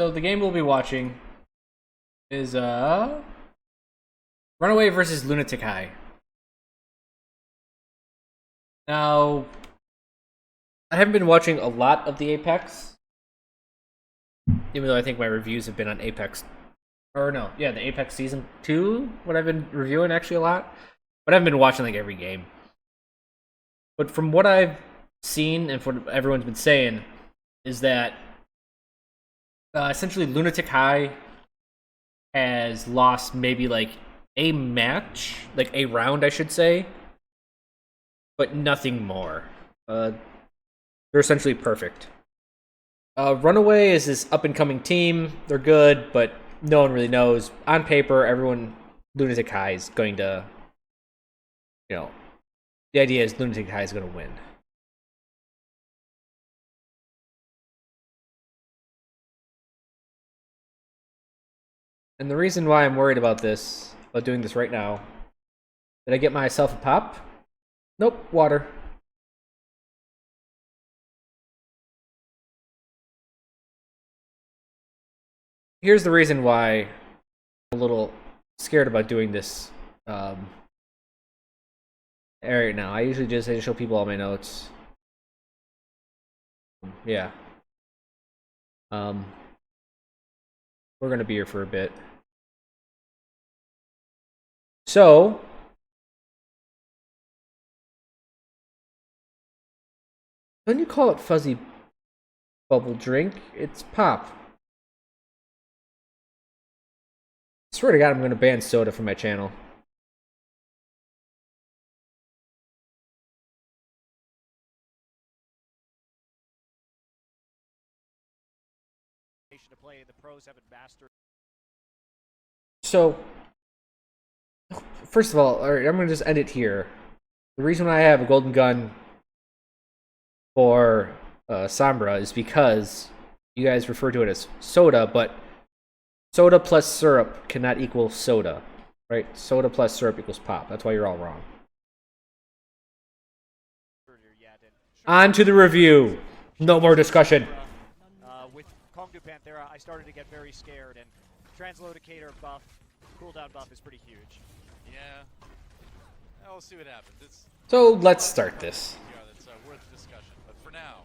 So the game we'll be watching is Runaway versus LunaticHai. Now, I haven't been watching a lot of the Apex, even though I think my reviews have been on Apex, the Apex Season 2, what I've been reviewing actually a lot, but I haven't been watching like every game. But from what I've seen and from what everyone's been saying, is that essentially LunaticHai has lost maybe like a match, like a round I should say, but nothing more. They're essentially perfect. Runaway is this up-and-coming team. They're good, but no one really knows. On paper, LunaticHai is going to, the idea is LunaticHai is going to win. And the reason why I'm worried about doing this right now, did I get myself a pop? Nope, water. Here's the reason why I'm a little scared about doing this right now. I usually just show people all my notes. Yeah. We're gonna be here for a bit. So, when you call it fuzzy bubble drink, it's pop. I swear to God, I'm going to ban soda from my channel. So, first of all, alright, I'm going to just end it here. The reason why I have a golden gun for Sombra is because you guys refer to it as soda, but soda plus syrup cannot equal soda, right? Soda plus syrup equals pop. That's why you're all wrong. On to the review. No more discussion. With Kong Du Panthera, I started to get very scared, and Translocator buff, cooldown buff is pretty huge. Yeah. We'll see what happens. So let's start this. That's worth discussion. But for now,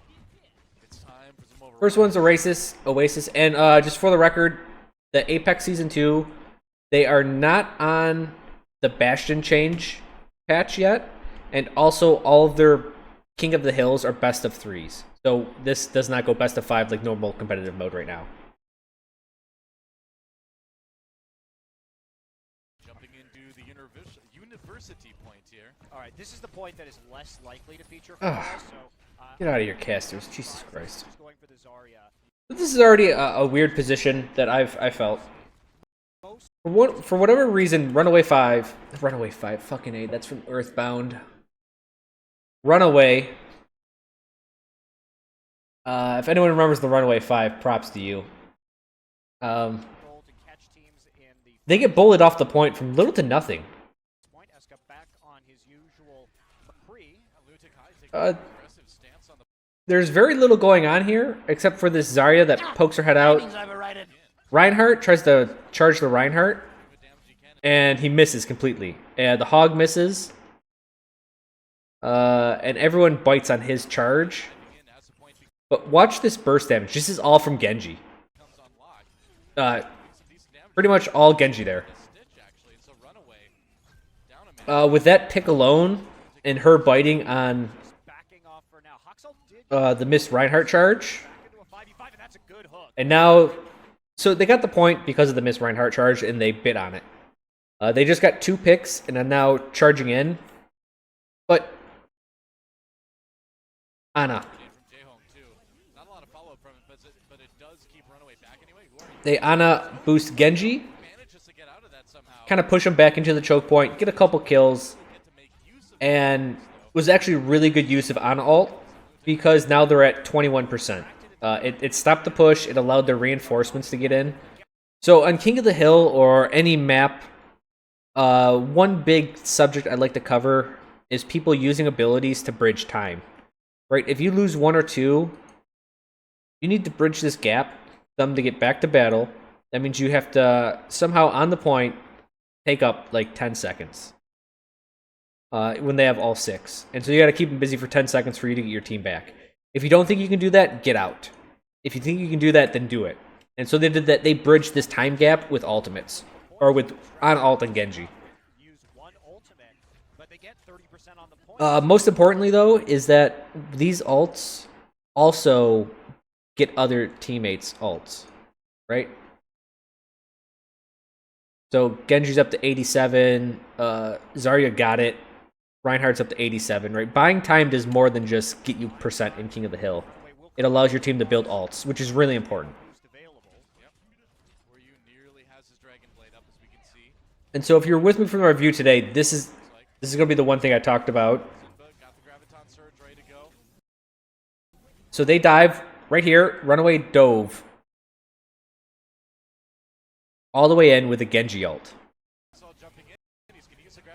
it's time for some overall. First one's Oasis, and just for the record, the Apex Season 2, they are not on the Bastion change patch yet, and also all of their King of the Hills are best of 3s. So this does not go best of 5 like normal competitive mode right now. Jumping into the university point here. Alright, this is the point that is less likely to feature for us, so... Get out of here, casters. Jesus Christ. Going for the Zarya. This is already a weird position that I felt. For whatever reason, Runaway 5, fucking A, that's from Earthbound. Runaway. If anyone remembers the Runaway 5, props to you. They get bullied off the point from little to nothing. There's very little going on here, except for this Zarya that pokes her head out. Reinhardt tries to charge the Reinhardt, and he misses completely. The Hog misses, and everyone bites on his charge. But watch this burst damage. This is all from Genji. Pretty much all Genji there. With that pick alone, and her biting on the missed Reinhardt charge. And now, so they got the point because of the missed Reinhardt charge, and they bit on it. They just got 2 picks, and are now charging in. But Ana. They Ana boost Genji. Kind of push him back into the choke point, get a couple kills. And was actually really good use of Ana ult, because now they're at 21%. It stopped the push, it allowed their reinforcements to get in. So on King of the Hill or any map, one big subject I'd like to cover is people using abilities to bridge time. Right? If you lose 1 or 2, you need to bridge this gap. them to get back to battle. That means you have to somehow on the point take up like 10 seconds when they have all 6. And so you got to keep them busy for 10 seconds for you to get your team back. If you don't think you can do that, get out. If you think you can do that, then do it. And so they did that. They bridged this time gap with ultimates, or with on ult and Genji. Most importantly, though, is that these ults also get other teammates' ults, right? So Genji's up to 87. Zarya got it. Reinhardt's up to 87, right? Buying time does more than just get you percent in King of the Hill. It allows your team to build ults, which is really important. And so if you're with me from our review today, this is going to be the one thing I talked about. So they dive right here. Runaway dove all the way in with a Genji ult.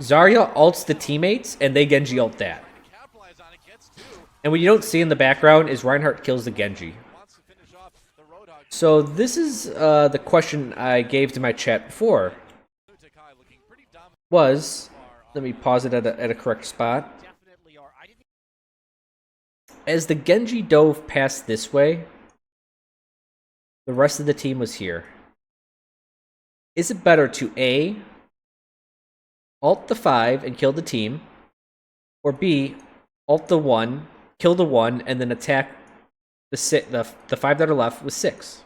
Zarya ults the teammates, and they Genji ult that. And what you don't see in the background is Reinhardt kills the Genji. So this is the question I gave to my chat before. Let me pause it at a correct spot. As the Genji dove past this way, the rest of the team was here. Is it better to A, ult the 5 and kill the team, or B, ult the 1, kill the 1, and then attack the 5 that are left with 6?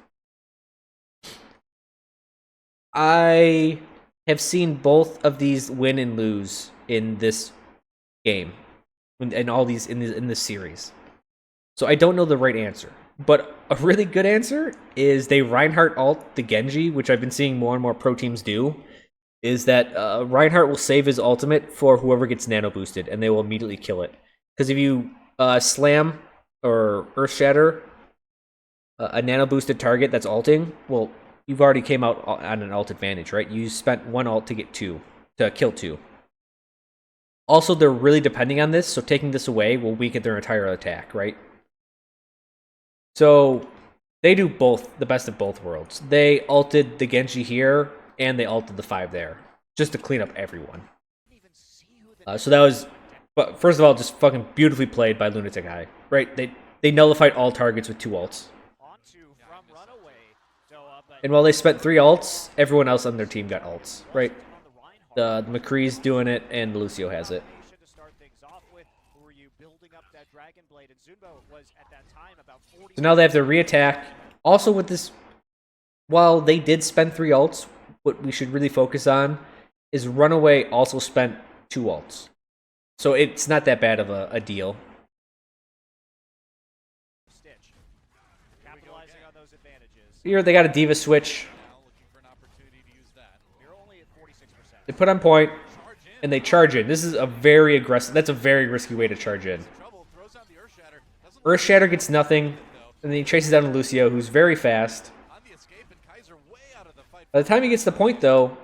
I have seen both of these win and lose in this game, and all these in this series. So I don't know the right answer, but a really good answer is they Reinhardt ult the Genji, which I've been seeing more and more pro teams do. Is that Reinhardt will save his ultimate for whoever gets nano boosted, and they will immediately kill it. Because if you slam or earth shatter a nano boosted target that's ulting, well, you've already came out on an ult advantage, right? You spent 1 ult to get 2, to kill 2. Also, they're really depending on this, so taking this away will weaken their entire attack, right? So they do both, the best of both worlds. They ulted the Genji here, and they ulted the 5 there, just to clean up everyone. So that was, but first of all, just fucking beautifully played by LunaticHai, right? They nullified all targets with 2 ults. And while they spent 3 ults, everyone else on their team got ults, right? The McCre's doing it, and Lucio has it. So now they have to re-attack. Also with this, while they did spend 3 ults, what we should really focus on is Runaway also spent 2 ults. So it's not that bad of a deal. Here they got a Diva switch. They put on point, and they charge in. This is a very aggressive, that's a very risky way to charge in. Earth Shatter gets nothing, and then he chases down Lucio, who's very fast. By the time he gets to the point, though,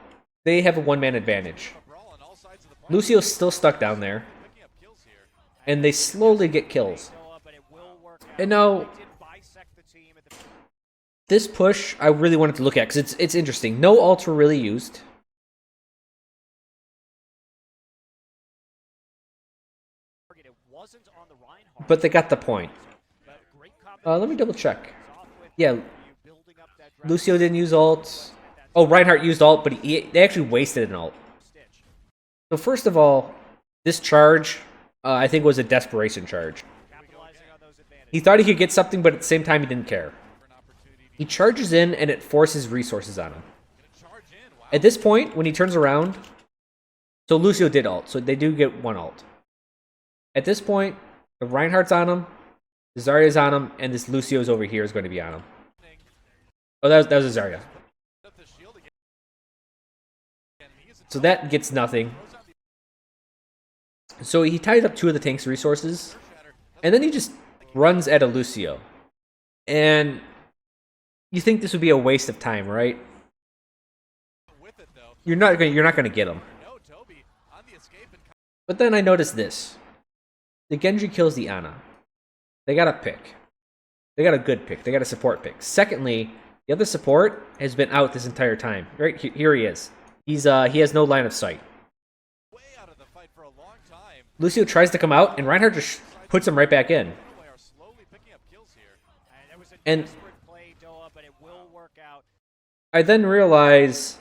they have a 1-man advantage. Lucio's still stuck down there, and they slowly get kills. And now, this push I really wanted to look at, because it's interesting. No ults were really used. But they got the point. Let me double check. Yeah, Lucio didn't use ults. Oh, Reinhardt used ult, but they actually wasted an ult. So first of all, this charge, I think, was a desperation charge. He thought he could get something, but at the same time, he didn't care. He charges in, and it forces resources on him. At this point, when he turns around, so Lucio did ult, so they do get 1 ult. At this point, the Reinhardt's on him, the Zarya's on him, and this Lucio's over here is going to be on him. Oh, that was a Zarya. So that gets nothing. So he ties up 2 of the tank's resources, and then he just runs at a Lucio. And you think this would be a waste of time, right? You're not gonna get him. But then I noticed this. The Genji kills the Ana. They got a pick. They got a good pick. They got a support pick. Secondly, The other support has been out this entire time. Right here he is. He has no line of sight. Way out of the fight for a long time. Lucio tries to come out, and Reinhardt just puts him right back in. Runaway are slowly picking up kills here. That was a And- desperate play, Doa, but it will work out. I then realize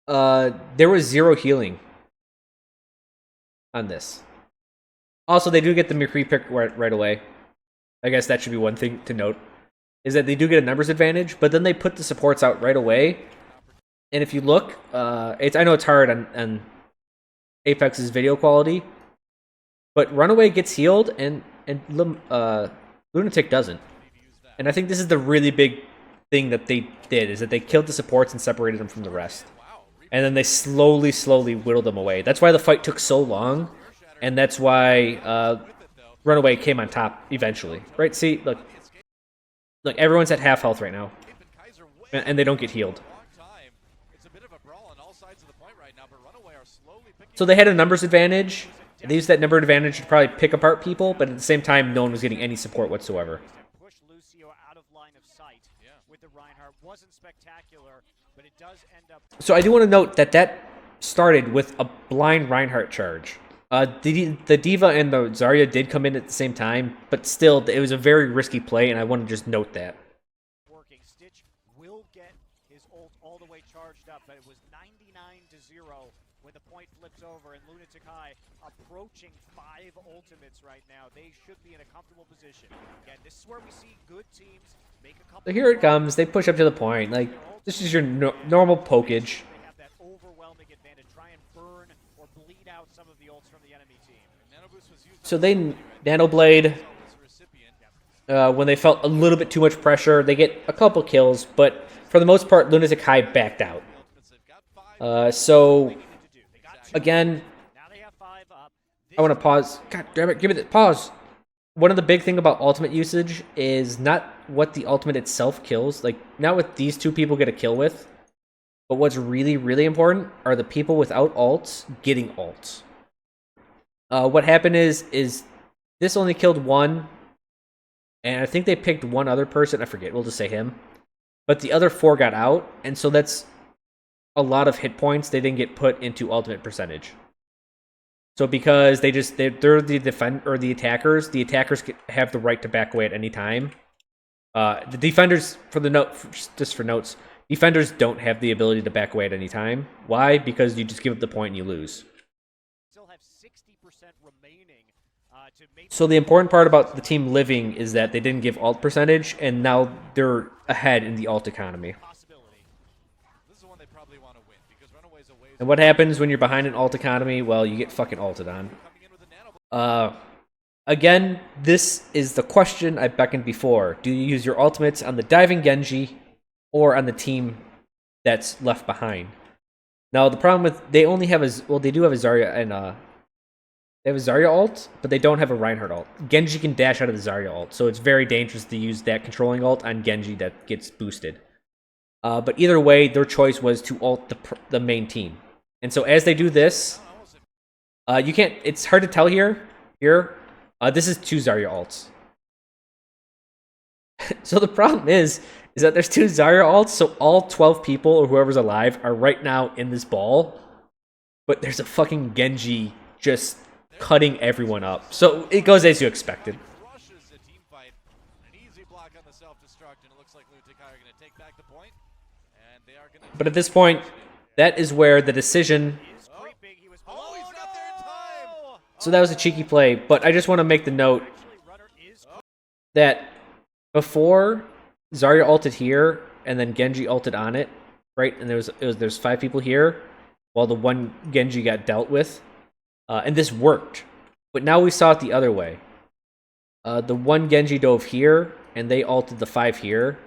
there was 0 healing on this. Also, they do get the McCre pick right away. I guess that should be one thing to note, is that they do get a numbers advantage, but then they put the supports out right away. And if you look, I know it's hard on Apex's video quality, but Runaway gets healed and Lunatic doesn't. And I think this is the really big thing that they did, is that they killed the supports and separated them from the rest. And then they slowly whittled them away. That's why the fight took so long, and that's why Runaway came on top eventually. Right? See, look, everyone's at half health right now, and they don't get healed. So they had a numbers advantage. They used that number advantage to probably pick apart people, but at the same time, no one was getting any support whatsoever. Push Lucio out of line of sight with the Reinhardt. Wasn't spectacular, but it does end up. So I do want to note that started with a blind Reinhardt charge. The D.Va and the Zarya did come in at the same time, but still, it was a very risky play, and I want to just note that. Working. Stitch will get his ult all the way charged up, but it was 99-0 when the point flips over, and LunaticHai approaching 5 ultimates right now. They should be in a comfortable position. Again, this is where we see good teams make a couple. So here it comes. They push up to the point. Like, this is your normal pokage. They have that overwhelming advantage. Try and burn or bleed out some of the ults from the enemy team. So they Nanoblade when they felt a little bit too much pressure. They get a couple kills, but for the most part, LunaticHai backed out. So again, Now they have 5 up. I want to pause. God damn it, give me the pause. One of the big thing about ultimate usage is not what the ultimate itself kills. Like, not what these 2 people get a kill with. But what's really, really important are the people without ults getting ults. What happened is this only killed 1. And I think they picked 1 other person. I forget. We'll just say him. But the other 4 got out. And so that's a lot of hit points they didn't get put into ultimate percentage. So because they're the attackers have the right to back away at any time. The defenders, just for notes, defenders don't have the ability to back away at any time. Why? Because you just give up the point and you lose. Still have 60% remaining to make. So the important part about the team living is that they didn't give ult percentage, and now they're ahead in the ult economy. This is one they probably want to win because Runaway's a ways. And what happens when you're behind an ult economy? Well, you get fucking ulted on. Coming in with a nano. Again, this is the question I beckoned before. Do you use your ultimates on the diving Genji or on the team that's left behind? Now, the problem with they only have they do have a Zarya and they have a Zarya ult, but they don't have a Reinhardt ult. Genji can dash out of the Zarya ult, so it's very dangerous to use that controlling ult on Genji that gets boosted. But either way, their choice was to ult the main team. And so as they do this, you can't. It's hard to tell here. This is 2 Zarya ults. So the problem is that there's 2 Zarya ults, so all 12 people or whoever's alive are right now in this ball. But there's a fucking Genji just cutting everyone up. So it goes as you expected. Rushes the team fight. An easy block on the self-destruct, and it looks like LunaticHai are going to take back the point. And they are going to. But at this point, that is where the decision. Creeping. He was Oh, he's got there in time. So that was a cheeky play, but I just want to make the note Runner is that before Zarya ulted here and then Genji ulted on it, right? And there's 5 people here while the one Genji got dealt with. And this worked. But now we saw it the other way. The one Genji dove here and they ulted the 5 here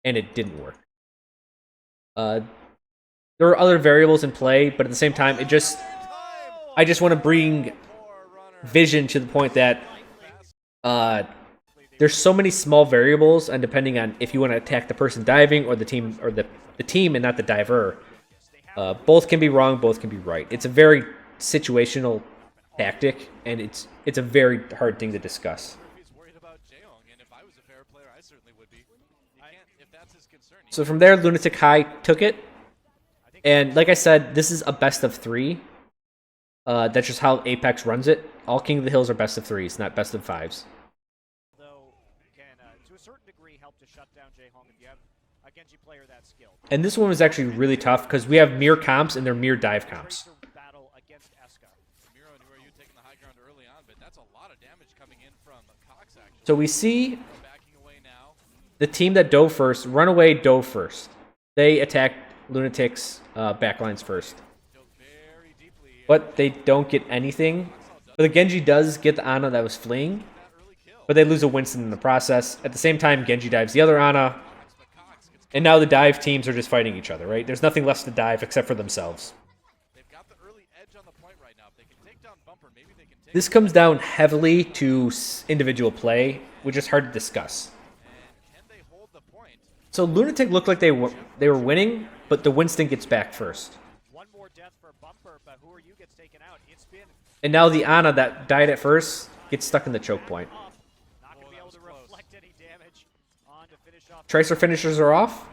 and it didn't work. There are other variables in play, but at the same time, I just want to bring vision to the point that there's so many small variables, and depending on if you want to attack the person diving or the team and not the diver, both can be wrong, both can be right. It's a very situational tactic, and it's a very hard thing to discuss. He's worried about Jaeong, and if I was a fair player, I certainly would be. You can't, if that's his concern. So from there, LunaticHai took it. And like I said, this is a best of 3. That's just how Apex runs it. All King of the Hills are best of 3s, not best of 5s. Though can, to a certain degree, help to shut down Jaehong if you have a Genji player that skilled. And this one was actually really tough because we have mirror comps and they're mirror dive comps. Battle against Eska. Miro and you taking the high ground early on, but that's a lot of damage coming in from Cox actually. So we see Backing away now. the team that dove first, Runaway dove first. They attacked Lunatic's backlines first. Very deeply here. But they don't get anything. But the Genji does get the Ana that was fleeing. But they lose a Winston in the process. At the same time, Genji dives the other Ana. And now the dive teams are just fighting each other, right? There's nothing left to dive except for themselves. They've got the early edge on the point right now. If they can take down Bumper, maybe they can take This comes down heavily to individual play, which is hard to discuss. and can they hold the point? So Lunatic looked like they were winning, but the Winston gets back first. One more death for Bumper, but who are you gets taken out? It's been And now the Ana that died at first gets stuck in the choke point. up. Not going to be able to reflect any damage on to finish off. Tracer finishers are off.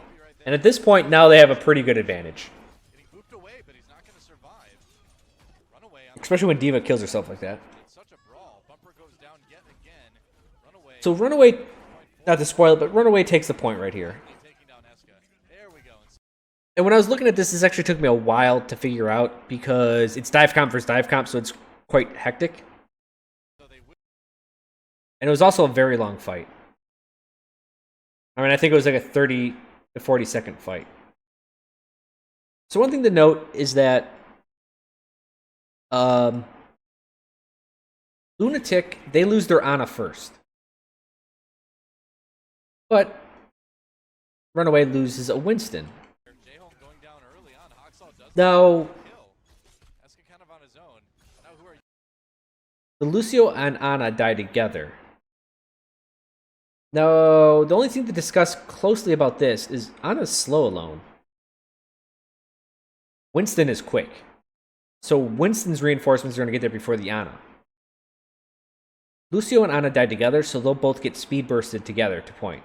And at this point, now they have a pretty good advantage. Getting booped away, but he's not going to survive. Runaway on Especially when Diva kills herself like that. such a brawl. Bumper goes down yet again. Runaway So Runaway, not to spoil it, but Runaway takes the point right here. taking down Eska. There we go. And when I was looking at this actually took me a while to figure out because it's dive comp versus dive comp, so it's quite hectic. So they would And it was also a very long fight. I mean, I think it was like a 30 to 40 second fight. So one thing to note is that Lunatic, they lose their Ana first. But Runaway loses a Winston. Jaehong going down early on. Hoxall does Now, kill. Eska kind of on his own. Now who are you? the Lucio and Ana die together. Now, the only thing to discuss closely about this is Ana's slow alone. Winston is quick. So Winston's reinforcements are going to get there before the Ana. Lucio and Ana died together, so they'll both get speed bursted together to point.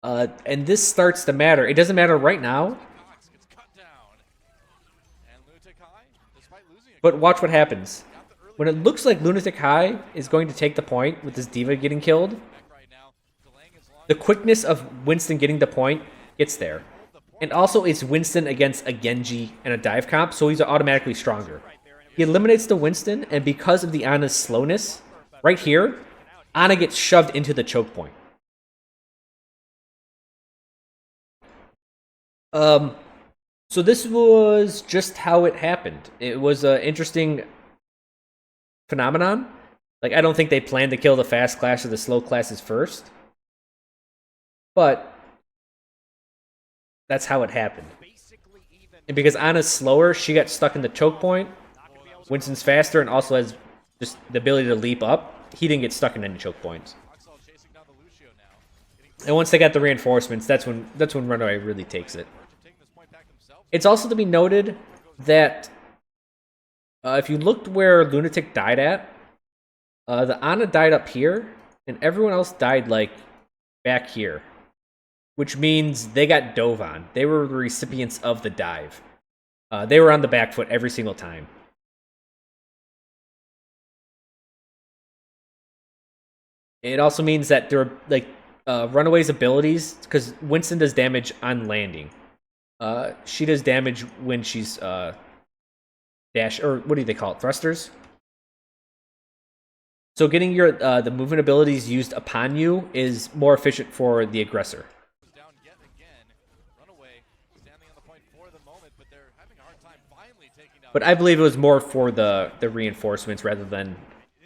And this starts to matter. It doesn't matter right now, Cox gets cut down. And LunaticHai, despite losing a but watch what happens. got the early When it looks like LunaticHai is going to take the point with this Diva getting killed, back right now. Delaying his long the quickness of Winston getting the point gets there. And also, it's Winston against a Genji and a dive comp, so he's automatically stronger. He eliminates the Winston, and because of the Ana's slowness, right here, Ana gets shoved into the choke point. So this was just how it happened. It was an interesting phenomenon. Like, I don't think they planned to kill the fast class or the slow classes first. But that's how it happened. Basically even. And because Ana's slower, she got stuck in the choke point. Not going to be able to Winston's faster and also has just the ability to leap up. He didn't get stuck in any choke points. Hoxall chasing down the Lucio now. Getting And once they got the reinforcements, that's when Runaway really takes it. taking this point back themselves. It's also to be noted that if you looked where Lunatic died at, the Ana died up here, and everyone else died like back here, which means they got dove on. They were the recipients of the dive. They were on the back foot every single time. It also means that there are like Runaway's abilities, because Winston does damage on landing. She does damage when she's dash, or what do they call it, thrusters. So getting your the movement abilities used upon you is more efficient for the aggressor. Down yet again. Runaway standing on the point for the moment, but they're having a hard time finally taking down. But I believe it was more for the reinforcements rather than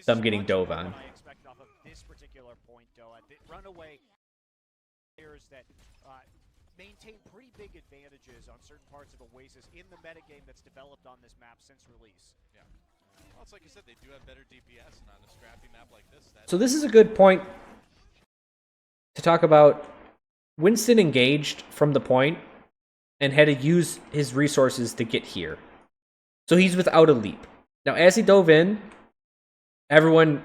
them getting dove on. I expect off of this particular point, though. Runaway players that maintain pretty big advantages on certain parts of Oasis in the metagame that's developed on this map since release. Yeah. Well, it's like you said, they do have better DPS, and on a scrappy map like this, that So this is a good point to talk about. Winston engaged from the point and had to use his resources to get here. So he's without a leap. Now, as he dove in, everyone,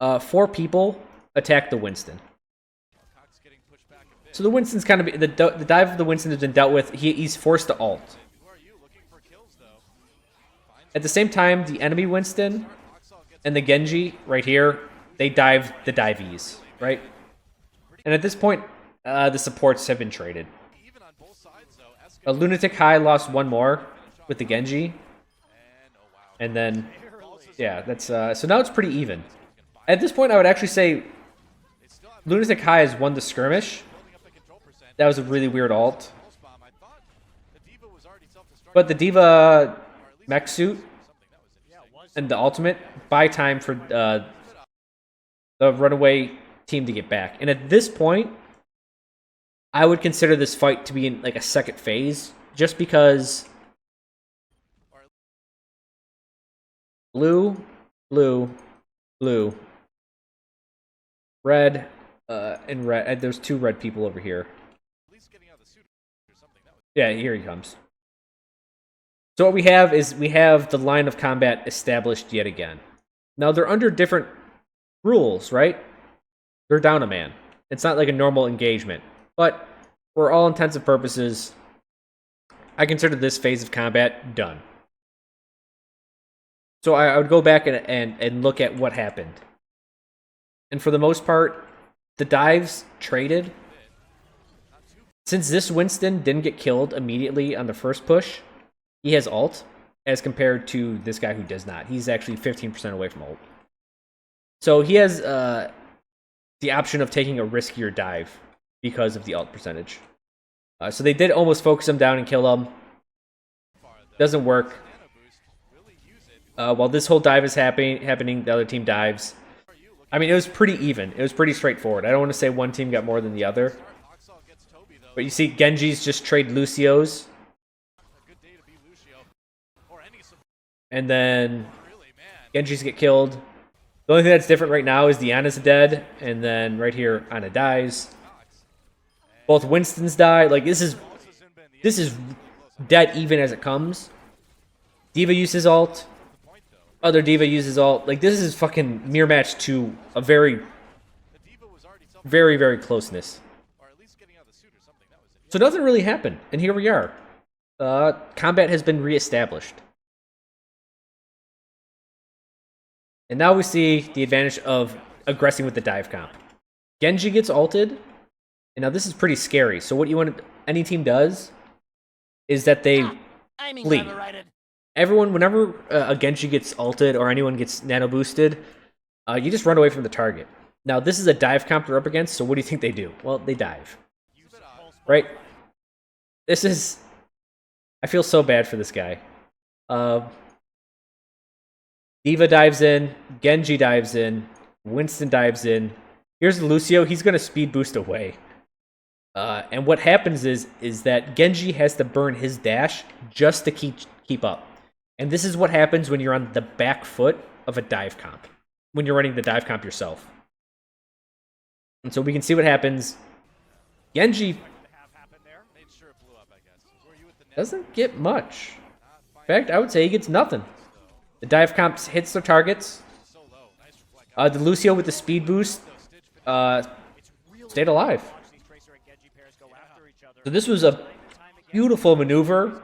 4 people attack the Winston. So the Winston's kind of the dive of the Winston has been dealt with. He's forced to ult. At the same time, the enemy Winston and the Genji right here, they dive the divees, right? And at this point, the supports have been traded. LunaticHai lost one more with the Genji, and then yeah, that's so now it's pretty even. At this point, I would actually say LunaticHai has won the skirmish. That was a really weird ult. But the Diva mech suit and the ultimate buy time for the Runaway team to get back. And at this point, I would consider this fight to be in like a second phase, just because blue, red, and red. There's two red people over here. Yeah, here he comes. So what we have is we have the line of combat established yet again. Now they're under different rules, right? They're down a man. It's not like a normal engagement. But for all intents and purposes, I consider this phase of combat done. So I would go back and look at what happened. And for the most part, the dives traded. Since this Winston didn't get killed immediately on the first push, he has ult, as compared to this guy who does not. He's actually 15% away from ult. So he has the option of taking a riskier dive because of the ult percentage. So they did almost focus him down and kill him. Doesn't work. While this whole dive is happening, the other team dives. I mean, it was pretty even. It was pretty straightforward. I don't want to say one team got more than the other. But you see Genji's just trade Lucio's. And then Genji's get killed. The only thing that's different right now is the Ana's dead. And then right here, Ana dies. Both Winstons die. Like, this is dead even as it comes. Diva uses ult. Other Diva uses ult. Like, this is fucking mirror match to a very, very, very closeness. So nothing really happened, and here we are. Combat has been reestablished. And now we see the advantage of aggressing with the dive comp. Genji gets ulted, and now this is pretty scary. So what any team does is that they flee. Everyone, whenever a Genji gets ulted or anyone gets nano boosted, you just run away from the target. Now this is a dive comp they're up against, so what do you think they do? Well, they dive. Right? This is... I feel so bad for this guy. Diva dives in, Genji dives in, Winston dives in. Here's Lucio, he's going to speed boost away. And what happens is that Genji has to burn his dash just to keep up. And this is what happens when you're on the back foot of a dive comp. When you're running the dive comp yourself. And so we can see what happens. Genji doesn't get much. In fact, I would say he gets nothing. The dive comp hits their targets. The Lucio with the speed boost stayed alive. So this was a beautiful maneuver.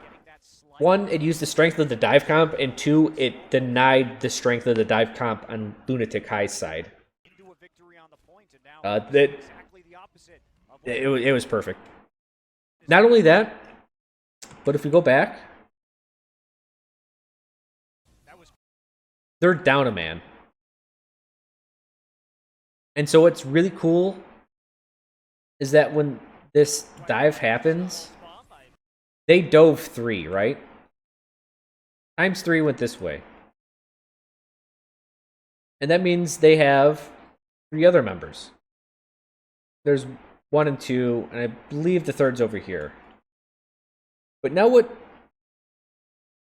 One, it used the strength of the dive comp, and two, it denied the strength of the dive comp on LunaticHai's side. It was perfect. Not only that, but if we go back, they're down a man. And so what's really cool is that when this dive happens, they dove 3, right? Times 3 went this way. And that means they have 3 other members. There's 1 and 2, and I believe the third's over here. But now what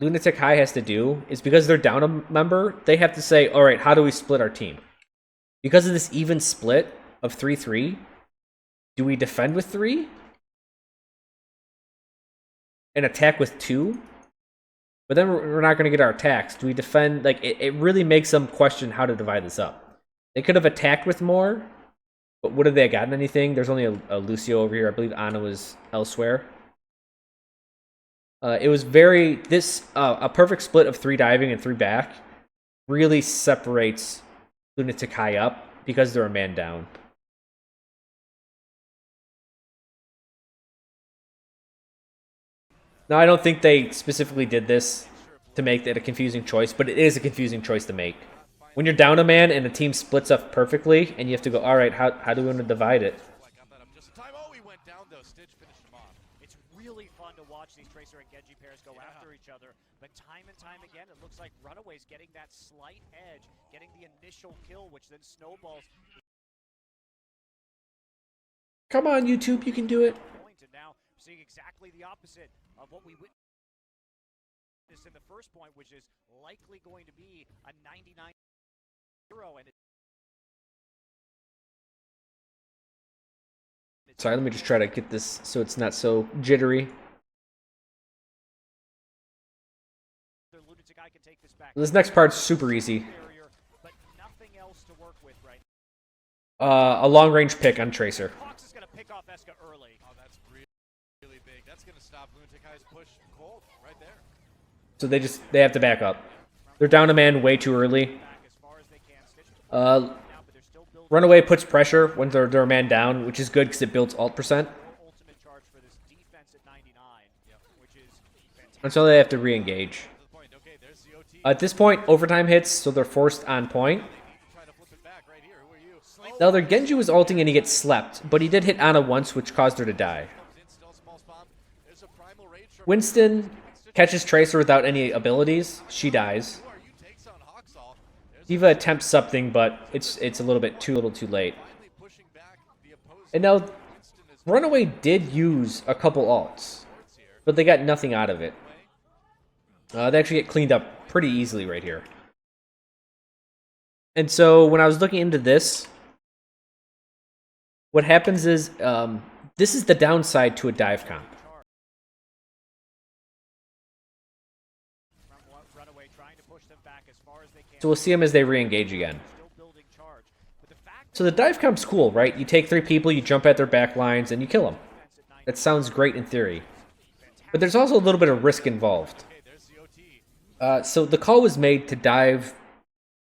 LunaticHai has to do is, because they're down a member, they have to say, all right, how do we split our team? Because of this even split of 3-3, do we defend with 3? And attack with 2? But then we're not going to get our attacks. Do we defend? Like, it really makes them question how to divide this up. They could have attacked with more But would have they gotten anything? There's only a Lucio over here. I believe Ana was elsewhere. It was a perfect split of 3 diving and 3 back really separates LunaticHai up because they're a man down. Now, I don't think they specifically did this to make that a confusing choice, but it is a confusing choice to make. When you're down a man and a team splits up perfectly, and you have to go, all right, how do we want to divide it? It's really fun to watch these Tracer and Genji pairs go after each other, but time and time again, it looks like Runaway's getting that slight edge, getting the initial kill, which then snowballs. Come on, YouTube, you can do it. And now seeing exactly the opposite of what we witnessed in the first point, which is likely going to be a 99-0, and Sorry, let me just try to get this so it's not so jittery. This next part's super easy. A long-range pick on Tracer. Fox is going to pick off Eska early. Oh, that's really big. That's going to stop LunaticHai's push cold right there. So they have to back up. They're down a man way too early. Runaway puts pressure when they're a man down, which is good because it builds ult percent. And so they have to re-engage. At this point, overtime hits, so they're forced on point. Now, their Genji was ulting and he gets slept, but he did hit Ana once, which caused her to die. Winston catches Tracer without any abilities. She dies. D.Va attempts something, but it's a little bit too late. And now, Runaway did use a couple ults, but they got nothing out of it. They actually get cleaned up pretty easily right here. And so, when I was looking into this, what happens is, this is the downside to a dive comp. So we'll see them as they re-engage again. So the dive comp's cool, right? You take 3 people, you jump at their back lines, and you kill them. That sounds great in theory. But there's also a little bit of risk involved. So the call was made to dive...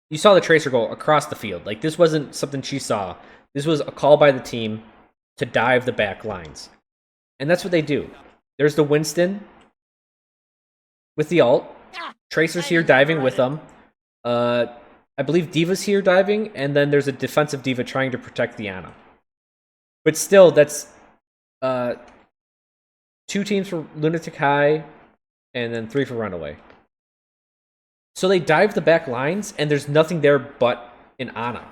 You saw the Tracer go across the field. Like, this wasn't something she saw. This was a call by the team to dive the back lines. And that's what they do. There's the Winston with the ult. Tracer's here diving with them. I believe D.Va's here diving, and then there's a defensive D.Va trying to protect the Ana. But still, that's 2 teams for LunaticHai, and then 3 for Runaway. So they dive the back lines, and there's nothing there but an Ana.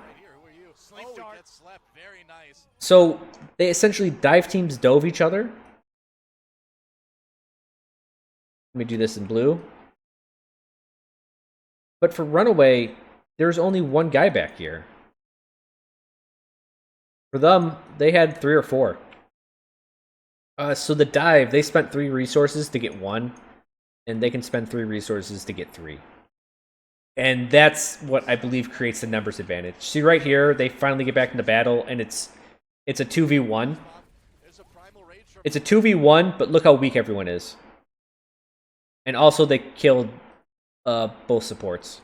So they essentially dive teams dove each other. Let me do this in blue. But for Runaway, there's only 1 guy back here. For them, they had 3 or 4. So the dive, they spent 3 resources to get 1, and they can spend 3 resources to get 3. And that's what I believe creates the numbers advantage. See right here, they finally get back into battle, and it's a 2v1. It's a 2v1, but look how weak everyone is. And also they killed both supports.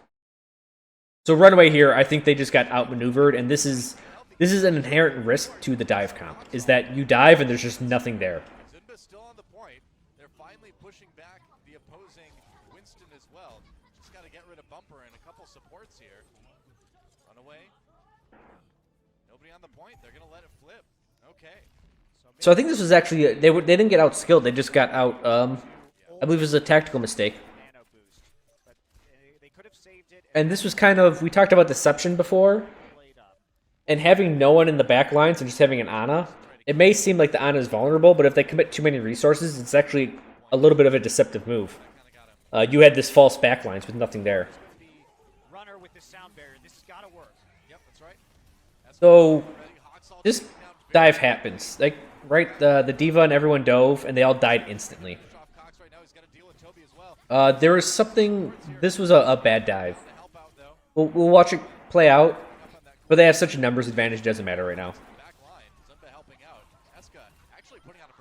So Runaway here, I think they just got outmaneuvered, and this is an inherent risk to the dive comp, is that you dive and there's just nothing there. Still on the point. They're finally pushing back the opposing Winston as well. Just got to get rid of Bumper and a couple supports here. Runaway. Nobody on the point. They're going to let it flip. Okay. So I think this was actually they didn't get outskilled. They just got out. I believe it was a tactical mistake. And this was kind of, we talked about deception before, and having no one in the back lines and just having an Ana. It may seem like the Ana is vulnerable, but if they commit too many resources, it's actually a little bit of a deceptive move. You had this false back lines with nothing there. So this dive happens. Like, right, the D.Va and everyone dove, and they all died instantly. There was something... This was a bad dive. We'll watch it play out, but they have such a numbers advantage, it doesn't matter right now.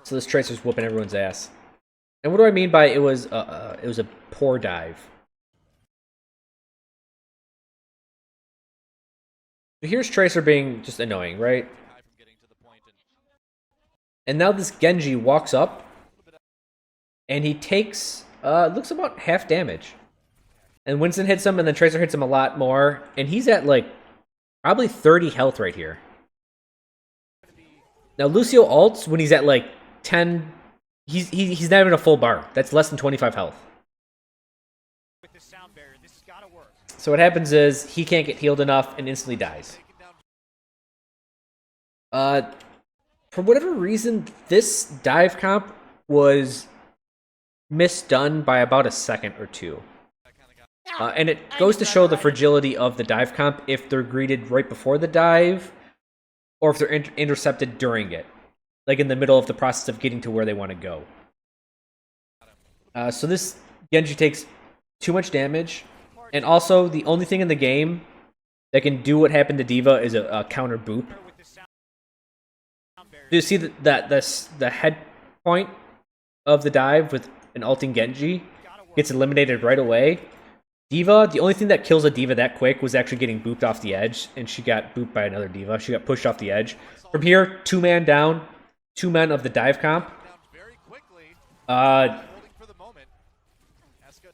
So this Tracer's whooping everyone's ass. And what do I mean by it was a poor dive? So here's Tracer being just annoying, right? And now this Genji walks up, and he takes, looks about half damage. And Winston hits him, and then Tracer hits him a lot more, and he's at, like, probably 30 health right here. Now, Lucio ults when he's at, like, 10... He's not even a full bar. That's less than 25 health. So what happens is, he can't get healed enough and instantly dies. For whatever reason, this dive comp was misdone by about a second or two. And it goes to show the fragility of the dive comp if they're greeted right before the dive, or if they're intercepted during it. Like in the middle of the process of getting to where they want to go. So this Genji takes too much damage, and also the only thing in the game that can do what happened to D.Va is a counter boop. Do you see the head point of the dive with an ulting Genji gets eliminated right away? D.Va, the only thing that kills a D.Va that quick was actually getting booped off the edge, and she got booped by another D.Va. She got pushed off the edge. From here, 2-man down, 2 men of the dive comp.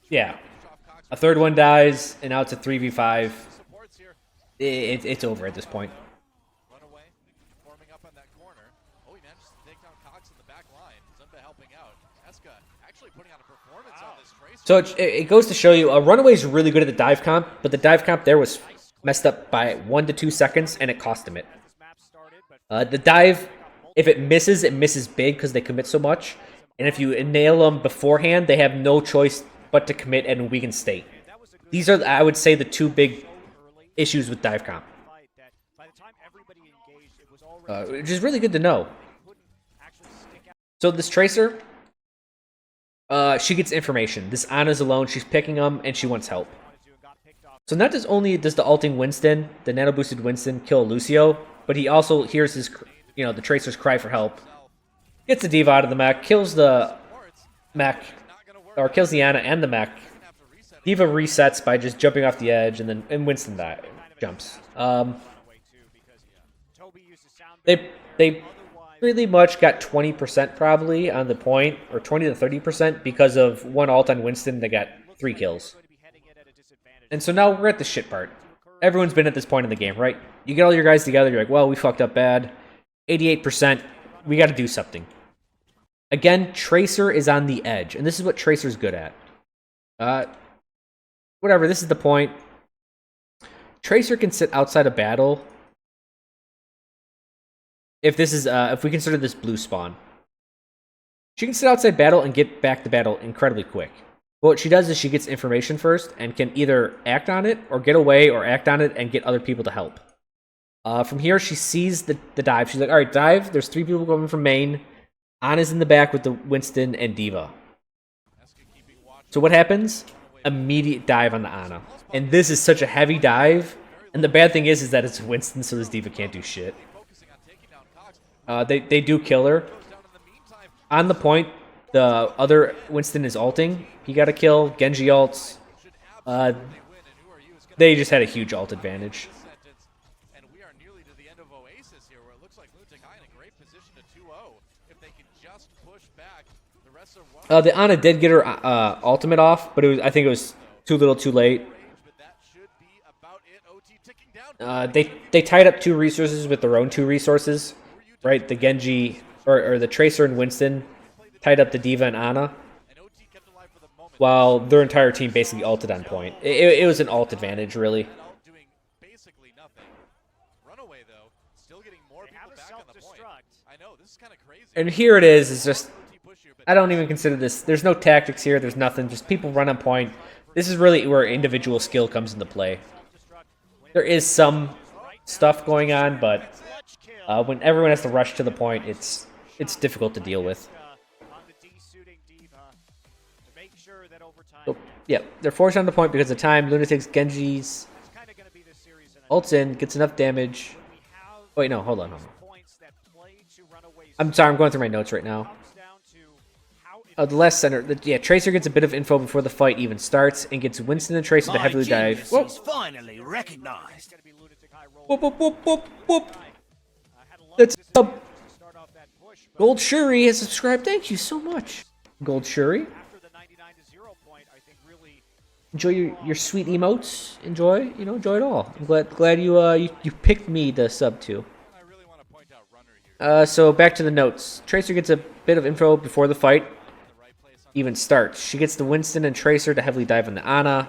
Yeah. A third one dies, and now it's a 3v5. It's over at this point. Runaway forming up on that corner. Oh, he manages to take down Cox in the back line. Zumba helping out. Eska actually putting on a performance on this Tracer. So it goes to show you, Runaway's really good at the dive comp, but the dive comp there was messed up by 1 to 2 seconds, and it cost him it. The dive, if it misses big because they commit so much. And if you nail them beforehand, they have no choice but to commit and weaken state. These are, I would say, the two big issues with dive comp. Which is really good to know. So this Tracer, she gets information. This Ana's alone, she's picking them, and she wants help. So not just only does the ulting Winston, the nano boosted Winston, kill Lucio, but he also hears his, the Tracer's cry for help. Gets the D.Va out of the mech, kills the mech, or kills the Ana and the mech. D.Va resets by just jumping off the edge, and Winston jumps. They pretty much got 20% probably on the point, or 20 to 30% because of one ult on Winston that got 3 kills. And so now we're at the shit part. Everyone's been at this point in the game, right? You get all your guys together, you're like, well, we fucked up bad. 88%, we gotta do something. Again, Tracer is on the edge, and this is what Tracer's good at. Whatever, this is the point. Tracer can sit outside a battle if this is if we consider this blue spawn. She can sit outside battle and get back to battle incredibly quick. But what she does is she gets information first and can either act on it or get away or act on it and get other people to help. From here, she sees the dive. She's like, all right, dive. There's 3 people coming from main. Ana's in the back with the Winston and D.Va. So what happens? Immediate dive on the Ana. And this is such a heavy dive. And the bad thing is that it's Winston, so this D.Va can't do shit. They do kill her. On the point, the other Winston is ulting. He got a kill. Genji ults. They just had a huge ult advantage. And we are nearly to the end of Oasis here, where it looks like LunaticHai in a great position to 2-0. If they can just push back, the rest of the Ana did get her ultimate off, but I think it was too little, too late. They tied up 2 resources with their own 2 resources, right? The Genji or the Tracer and Winston tied up the D.Va and Ana, while their entire team basically ulted on point. It was an ult advantage, really. Runaway though, still getting more people back on the point. I know, this is kind of crazy. And here it is. It's just, I don't even consider this. There's no tactics here. There's nothing. Just people run on point. This is really where individual skill comes into play. There is some stuff going on, but when everyone has to rush to the point, it's difficult to deal with. So, yeah, they're forced on the point because of time. Lunatic's Genji's ults in, gets enough damage. Wait, no, hold on. I'm sorry, I'm going through my notes right now. comes down to how The last center, yeah, Tracer gets a bit of info before the fight even starts and gets Winston and Tracer to My heavily dive. genius Whoop, is finally recognized. going to be LunaticHai rolling. whoop, whoop, whoop, whoop, whoop. Had a lot That's of disadvantages to start off that push, but Gold Shuri has subscribed. Thank you so much, Gold Shuri. after the 99-0 point, I think really Enjoy your sweet emotes. Enjoy, enjoy it all. I'm glad you picked me to sub to. I really want to point out Runner here. So back to the notes. Tracer gets a bit of info before the fight The right place on even starts. She gets the Winston and Tracer to heavily dive on the Ana.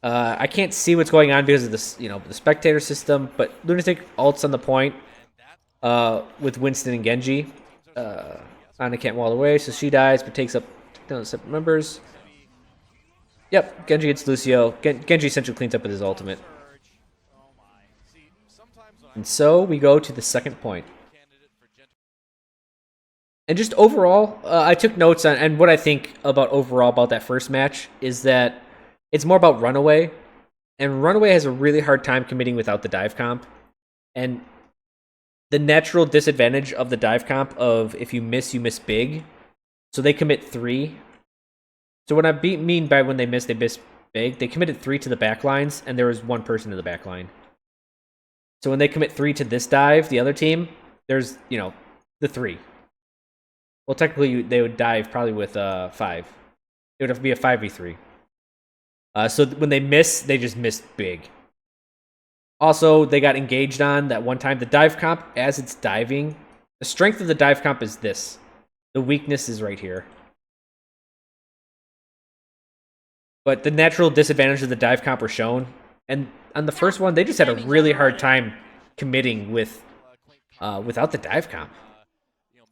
I can't see what's going on because of this, the spectator system. But Lunatic ults on the point with Winston and Genji. Ana can't wall away, so she dies, but takes up down separate members. Yep, Genji gets Lucio. Genji essentially cleans up with his ultimate. surge. Oh my. See, sometimes when And so we go to the second point. I'm a candidate for gentle And just overall, I took notes on, and what I think about overall about that first match is that it's more about Runaway. And Runaway has a really hard time committing without the dive comp. And the natural disadvantage of the dive comp of if you miss big. So they commit 3. So what I mean by when they miss big, they committed 3 to the back lines, and there was 1 person in the back line. So when they commit 3 to this dive, the other team, there's, the 3. Well, technically, they would dive probably with 5. It would have to be a 5v3. So when they miss, they just missed big. Also, they got engaged on that one time. The dive comp, as it's diving, the strength of the dive comp is this. The weakness is right here. But the natural disadvantage of the dive comp were shown. And on the first one, they just had a really hard time committing with without the dive comp.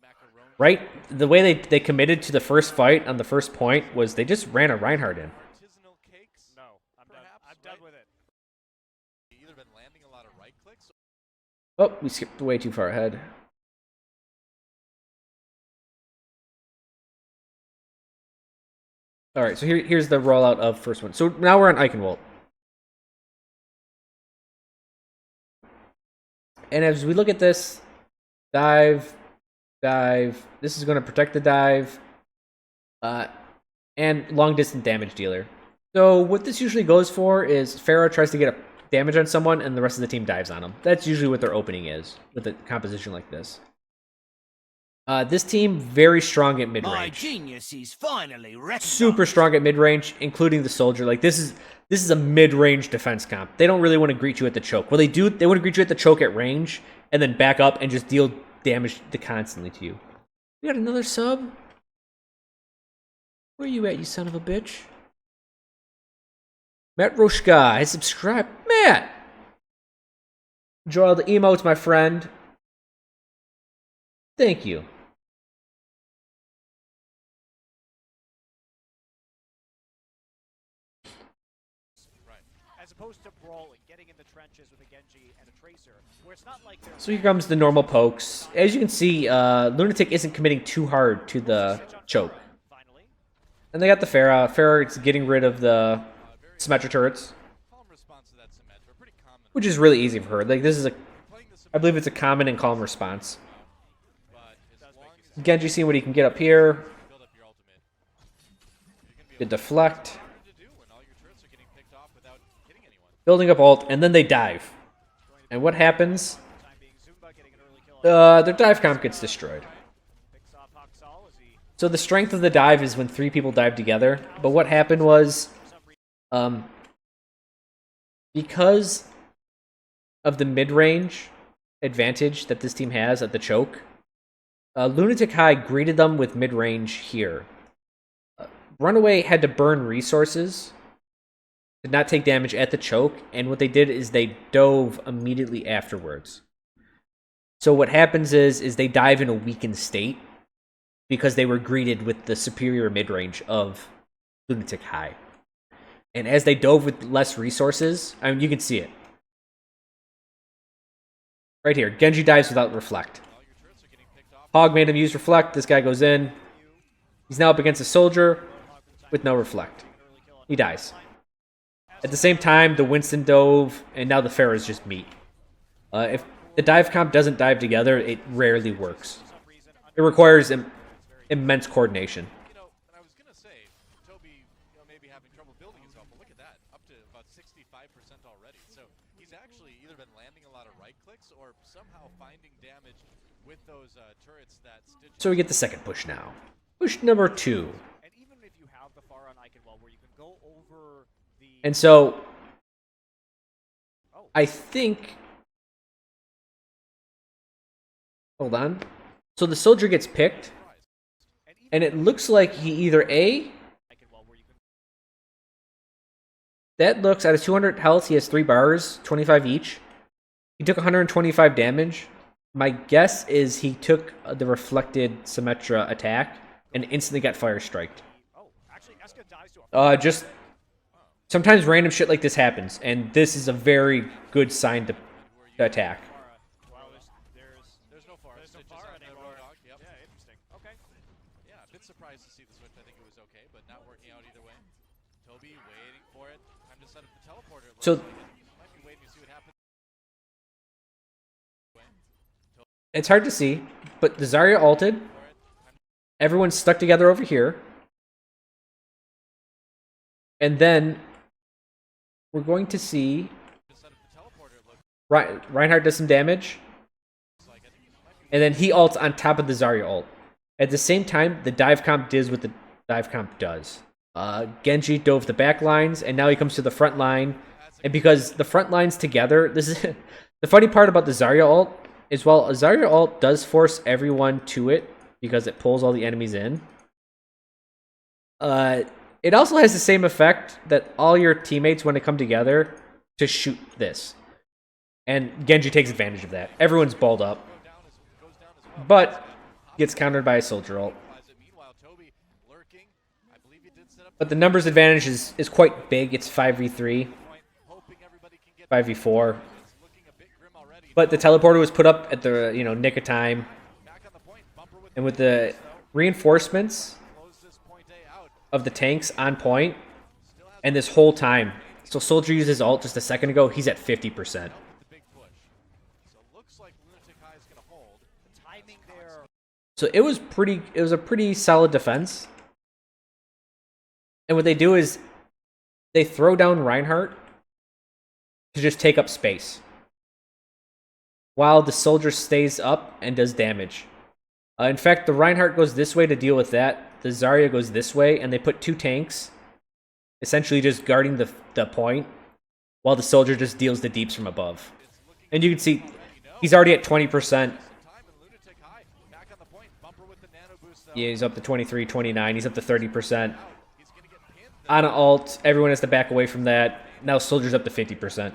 macaroni Right? The way they committed to the first fight on the first point was they just ran a Reinhardt in. artisanal cakes. No, I'm done. Perhaps, I'm done right? with it. Either been landing a lot of right clicks. Oh, we skipped way too far ahead. Alright, so here's the rollout of first one. So now we're on Eichenwald. And as we look at this, dive, this is going to protect the dive, and long distance damage dealer. So what this usually goes for is Pharah tries to get a damage on someone and the rest of the team dives on them. That's usually what their opening is with a composition like this. This team, very strong at My mid-range. genius is finally recognized. Super strong at mid-range, including the soldier. Like, this is a mid-range defense comp. They don't really want to greet you at the choke. Well, they do. They want to greet you at the choke at range, and then back up and just deal damage constantly to you. We got another sub? Where you at, you son of a bitch? Matt Roshka has subscribed. Matt! Enjoy all the emotes, my friend. Thank you. As opposed to brawling, getting in the trenches with a Genji and a Tracer, where it's not like they're So here comes the normal pokes. As you can see, Lunatic isn't committing too hard to the choke. finally. And they got the Pharah. Pharah's getting rid of the Symmetra turrets, Calm response to that Symmetra. Pretty common. which is really easy for her. Like, this is Playing the I believe it's a common and calm response. but as long as Genji seeing what he can get up here. you build up your ultimate, you're gonna be Good deflect. hard to do when all your turrets are getting picked off without hitting anyone. Building up ult, and then they dive. And what happens? Time being Zumba getting an early kill on Their dive comp gets destroyed. picks off Haksal as he So the strength of the dive is when 3 people dive together. But what happened was, for some reason because of the mid-range advantage that this team has at the choke, LunaticHai greeted them with mid-range here. Runaway had to burn resources, did not take damage at the choke, and what they did is they dove immediately afterwards. So what happens is they dive in a weakened state because they were greeted with the superior mid-range of LunaticHai. And as they dove with less resources, I mean, you can see it. Right here, Genji dives without reflect. All your turrets are getting picked off. Hog made him use reflect. This guy goes in. He's now up against a soldier with no reflect. He dies. At the same time, the Winston dove, and now the Pharah is just meat. If the dive comp doesn't dive together, it rarely works. for some reason It requires immense coordination. You know, and I was gonna say, Toby, maybe having trouble building himself, but look at that, up to about 65% already. So he's actually either been landing a lot of right clicks or somehow finding damage with those turrets that Stitch. So we get the second push now. Push number 2. And even if you have the far on icon wall where you can go over the And so I think, hold on. So the soldier gets picked, and it looks like he either icon wall where you can that looks at his 200 health, he has 3 bars, 25 each. He took 125 damage. My guess is he took the reflected Symmetra attack and instantly got fire striked. actually Eska dies to a Just sometimes random shit like this happens, and this is a very good sign to attack. well, There's no far. there's no Stitch is far on the anymore. Roadhog. Yep. Yeah, interesting. Okay. Yeah, a bit surprised to see the switch. I think it was okay, but not working out either way. Toby waiting for it. Time to set up the teleporter. It looks So like it. Might be waiting to see what happens. it's hard to see, but the Zarya ulted. Everyone's stuck together over here. And then we're going to see To set up the teleporter, it looks Reinhardt does some damage. like it. Might be And then he ults on top of the Zarya ult. At the same time, the dive comp does what the dive comp does. Genji dove the back lines, and now he comes to the front line. And because the front lines together, this is the funny part about the Zarya ult is while a Zarya ult does force everyone to it because it pulls all the enemies in. It also has the same effect that all your teammates want to come together to shoot this. And Genji takes advantage of that. Everyone's balled up. goes down as well. But gets countered by a soldier ult. Meanwhile, Toby lurking. I believe he did set up But the numbers advantage is quite big. It's 5v3, point, hoping everybody can get 5v4. It's looking a bit grim already. But the teleporter was put up at the nick of time. Back on the point, bumper with And with the reinforcements close this point A out. of the tanks on point, and this whole time. So Soldier used his ult just a second ago. He's at 50%. The big push. So looks like LunaticHai is gonna hold. The timing there. So it was a pretty solid defense. And what they do is they throw down Reinhardt to just take up space, while the soldier stays up and does damage. In fact, the Reinhardt goes this way to deal with that. The Zarya goes this way, and they put 2 tanks, essentially just guarding the point, while the soldier just deals the deeps from above. And you can see he's already at 20%. Time and LunaticHai back on the point. Bumper with the nano boost though. Yeah, he's up to 23, 29. He's up to 30%. He's gonna get pinned. On an ult, everyone has to back away from that. Now soldier's up to 50%. Surge in time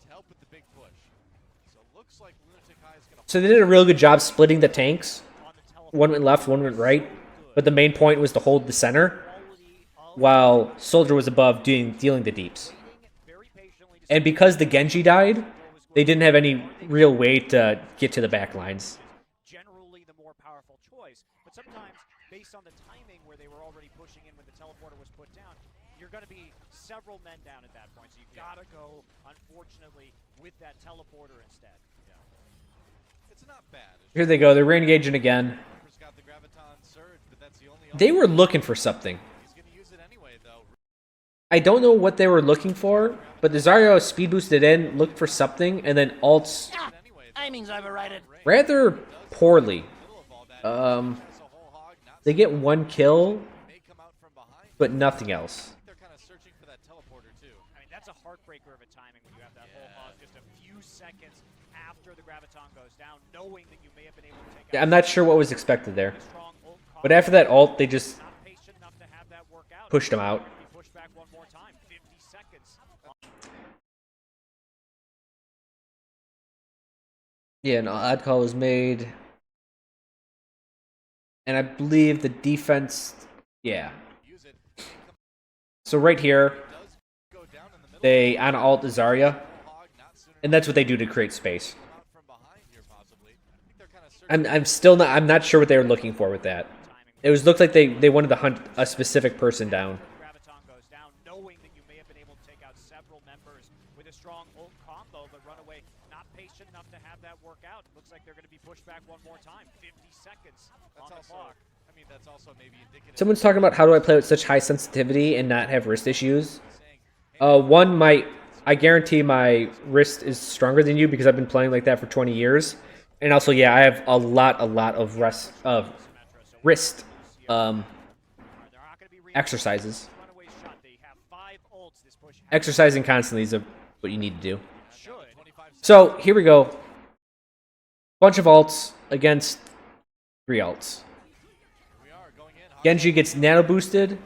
to help with the big push. So looks like LunaticHai is gonna So they did a real good job splitting the tanks. On the telephone. One went left, one went right. But the main point was to hold the center, while soldier was above dealing the deeps. Very patiently to And because the Genji died, they didn't have any real way to get to the back lines. generally the more powerful choice. But sometimes, based on the timing where they were already pushing in when the teleporter was put down, you're going to be several men down at that point. So you've got to go, unfortunately, with that teleporter instead. It's not bad. Here they go. They're re-engaging again. Bumper's got the graviton surge, but that's the only They were looking for something. He's gonna use it anyway though. I don't know what they were looking for, but the Zarya speed boosted in, looked for something, and then ults Anyway, Timing's overrated. rather poorly. middle of all that. Um, So whole hog not They get 1 kill, may come out from behind. but nothing else. They're kind of searching for that teleporter too. I mean, that's a heartbreaker of a timing when you have that whole hug just a few seconds after the graviton goes down, knowing that you may have been able to take Yeah, out I'm not sure what was expected there. a strong ult But after that ult, they just not patient enough to have that work out. pushed him out. He pushed back one more time, 50 seconds. Yeah, an odd call was made. And I believe the defense, yeah. Use it. So right here, Does go down in the middle. they on ult Zarya, Whole hog not sooner and that's what they do to create space. come out from behind here possibly. I think they're kind of searching. I'm not sure what they were looking for with that. It looked like they wanted to hunt a specific person down. Graviton goes down, knowing that you may have been able to take out several members with a strong ult combo, but Runaway Runaway not patient enough to have that work out. Looks like they're going to be pushed back one more time. 50 seconds on the clock. I mean, that's also maybe indicative. Someone's talking about how do I play with such high sensitivity and not have wrist issues. One, I guarantee my wrist is stronger than you because I've been playing like that for 20 years. And also, yeah, I have a lot of wrist exercises. Exercising constantly is what you need to do. So, here we go. Bunch of ults against 3 ults. Genji gets nano boosted.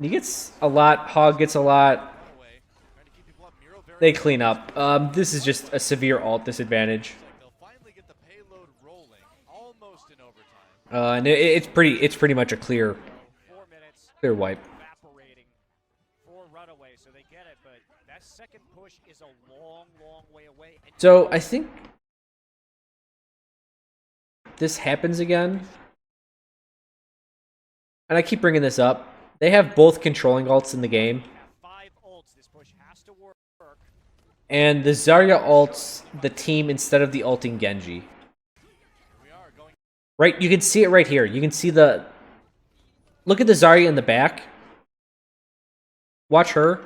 He gets a lot. Hog gets a lot. They clean up. This is just a severe ult disadvantage. And it's pretty much a clear wipe. So I think this happens again, and I keep bringing this up. They have both controlling ults in the game, and the Zarya ults the team instead of the ulting Genji. Right, you can see it right here. You can see the... Look at the Zarya in the back. Watch her.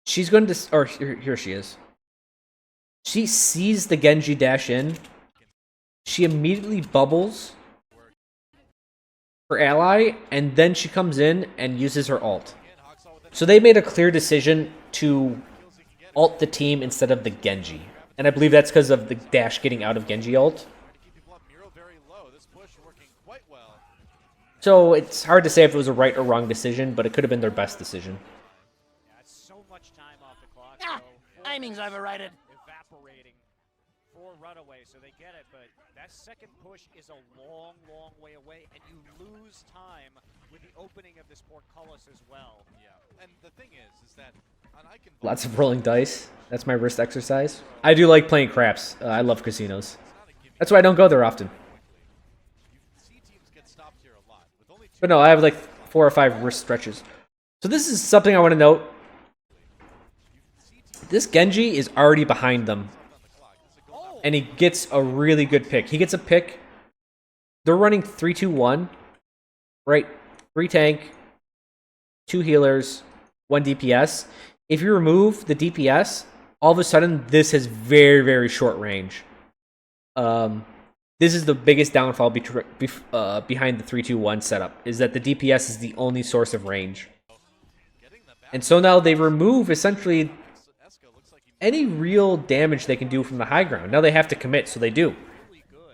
She's going to... Or here she is. She sees the Genji dash in. She immediately bubbles her ally, and then she comes in and uses her ult. So they made a clear decision to ult the team instead of the Genji. And I believe that's because of the dash getting out of Genji ult. So it's hard to say if it was a right or wrong decision, but it could have been their best decision. Timing's overrated. Evaporating for Runaway, so they get it, but that second push is a long way away, and you lose time with the opening of this portcullis as well. Yeah, and the thing is that I can... Lots of rolling dice. That's my wrist exercise. I do like playing craps. I love casinos. That's why I don't go there often. But no, I have like 4 or 5 wrist stretches. So this is something I want to note. This Genji is already behind them. And he gets a really good pick. He gets a pick. They're running 3-2-1. Right? 3 tank, 2 healers, 1 DPS. If you remove the DPS, all of a sudden this has very short range. This is the biggest downfall behind the 3-2-1 setup, is that the DPS is the only source of range. And so now they remove, essentially, any real damage they can do from the high ground. Now they have to commit, so they do.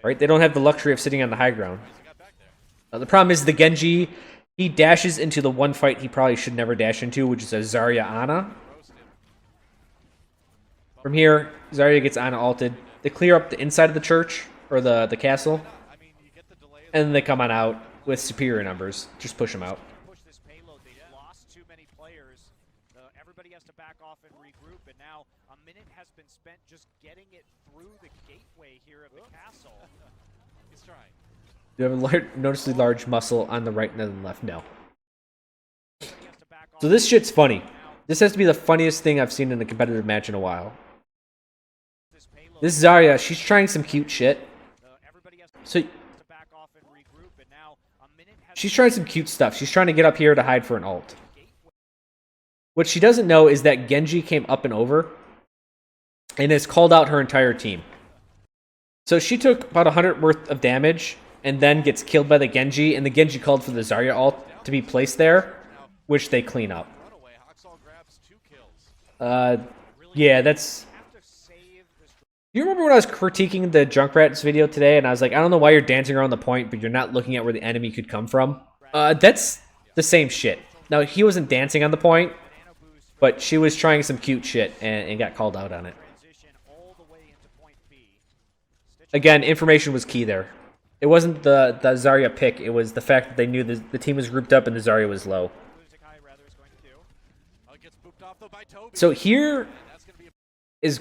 Right? They don't have the luxury of sitting on the high ground. The problem is the Genji, he dashes into the one fight he probably should never dash into, which is a Zarya Ana. From here, Zarya gets Ana ulted. They clear up the inside of the church, or the castle, and then they come on out with superior numbers. Just push them out. Push this payload. They lost too many players. Everybody has to back off and regroup, and now a minute has been spent just getting it through the gateway here of the castle. He's trying. Do you have a noticeably large muscle on the right and the left? No. So this shit's funny. This has to be the funniest thing I've seen in a competitive match in a while. This Zarya, she's trying some cute shit. So she's trying some cute stuff. She's trying to get up here to hide for an ult. What she doesn't know is that Genji came up and over and has called out her entire team. So she took about 100 worth of damage and then gets killed by the Genji, and the Genji called for the Zarya ult to be placed there, which they clean up. Yeah, that's... Do you remember when I was critiquing the Junkrat's video today, and I was like, I don't know why you're dancing around the point, but you're not looking at where the enemy could come from? That's the same shit. Now, he wasn't dancing on the point, but she was trying some cute shit and got called out on it. Again, information was key there. It wasn't the Zarya pick, it was the fact that they knew the team was grouped up and the Zarya was low. So here is...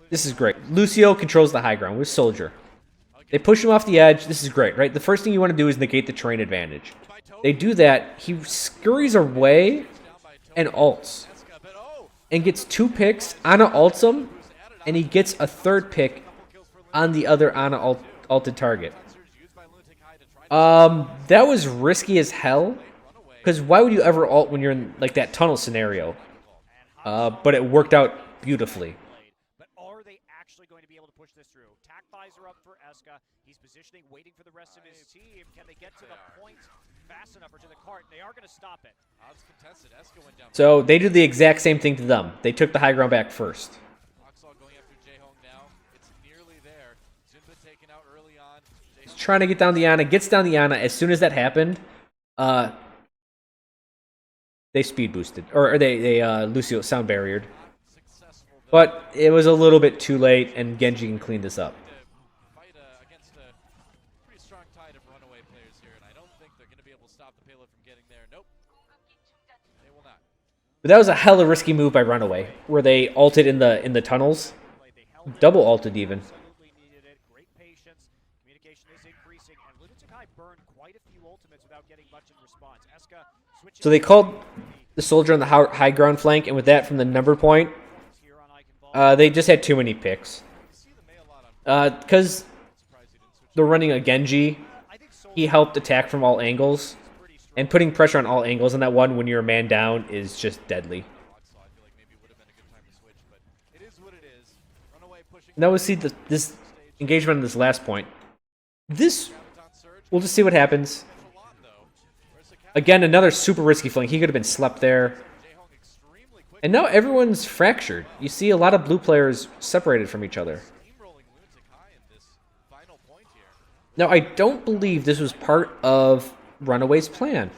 This is great. Lucio controls the high ground with Soldier. They push him off the edge. This is great, right? The first thing you want to do is negate the terrain advantage. They do that. He scurries away and ults. And gets 2 picks. Ana ults him, and he gets a 3rd pick on the other Ana ulted target. That was risky as hell. Because why would you ever ult when you're in like that tunnel scenario? But it worked out beautifully. But are they actually going to be able to push this through? Tac visor up for Eska. He's positioning, waiting for the rest of his team. Can they get to the point fast enough or to the cart? They are going to stop it. Odds contested. Eska went down. So they did the exact same thing to them. They took the high ground back first. Oxall going after Jehong now. It's nearly there. Zimba taken out early on. He's trying to get down the Ana. Gets down the Ana. As soon as that happened, they speed boosted. Or they Lucio sound barriered. But it was a little bit too late, and Genji can clean this up. Fight against a pretty strong tide of Runaway players here, and I don't think they're going to be able to stop the payload from getting there. Nope. They will not. But that was a hella risky move by Runaway, where they ulted in the tunnels. Double ulted even. Absolutely needed it. Great patience. Communication is increasing, and LunaticHai burned quite a few ultimates without getting much in response. Eska switching. So they called the soldier on the high ground flank, and with that from the number point, Here on Icon they just had too many picks. Because they're running a Genji, he helped attack from all angles, and putting pressure on all angles on that one when you're a man down is just deadly. Oxall, I feel like maybe would have been a good time to switch, but it is what it is. Runaway pushing. Now we'll see this engagement on this last point. This, Graviton surge. we'll just see what happens. A lot, though. Where's the cap? Again, another super risky flank. He could have been slept there. Jehong extremely quick. And now everyone's fractured. You see a lot of blue players separated from each other. Steamrolling LunaticHai in this final point here. Now, I don't believe this was part of Runaway's plan.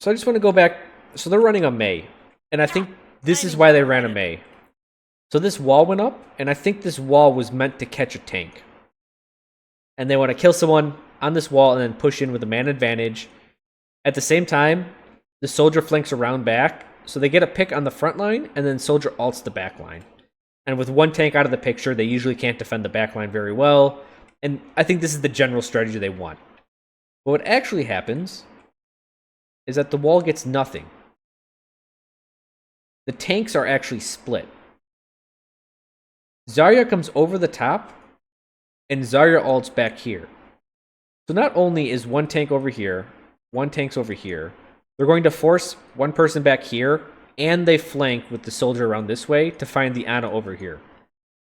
So I just want to go back. So they're running a Mei. And I think this is why they ran a Mei. So this wall went up, and I think this wall was meant to catch a tank. And they want to kill someone on this wall and then push in with a man advantage. At the same time, the soldier flanks around back, so they get a pick on the front line, and then soldier ults the back line. And with one tank out of the picture, they usually can't defend the back line very well. And I think this is the general strategy they want. But what actually happens is that the wall gets nothing. The tanks are actually split. Zarya comes over the top, and Zarya ults back here. So not only is one tank over here, one tank's over here, they're going to force one person back here, and they flank with the soldier around this way to find the Ana over here.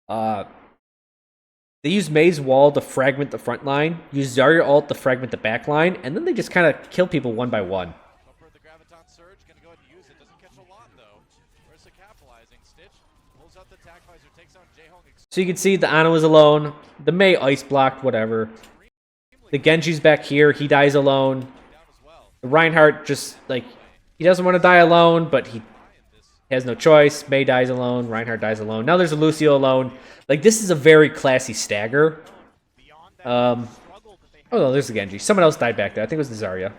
They use Mei's wall to fragment the front line, use Zarya ult to fragment the back line, and then they just kind of kill people one by one. Bumper the Graviton surge, gonna go ahead and use it. Doesn't catch a lot though. Where's the capitalizing? Stitch pulls out the tac visor, takes out Jehong. So you can see the Ana was alone, the Mei ice blocked, whatever. The Genji's back here, he dies alone. Down as well. The Reinhardt just, like, he doesn't want to die alone, but he has no choice. Mei dies alone, Reinhardt dies alone. Now there's a Lucio alone. Like, this is a very classy stagger. Oh no, there's the Genji. Someone else died back there. I think it was the Zarya.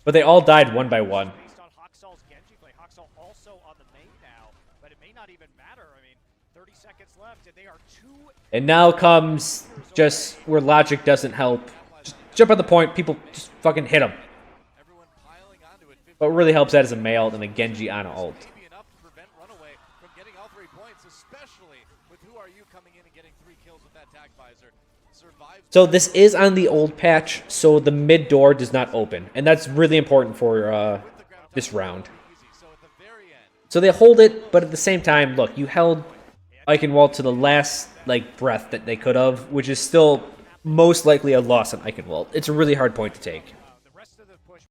But they all died one by one. Based on Hoxall's Genji play. Hoxall also on the main now, but it may not even matter. I mean, 30 seconds left, and they are two. And now comes just where logic doesn't help. Just jump at the point, people just fucking hit them. Everyone piling onto it. What really helps that is a Mei ult and a Genji Ana ult. Maybe enough to prevent Runaway from getting all 3 points, especially with Who Are You coming in and getting 3 kills with that tac visor. Survives. So this is on the old patch, so the mid door does not open. And that's really important for this round. So at the very end, So they hold it, but at the same time, look, you held Eichenwald to the last like breath that they could have, which is still most likely a loss on Eichenwald. It's a really hard point to take. The rest of the push.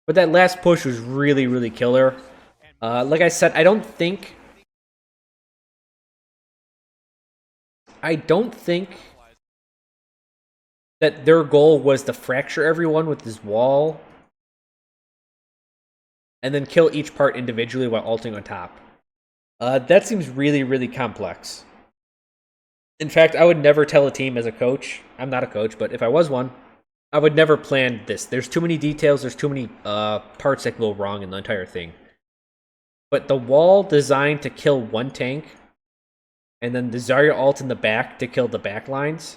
But that last push was really, really killer. Like I said, I don't think that their goal was to fracture everyone with this wall and then kill each part individually while ulting on top. That seems really, really complex. In fact, I would never tell a team as a coach. I'm not a coach, but if I was one, I would never plan this. There's too many details. There's too many parts that go wrong in the entire thing. But the wall designed to kill one tank, and then the Zarya ult in the back to kill the back lines,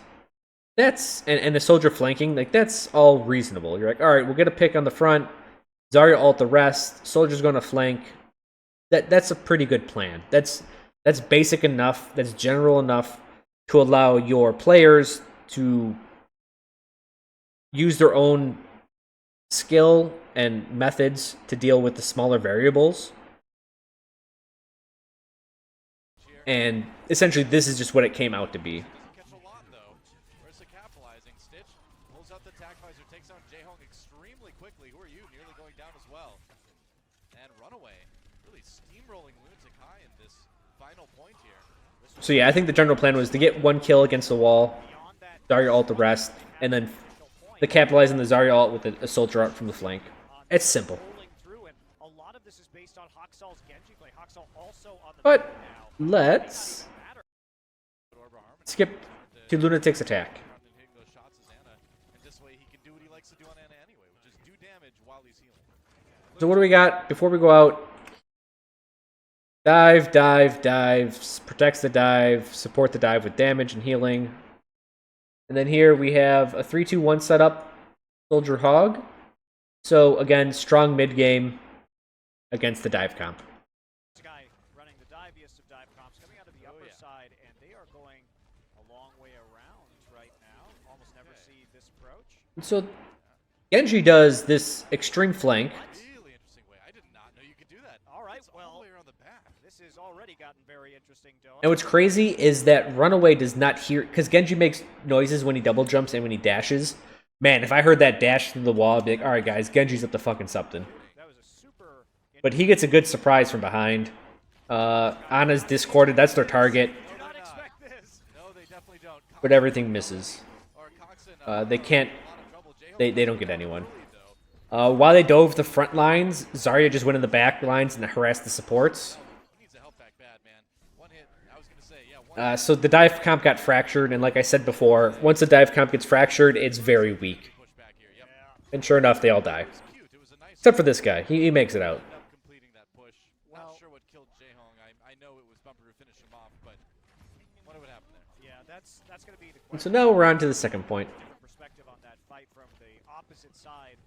that's and the soldier flanking, like that's all reasonable. You're like, all right, we'll get a pick on the front, Zarya ult the rest, soldier's going to flank. That's a pretty good plan. That's basic enough. That's general enough to allow your players to use their own skill and methods to deal with the smaller variables. And essentially, this is just what it came out to be. Catch a lot though. Where's the capitalizing? Stitch pulls out the tac visor, takes out Jaehong extremely quickly. Who are you? Nearly going down as well. And Runaway really steamrolling LunaticHai in this final point here. So yeah, I think the general plan was to get one kill against the wall, Zarya ult the rest, and then the capitalizing the Zarya ult with a soldier art from the flank. It's simple. But let's skip to Lunatic's attack. So what do we got before we go out? Dive, dive, dive, protects the dive, support the dive with damage and healing. And then here we have a 3-2-1 setup, Soldier Hog. So again, strong mid game against the dive comp. This guy running the diviest of dive comps coming out of the upper side, and they are going a long way around right now. Almost never see this approach. So Genji does this extreme flank. Really interesting way. I did not know you could do that. All right, All well, the way around the back. this has already gotten very interesting, Dylan. And what's crazy is that Runaway does not hear, because Genji makes noises when he double jumps and when he dashes. Man, if I heard that dash through the wall, I'd be like, all right, guys, Genji's up to fucking something. That was a super. But he gets a good surprise from behind. Ana's discorded, that's their target, Did not expect this. No, they definitely don't. but everything misses. Or Coxon, They can't, a lot of trouble. Jaehong they don't get anyone. early, though. While they dove the front lines, Zarya just went in the back lines and harassed the supports. He needs a help back bad, man. One hit. I was gonna say, yeah, one hit. So the dive comp got fractured, and like I said before, once the dive comp gets fractured, it's very weak. Push back here. Yep. And sure enough, they all die. It was cute. It was a nice. Except for this guy. He makes it out. Ended up completing that push. Not sure what killed Jaehong. I know it was Bumper who finished him off, but wonder what happened there. Yeah, that's going to be the And so question. now we're on to the second point. Different perspective on that fight from the opposite side,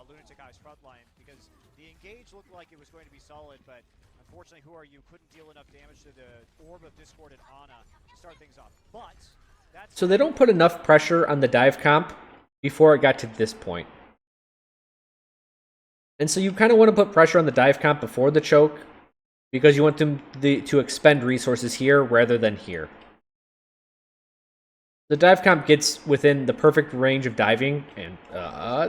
LunaticHai's front line, because the engage looked like it was going to be solid, but unfortunately, Who Are You couldn't deal enough damage to the Orb of Discord and Ana to start things off. But that's So they don't put enough pressure on the dive comp before it got to this point. And so you kind of want to put pressure on the dive comp before the choke, because you want them to expend resources here rather than here. The dive comp gets within the perfect range of diving, and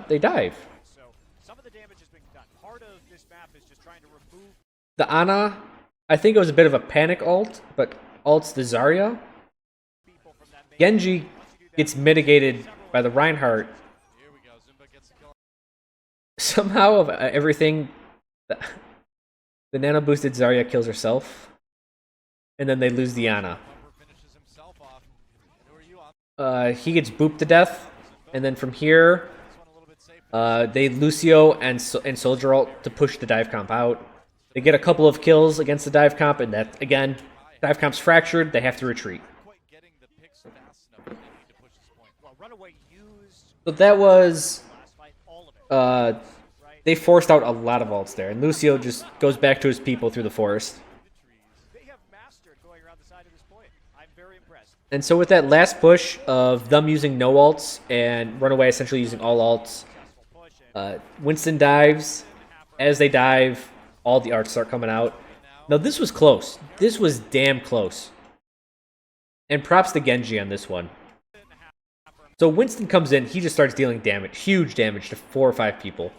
they dive. so some of the damage has been done. Part of this map is just trying to remove The Ana, I think it was a bit of a panic ult, but ults the Zarya. people from that main. Genji Once you do that, gets mitigated by the Reinhardt. Here we go. Zumba gets the kill. Somehow of everything, the nano boosted Zarya kills herself, and then they lose the Ana. Bumper finishes himself off. And who are you on? He gets booped to death, and then from here, This one a little bit safer. they Lucio and Soldier ult to push the dive comp out. They get a couple of kills against the dive comp, and that again, dive comp's fractured. They have to retreat. Quite getting the picks fast enough. They need to push this point. well, Runaway used So that was last fight all of it. they forced out a lot of ults there, and Lucio just goes back to his people through the forest. They have mastered going around the side of this point. I'm very impressed. And so with that last push of them using no ults and Runaway essentially using all ults, Push and Winston dives. As they dive, all the arts start coming out. Now this was close. This was damn close. And props to Genji on this one. So Winston comes in, he just starts dealing damage, huge damage to 4 or 5 people.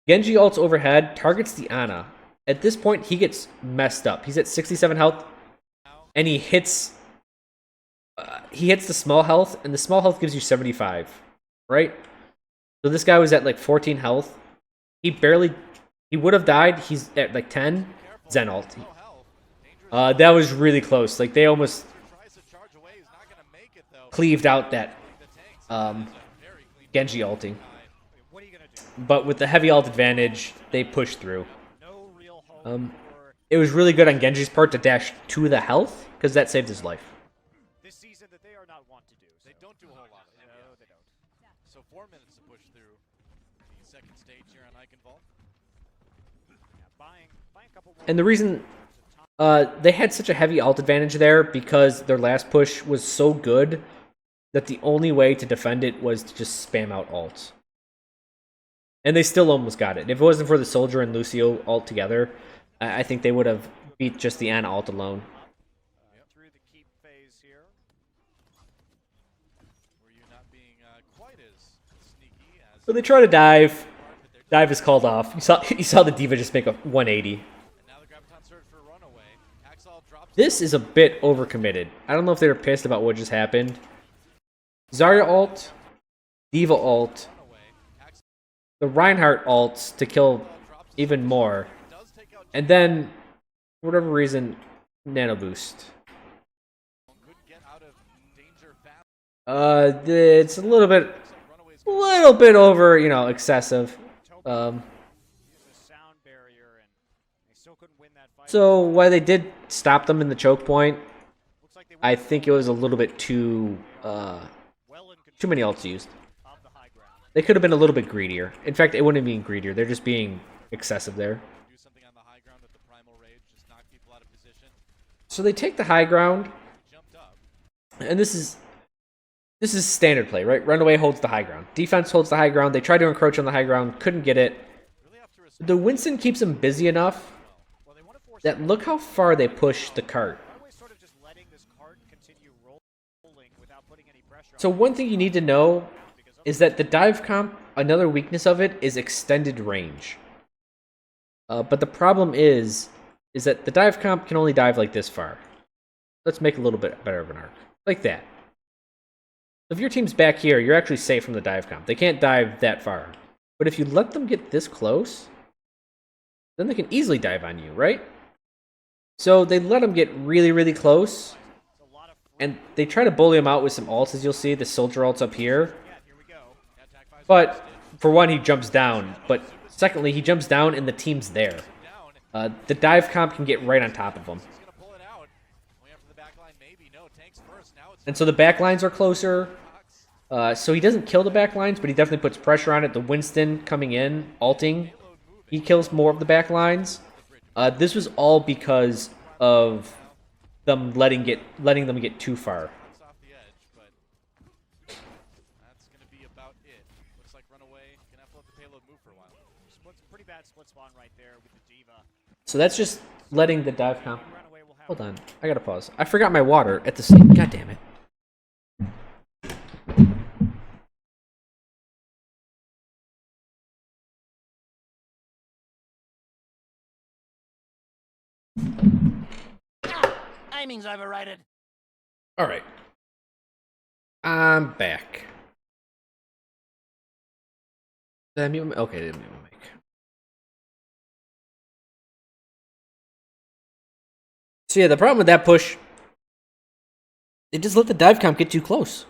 Genji ults overhead, targets the Ana. At this point, he gets messed up. He's at 67 health, and he hits the small health, and the small health gives you 75, right? So this guy was at like 14 health. He would have died. He's at like 10. Zen ult. No health. Dangerous. That was really close. Like they almost Tries to charge away. He's not gonna make it though. cleaved out that The tanks. Very clean. Genji ulting. what are you going to do? But with the heavy ult advantage, they pushed through. No real hope for It was really good on Genji's part to dash to the health, because that saved his life. this season that they are not want to do. They don't do a whole lot of them. No, they don't. So 4 minutes to push through the second stage here on Eichenwald. Yeah, buying a couple more. And the reason they had such a heavy ult advantage there because their last push was so good that the only way to defend it was to just spam out ults. And they still almost got it. If it wasn't for the Soldier and Lucio ult together, I think they would have beat just the Ana ult alone. Through the keep phase here. Were you not being quite as sneaky as... So they try to dive. Dive is called off. You saw the D.Va just make a 180. And now the Graviton surge for Runaway. Axel drops... This is a bit overcommitted. I don't know if they were pissed about what just happened. Zarya ult, D.Va ult, the Reinhardt ults to kill even more, and then, for whatever reason, nano boost. It's a little bit over, you know, excessive. So while they did stop them in the choke point, I think it was a little bit too many ults used. They could have been a little bit greedier. In fact, it wouldn't have been greedier. They're just being excessive there. So they take the high ground, and this is standard play, right? Runaway holds the high ground. Defense holds the high ground. They try to encroach on the high ground, couldn't get it. The Winston keeps them busy enough that look how far they push the cart. So one thing you need to know is that the dive comp, another weakness of it is extended range. But the problem is that the dive comp can only dive like this far. Let's make a little bit better of an arc. Like that. If your team's back here, you're actually safe from the dive comp. They can't dive that far. But if you let them get this close, then they can easily dive on you, right? So they let them get really, really close. And they try to bully him out with some ults, as you'll see. The Soldier ult's up here. But, for one, he jumps down. But, secondly, he jumps down and the team's there. The dive comp can get right on top of him. And so the backlines are closer. So he doesn't kill the backlines, but he definitely puts pressure on it. The Winston coming in, ulting, he kills more of the backlines. This was all because of them letting them get too far. That's going to be about it. Looks like Runaway gonna have to let the payload move for a while. Pretty bad split spawn right there with the D.Va. So that's just letting the dive comp. Hold on, I gotta pause. I forgot my water at the same. God damn it. Timing's overrated. All right, I'm back. Did I mute my? Okay, I didn't mute my mic. So yeah, the problem with that push, they just let the dive comp get too close.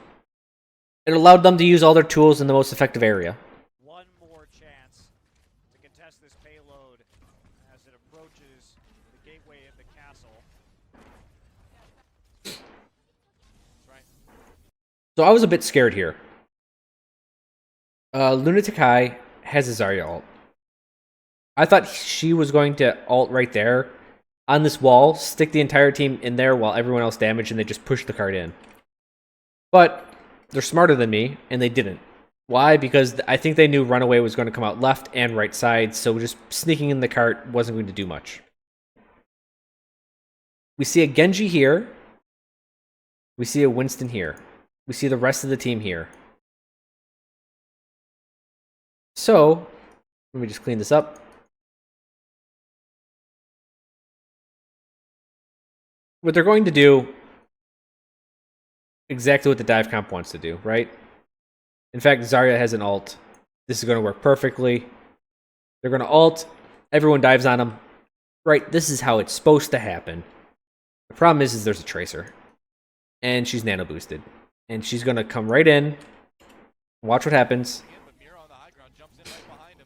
It allowed them to use all their tools in the most effective area. One more chance to contest this payload as it approaches the gateway of the castle. That's right. So I was a bit scared here. LunaticHai has a Zarya ult. I thought she was going to ult right there on this wall, stick the entire team in there while everyone else damaged, and they just push the cart in. But they're smarter than me, and they didn't. Why? Because I think they knew Runaway was going to come out left and right side, so just sneaking in the cart wasn't going to do much. We see a Genji here. We see a Winston here. We see the rest of the team here. So, let me just clean this up. What they're going to do, exactly what the dive comp wants to do, right? In fact, Zarya has an ult. This is going to work perfectly. They're going to ult. Everyone dives on them. Right, this is how it's supposed to happen. The problem is there's a Tracer. And she's nano boosted. And she's going to come right in. Watch what happens.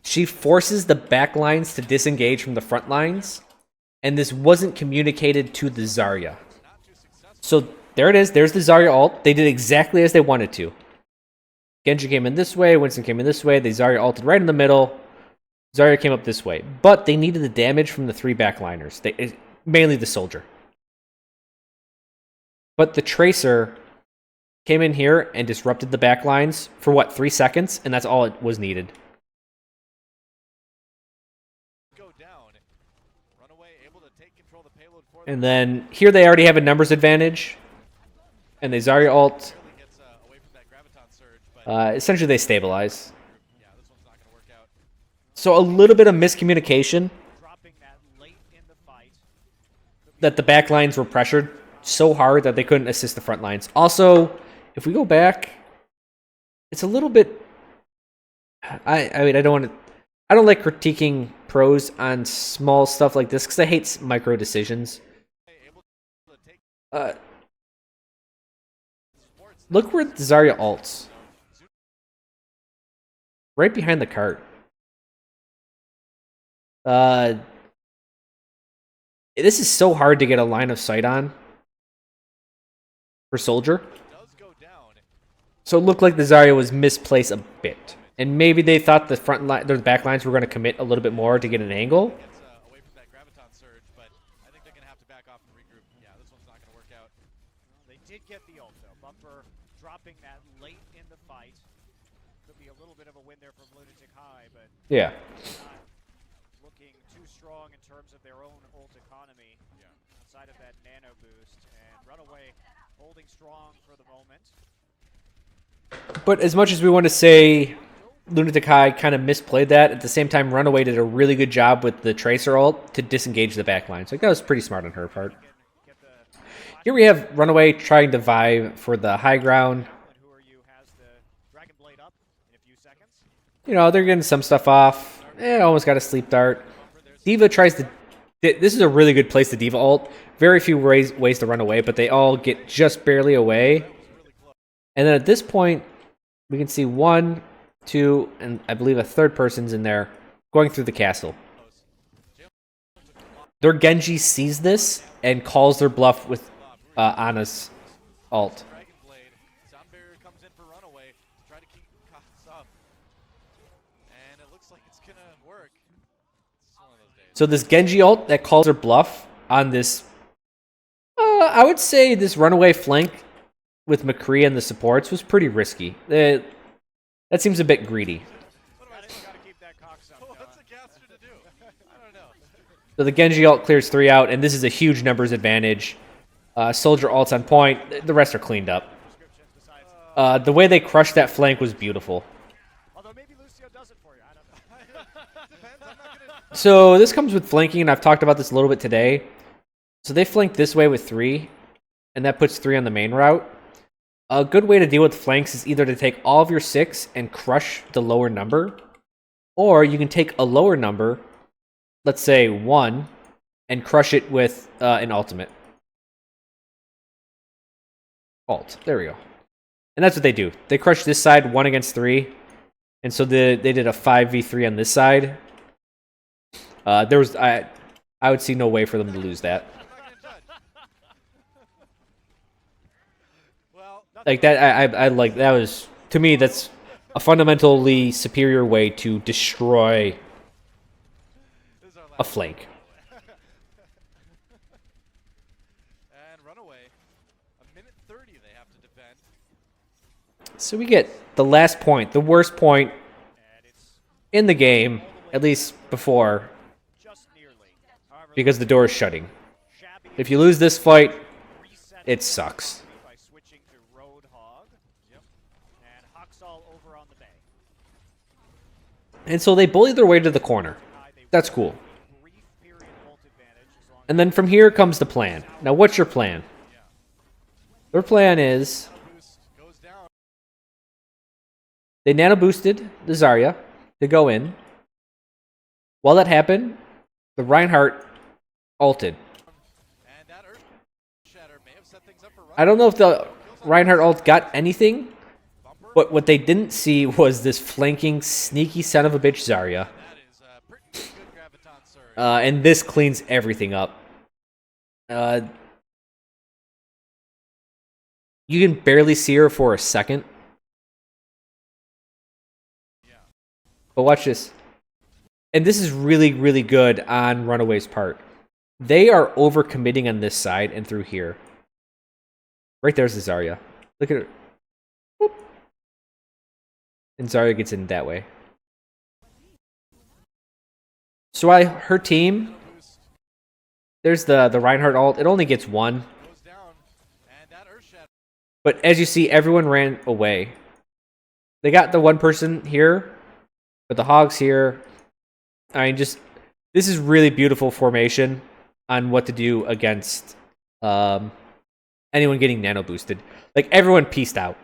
She forces the back lines to disengage from the front lines. And this wasn't communicated to the Zarya. So there it is. There's the Zarya ult. They did exactly as they wanted to. Genji came in this way. Winston came in this way. They Zarya ulted right in the middle. Zarya came up this way. But they needed the damage from the 3 backliners. Mainly the soldier. But the Tracer came in here and disrupted the backlines for, what, 3 seconds? And that's all it was needed. Go down. Runaway able to take control of the payload for And then here they already have a numbers advantage. And they Zarya ult. gets away from that graviton surge, but Essentially, they stabilize. yeah, this one's not going to work out. So a little bit of miscommunication Dropping that late in the fight. that the back lines were pressured so hard that they couldn't assist the front lines. Also, if we go back, it's a little bit... I mean, I don't like critiquing pros on small stuff like this because I hate micro decisions. Look where Zarya ults. Right behind the cart. This is so hard to get a line of sight on for Soldier. So it looked like the Zarya was misplaced a bit. And maybe they thought the front line, the back lines were going to commit a little bit more to get an angle. Gets away from that graviton surge, but I think they're going to have to back off and regroup. Yeah, this one's not going to work out. They did get the ult though. Bumper dropping that late in the fight. Could be a little bit of a win there from LunaticHai, but Yeah. not looking too strong in terms of their own ult economy. Yeah. Outside of that nano boost, and Runaway holding strong for the moment. But as much as we want to say LunaticHai kind of misplayed that, at the same time, Runaway did a really good job with the Tracer ult to disengage the backlines. Like, that was pretty smart on her part. Get the Here we have Runaway trying to vibe for the high ground. who are you has the Dragon Blade up in a few seconds. You know, they're getting some stuff off. Almost got a sleep dart. D.Va tries to... This is a really good place to D.Va ult. Very few ways to run away, but they all get just barely away. And then at this point, we can see 1, 2, and I believe a third person's in there going through the castle. Their Genji sees this and calls their bluff with Ana's ult. Dragon Blade. Sound barrier comes in for Runaway to try to keep costs up. And it looks like it's going to work. It's one of those days. So this Genji ult that calls their bluff on this, I would say this Runaway flank with McCre and the supports was pretty risky. That seems a bit greedy. Gotta keep that cox up. What's a caster to do? I don't know. So the Genji ult clears 3 out, and this is a huge numbers advantage. Soldier ult's on point. The rest are cleaned up. The way they crushed that flank was beautiful. Although maybe Lucio does it for you. I don't know. Depends. I'm not going to... So this comes with flanking, and I've talked about this a little bit today. So they flank this way with 3, and that puts 3 on the main route. A good way to deal with flanks is either to take all of your 6 and crush the lower number, or you can take a lower number, let's say 1, and crush it with an ultimate. Ult. There we go. And that's what they do. They crush this side 1 against 3, and so they did a 5v3 on this side. There was I would see no way for them to lose that. Like that, I like that was, to me, that's a fundamentally superior way to destroy a flank. And Runaway, a minute 30 they have to defend. So we get the last point, the worst point in the game, at least before, Just nearly. However, because the door is shutting. shabby If you lose this fight, reset it sucks. by switching to Roadhog. Yep. And Haxal over on the bay. And so they bully their way to the corner. That's cool. Brief period ult advantage as long And then from here comes the plan. Now, what's your plan? Their plan is Boost goes down. they nano boosted the Zarya to go in. While that happened, the Reinhardt ulted. And that Earth Shatter may have set things up for Runaway. I don't know if the Reinhardt ult got anything, but what they didn't see was this flanking, sneaky son of a bitch Zarya. That is a pretty good graviton surge. And this cleans everything up. You can barely see her for a second. But watch this. And this is really, really good on Runaway's part. They are overcommitting on this side and through here. Right there's the Zarya. Look at her. Whoop. And Zarya gets in that way. So her team, there's the Reinhardt ult. It only gets one. But as you see, everyone ran away. They got the one person here, but the Hogs here. I mean, just this is really beautiful formation on what to do against anyone getting nano boosted. Like, everyone pieced out.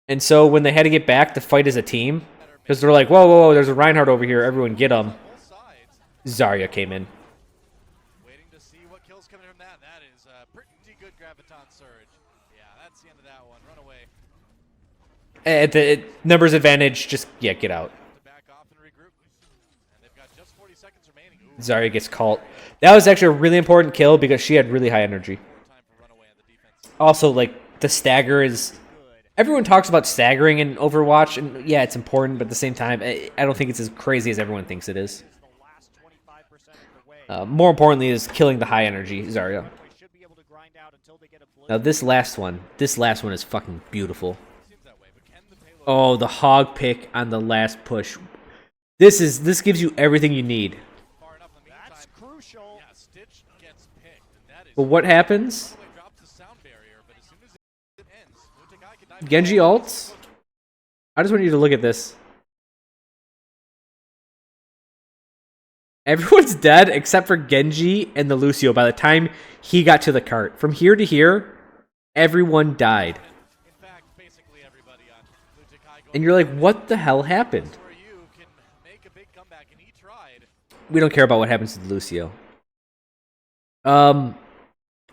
And so when they had to get back to fight as a team, because they're like, whoa, whoa, whoa, there's a Reinhardt over here, everyone get him. Zarya came in. Waiting to see what kills coming from that. That is a pretty good graviton surge. Yeah, that's the end of that one. Runaway. At the numbers advantage, just, yeah, get out. Back off and regroup. And they've got just 40 seconds remaining. Ooh. Zarya gets caught. That was actually a really important kill because she had really high energy. Time for Runaway on the defense. Also, like, the stagger is... Everyone talks about staggering in Overwatch, and yeah, it's important, but at the same time, I don't think it's as crazy as everyone thinks it is. More importantly is killing the high energy Zarya. Now this last one is fucking beautiful. Oh, the hog pick on the last push. This gives you everything you need. That's crucial. But what happens? Genji ults? I just want you to look at this. Everyone's dead except for Genji and the Lucio by the time he got to the cart. From here to here, everyone died. And you're like, what the hell happened? We don't care about what happens to the Lucio.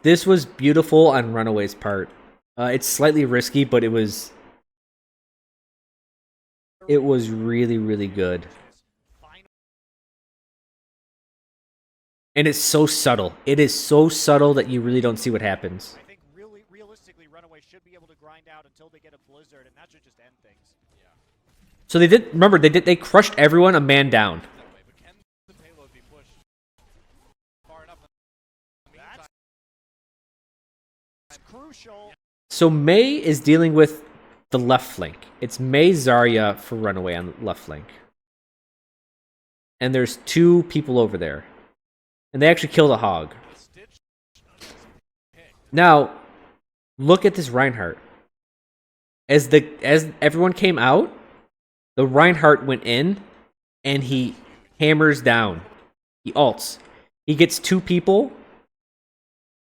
This was beautiful on Runaway's part. It's slightly risky, but it was really, really good. And it's so subtle. It is so subtle that you really don't see what happens. I think realistically, Runaway should be able to grind out until they get a blizzard, and that should just end things. Yeah. So they did. Remember, they crushed everyone a man down. That's crucial. So Mei is dealing with the left flank. It's Mei Zarya for Runaway on the left flank. And there's two people over there. And they actually killed a hog. Now, look at this Reinhardt. As everyone came out, the Reinhardt went in and he hammers down. He ults. He gets two people.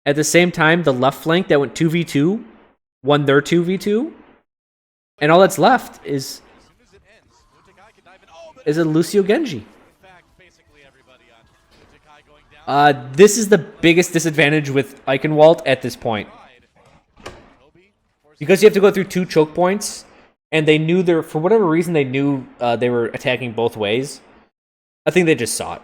At the same time, the left flank that went 2v2 won their 2v2. And all that's left is a Lucio Genji. This is the biggest disadvantage with Eichenwald at this point. Because you have to go through two choke points, and they knew for whatever reason, they knew they were attacking both ways. I think they just saw it.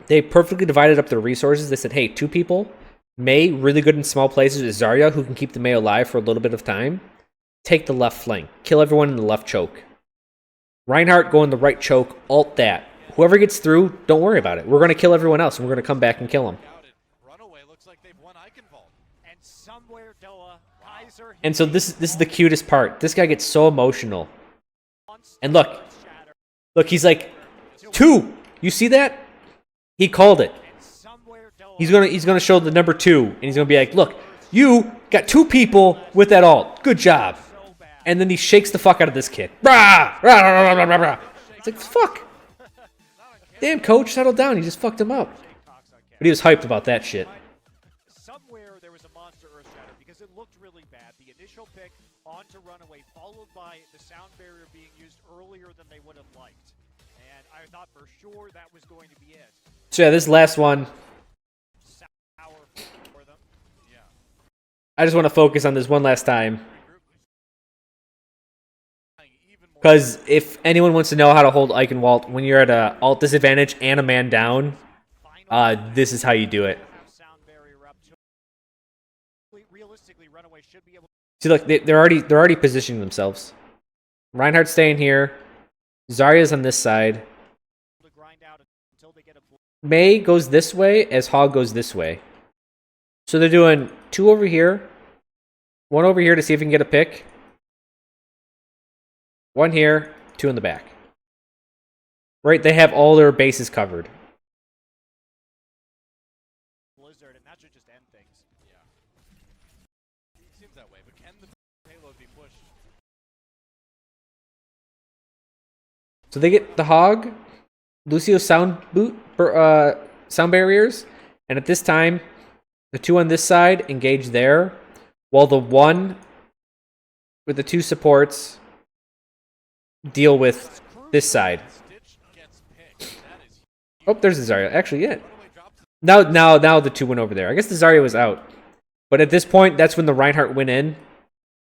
They perfectly divided up their resources. They said, hey, two people, Mei, really good in small places, is Zarya, who can keep the Mei alive for a little bit of time. Take the left flank. Kill everyone in the left choke. Reinhardt, go in the right choke, ult that. Whoever gets through, don't worry about it. We're going to kill everyone else, and we're going to come back and kill them. And so this is the cutest part. This guy gets so emotional. And look, he's like, two. You see that? He called it. He's gonna show the number 2, and he's gonna be like, look, you got two people with that ult. Good job. And then he shakes the fuck out of this kid. Rah! Rah, rah, rah, rah, rah. It's like, fuck. Damn, coach, settle down. He just fucked him up. But he was hyped about that shit. Somewhere there was a monster Earthshatter because it looked really bad. The initial pick onto Runaway, followed by the sound barrier being used earlier than they would have liked. And I thought for sure that was going to be it. So yeah, this last one, for them. Yeah. I just want to focus on this one last time. Because if anyone wants to know how to hold Eichenwald when you're at a alt disadvantage and a man down, this is how you do it. See, look, they're already positioning themselves. Reinhardt staying here. Zarya's on this side. To grind out until they get a Mei goes this way as Hog goes this way. So they're doing 2 over here. 1 over here to see if we can get a pick. 1 here, 2 in the back. Right, they have all their bases covered. blizzard, and that should just end things. Yeah. Seems that way, but can the payload be pushed? So they get the Hog, Lucio's sound barriers, and at this time, the 2 on this side engage there, while the 1 with the 2 supports deal with this side. Stitch gets picked. That is Oh, there's the Zarya. Actually, yeah. Now the 2 went over there. I guess the Zarya was out. But at this point, that's when the Reinhardt went in.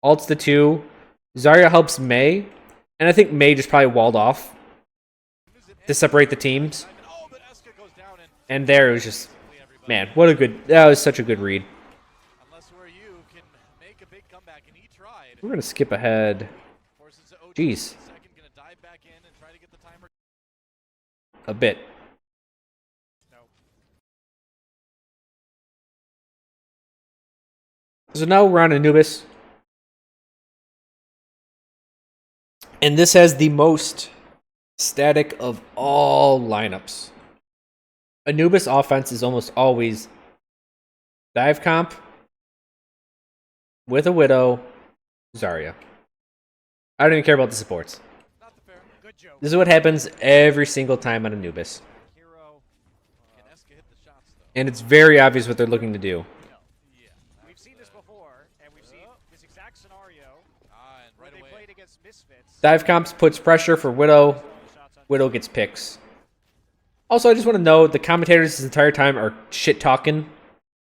Ults the 2. Zarya helps Mei. And I think Mei just probably walled off to separate the teams. oh, but Eska goes down and And there it was just, man, what a good, that was such a good read. unless where you can make a big comeback, and he tried. We're going to skip ahead Forces to OG Jeez. second, gonna dive back in and try to get the timer. a bit. No. So now we're on Anubis. And this has the most static of all lineups. Anubis offense is almost always dive comp with a Widow, Zarya. I don't even care about the supports. Not the fair. Good joke. This is what happens every single time on Anubis. Hero. Can Eska hit the shots though? And it's very obvious what they're looking to do. Yeah. We've seen this before, and we've seen this exact scenario And where right they away. played against Misfits. Dive comps puts pressure for Widow. Shots on Widow gets picks. Also, I just want to know the commentators this entire time are shit talking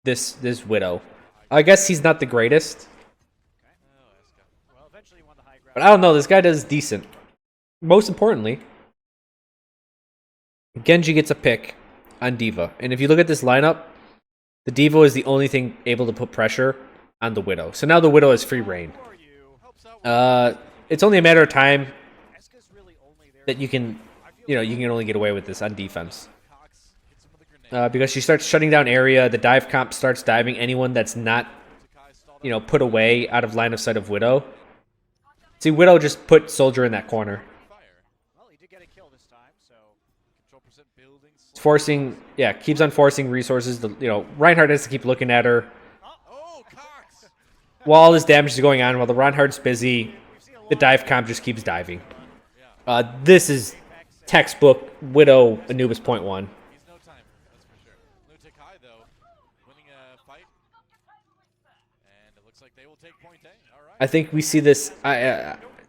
this Widow. I guess he's not the greatest, Oh, Eska. well, eventually won the high ground. but I don't know. This guy does decent. Most importantly, Genji gets a pick on Diva, and if you look at this lineup, the Diva is the only thing able to put pressure on the Widow. So now the Widow has free reign. Who are you? Helps out. It's only a matter of time Eska's really only there. that you can only get away with this on defense. Cox hits him with a grenade. Because she starts shutting down area. The dive comp starts diving anyone that's not, Takai stalled up put away out of line of sight of Widow. See, Widow just put Soldier in that corner. fire. Well, he did get a kill this time, so Control percent building. It's forcing, keeps on forcing resources. Reinhardt has to keep looking at her Oh, Cox. while all this damage is going on. While the Reinhardt's busy, the dive comp just keeps diving. This is textbook Widow Anubis .1. He's no timer, that's for sure. LunaticHai, though, winning a fight. And it looks like they will take point A. All right. I think we see this.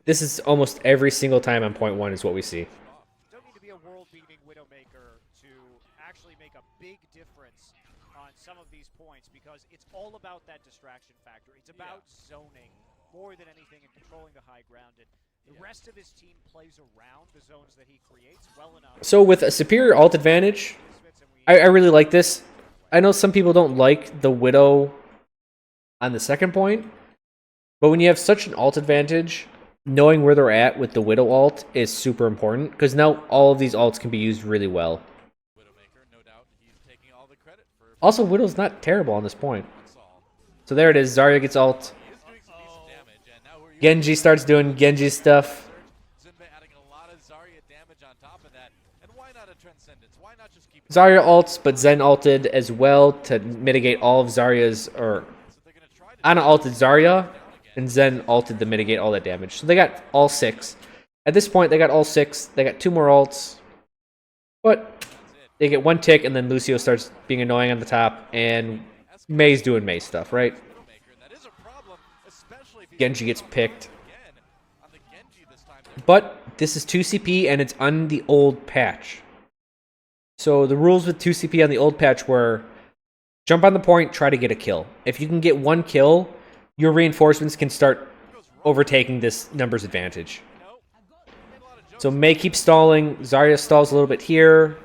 This is almost every single time on .1 is what we see. don't need to be a world-beating Widowmaker to actually make a big difference on some of these points, because it's all about that distraction factor. It's about zoning more than anything and controlling the high ground. And the rest of his team plays around the zones that he creates well enough. So with a superior ult advantage, I really like this. I know some people don't like the Widow on the second point, but when you have such an ult advantage, knowing where they're at with the Widow ult is super important, because now all of these ults can be used really well. Widowmaker, no doubt, he's taking all the credit for Also, Widow's not terrible on this point. Saul. So there it is. Zarya gets ult. He is doing some decent damage, and now who are you? Genji starts doing Genji stuff. Zunbe adding a lot of Zarya damage on top of that. And why not a Transcendence? Why not just keep it? Zarya ults, but Zen ulted as well to mitigate all of Zarya's, or So they're going to try to Ana ulted Zarya, and Zen ulted to mitigate all that damage. So they got all 6. At this point, they got all 6. They got 2 more ults. But they get 1 tick, and then Lucio starts being annoying on the top, and Mei's doing Mei stuff, right? Widowmaker, and that is a problem, especially if he's Genji gets picked. again on the Genji this time. But this is 2 CP, and it's on the old patch. So the rules with 2 CP on the old patch were jump on the point, try to get a kill. If you can get 1 kill, your reinforcements can start overtaking this numbers advantage. No, made a lot of jokes. So Mei keeps stalling. Zarya stalls a little bit here.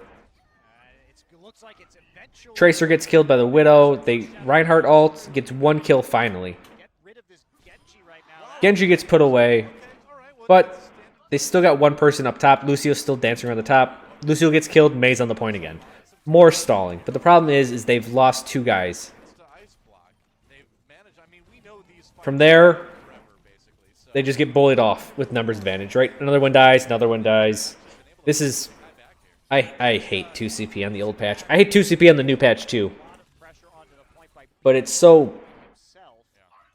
It looks like it's eventually Tracer gets killed by the Widow. Reinhardt ult gets 1 kill finally. get rid of this Genji Genji gets put away, but they still got one person up top. Lucio's still dancing around the top. Lucio gets killed, May's on the point again. More stalling, but the problem is they've lost 2 guys. From there, they just get bullied off with numbers advantage, right? Another one dies, another one dies. This is... I hate 2CP on the old patch. I hate 2CP on the new patch too. But it's so...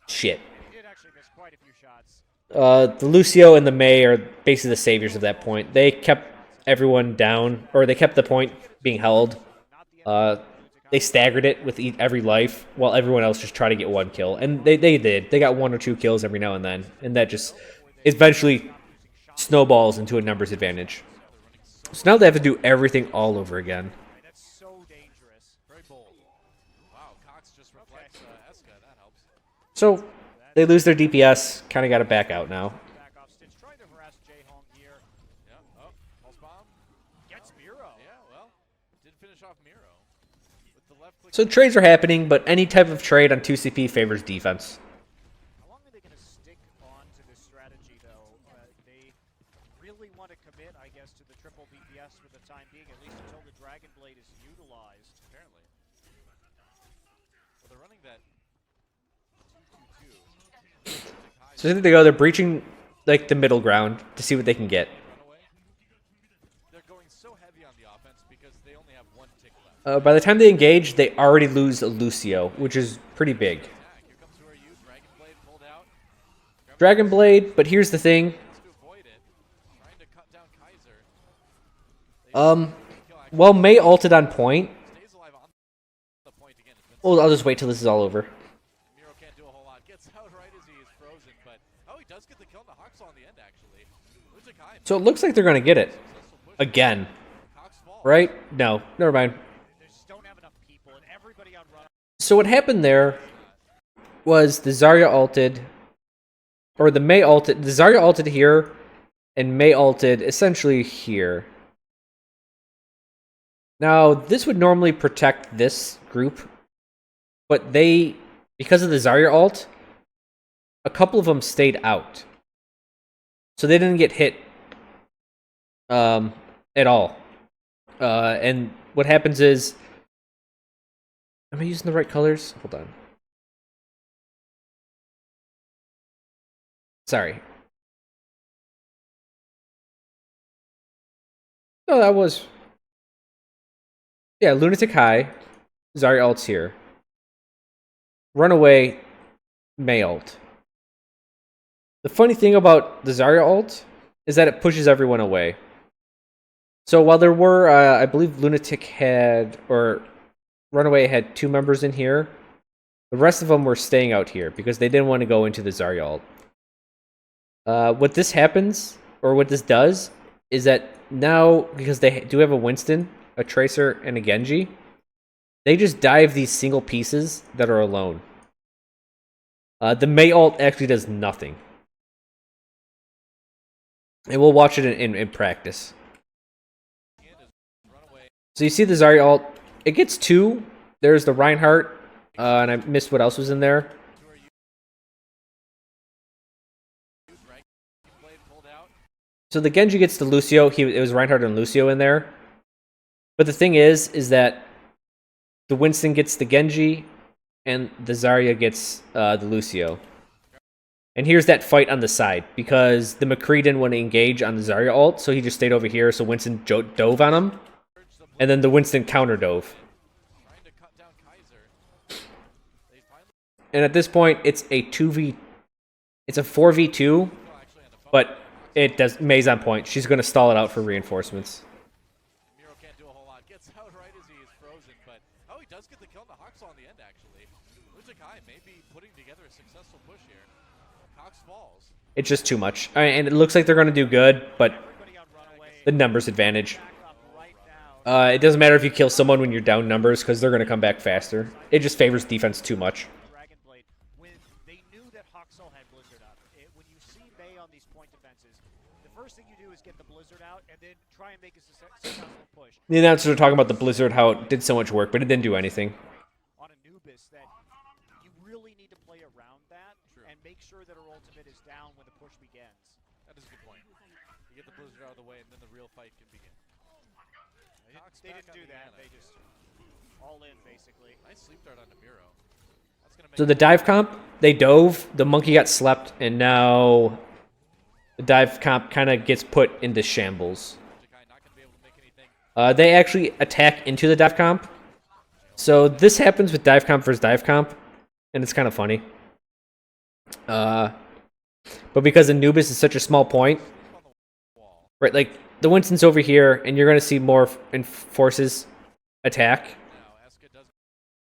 shit. The Lucio and the Mei are basically the saviors of that point. They kept everyone down, or they kept the point being held. They staggered it with every life, while everyone else just tried to get 1 kill. And they did. They got 1 or 2 kills every now and then. And that just eventually snowballs into a numbers advantage. So now they have to do everything all over again. That's so dangerous. Very bold. Wow, Cox just reflects Eska. That helps. So they lose their DPS. Kind of got to back out now. Back off Stitch, trying to harass J-Hong here. Yeah. Oh, pulse bomb. Gets Miro. Yeah, well, did finish off Miro. With the left click. So trades are happening, but any type of trade on 2CP favors defense. How long are they going to stick on to this strategy, though? They really want to commit, I guess, to the triple DPS for the time being, at least until the Dragon Blade is utilized. Apparently. Well, they're running that 2-2-2. So I think they're breaching like the middle ground to see what they can get. Runaway. They're going so heavy on the offense because they only have 1 tick left. By the time they engage, they already lose Lucio, which is pretty big. Here comes who are you? Dragon Blade pulled out. Dragon Blade, but here's the thing. To avoid it. Trying to cut down Kaiser. Well, Mei ulted on point. Stays alive on the point again. It's been Well, I'll just wait till this is all over. Miro can't do a whole lot. Gets out right as he is frozen, but he does get the kill on the Hawks on the end actually. LunaticHai, So it looks like they're going to get it. successful push. Again. Cox falls. Right? No, never mind. They just don't have enough people, and everybody on run. So what happened there was the Zarya ulted, or the Mei ulted. The Zarya ulted here, and Mei ulted essentially here. Now, this would normally protect this group, but they, because of the Zarya ult, a couple of them stayed out. So they didn't get hit at all. And what happens is, am I using the right colors? Hold on. Sorry. No, that was... Yeah, LunaticHai. Zarya ult's here. Runaway, Mei ult. The funny thing about the Zarya ult is that it pushes everyone away. So while there were, I believe Lunatic had, or Runaway had 2 members in here, the rest of them were staying out here because they didn't want to go into the Zarya ult. What this happens, or what this does, is that now, because they do have a Winston, a Tracer, and a Genji, they just dive these single pieces that are alone. The Mei ult actually does nothing. And we'll watch it in practice. So you see the Zarya ult. It gets 2. There's the Reinhardt. And I missed what else was in there. So the Genji gets the Lucio. It was Reinhardt and Lucio in there. But the thing is that the Winston gets the Genji, and the Zarya gets the Lucio. And here's that fight on the side, because the McCre didn't want to engage on the Zarya ult, so he just stayed over here, so Winston dove on him. And then the Winston counter dove. And at this point, it's a 4v2, but it does. Mei's on point. She's going to stall it out for reinforcements. Miro can't do a whole lot. Gets out right as he is frozen, but he does get the kill on the Hawks on the end actually. LunaticHai may be putting together a successful push here. Cox falls. It's just too much. And it looks like they're going to do good, but the numbers advantage. It doesn't matter if you kill someone when you're down numbers, because they're going to come back faster. It just favors defense too much. Dragon Blade, when they knew that Hoxel had Blizzard up, when you see Mei on these point defenses, the first thing you do is get the Blizzard out and then try and make a successful push. The announcers are talking about the Blizzard, how it did so much work, but it didn't do anything. On Anubis, that you really need to play around that True. and make sure that her ultimate is down when the push begins. That is a good point. You get the blizzard out of the way, and then the real fight can begin. They didn't do that. They just all in, basically. Nice sleep dart on Namiro. That's gonna make So the dive comp, they dove, the monkey got slept, and now the dive comp kind of gets put into shambles. LunaticHai not gonna be able to make anything. They actually attack into the dive comp. So this happens with dive comp versus dive comp, and it's kind of funny. But because Anubis is such a small point, right? Like the Winston's over here, and you're gonna see more forces attack. Now Eska does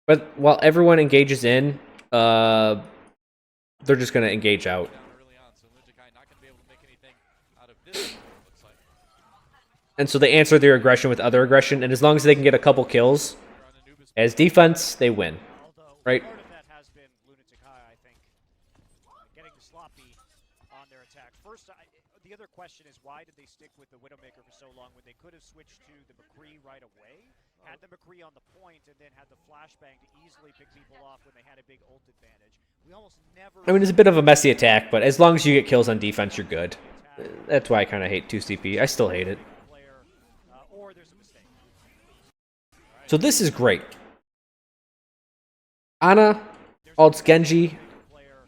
But while everyone engages in, they're just gonna engage out. down early on, so LunaticHai not gonna be able to make anything out of this. Looks like And so they answer their aggression with other aggression, and as long as they can get a couple kills on Anubis. as defense, they win. Although Right. part of that has been LunaticHai, I think, getting sloppy on their attacks. First, the other question is why did they stick with the Widowmaker for so long when they could have switched to the McCre right away? Had the McCre on the point and then had the flashbang to easily pick people off when they had a big ult advantage. We almost never. I mean, it's a bit of a messy attack, but as long as you get kills on defense, you're good. That's why I kind of hate 2CP. I still hate it. Player, or there's a mistake. So this is great. Ana ults Genji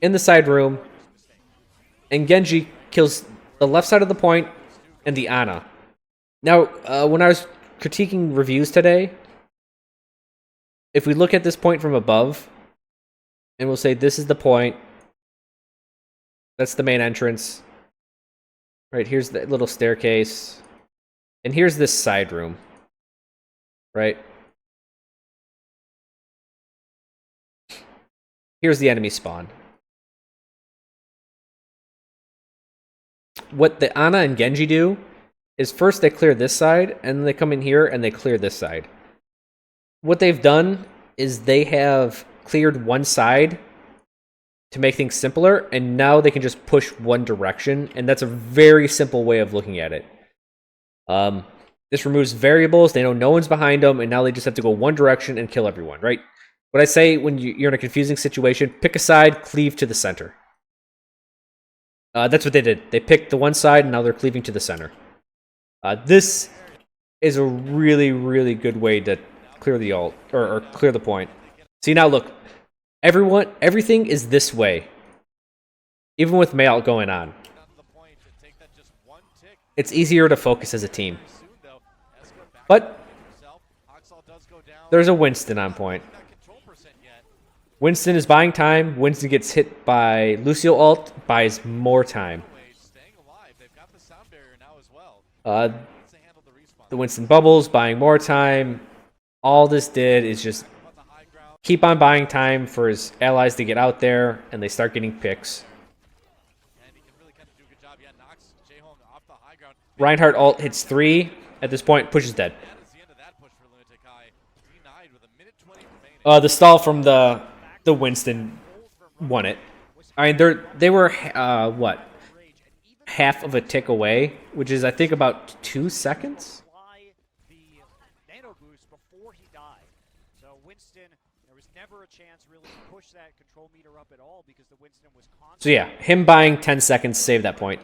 in the side room, and Genji kills the left side of the point and the Ana. Now, when I was critiquing reviews today, if we look at this point from above, and we'll say this is the point, that's the main entrance. Right, here's the little staircase, and here's this side room. Right? Here's the enemy spawn. What the Ana and Genji do is first they clear this side, and then they come in here and they clear this side. What they've done is they have cleared one side to make things simpler, and now they can just push one direction, and that's a very simple way of looking at it. This removes variables, they know no one's behind them, and now they just have to go one direction and kill everyone, right? What I say when you're in a confusing situation, pick a side, cleave to the center. That's what they did. They picked the one side, and now they're cleaving to the center. This is a really, really good way to clear the ult, or clear the point. See, now look. Everything is this way. Even with May ult going on. It's easier to focus as a team. But there's a Winston on point. Winston is buying time. Winston gets hit by Lucio ult, buys more time. The Winston bubbles, buying more time. All this did is just keep on buying time for his allies to get out there, and they start getting picks. Reinhardt ult hits 3. At this point, push is dead. The stall from the Winston won it. I mean, they were what, half of a tick away, which is I think about 2 seconds. So yeah, him buying 10 seconds saved that point.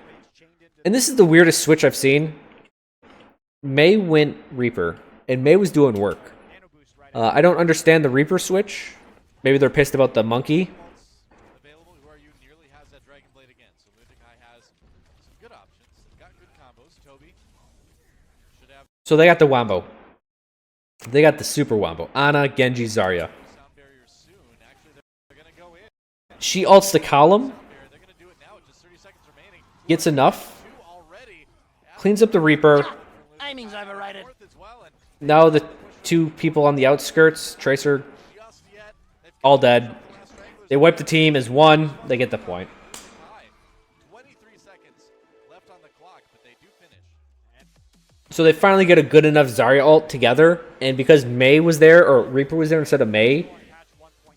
And this is the weirdest switch I've seen. May went Reaper, and May was doing work. I don't understand the Reaper switch. Maybe they're pissed about the monkey. So they got the wombo. They got the super wombo. Ana, Genji, Zarya. She ults the column. Gets enough. Cleans up the Reaper. Timing's overrated. Now the 2 people on the outskirts, Tracer, all dead. They wipe the team as 1. They get the point. So they finally get a good enough Zarya ult together, and because May was there, or Reaper was there instead of May,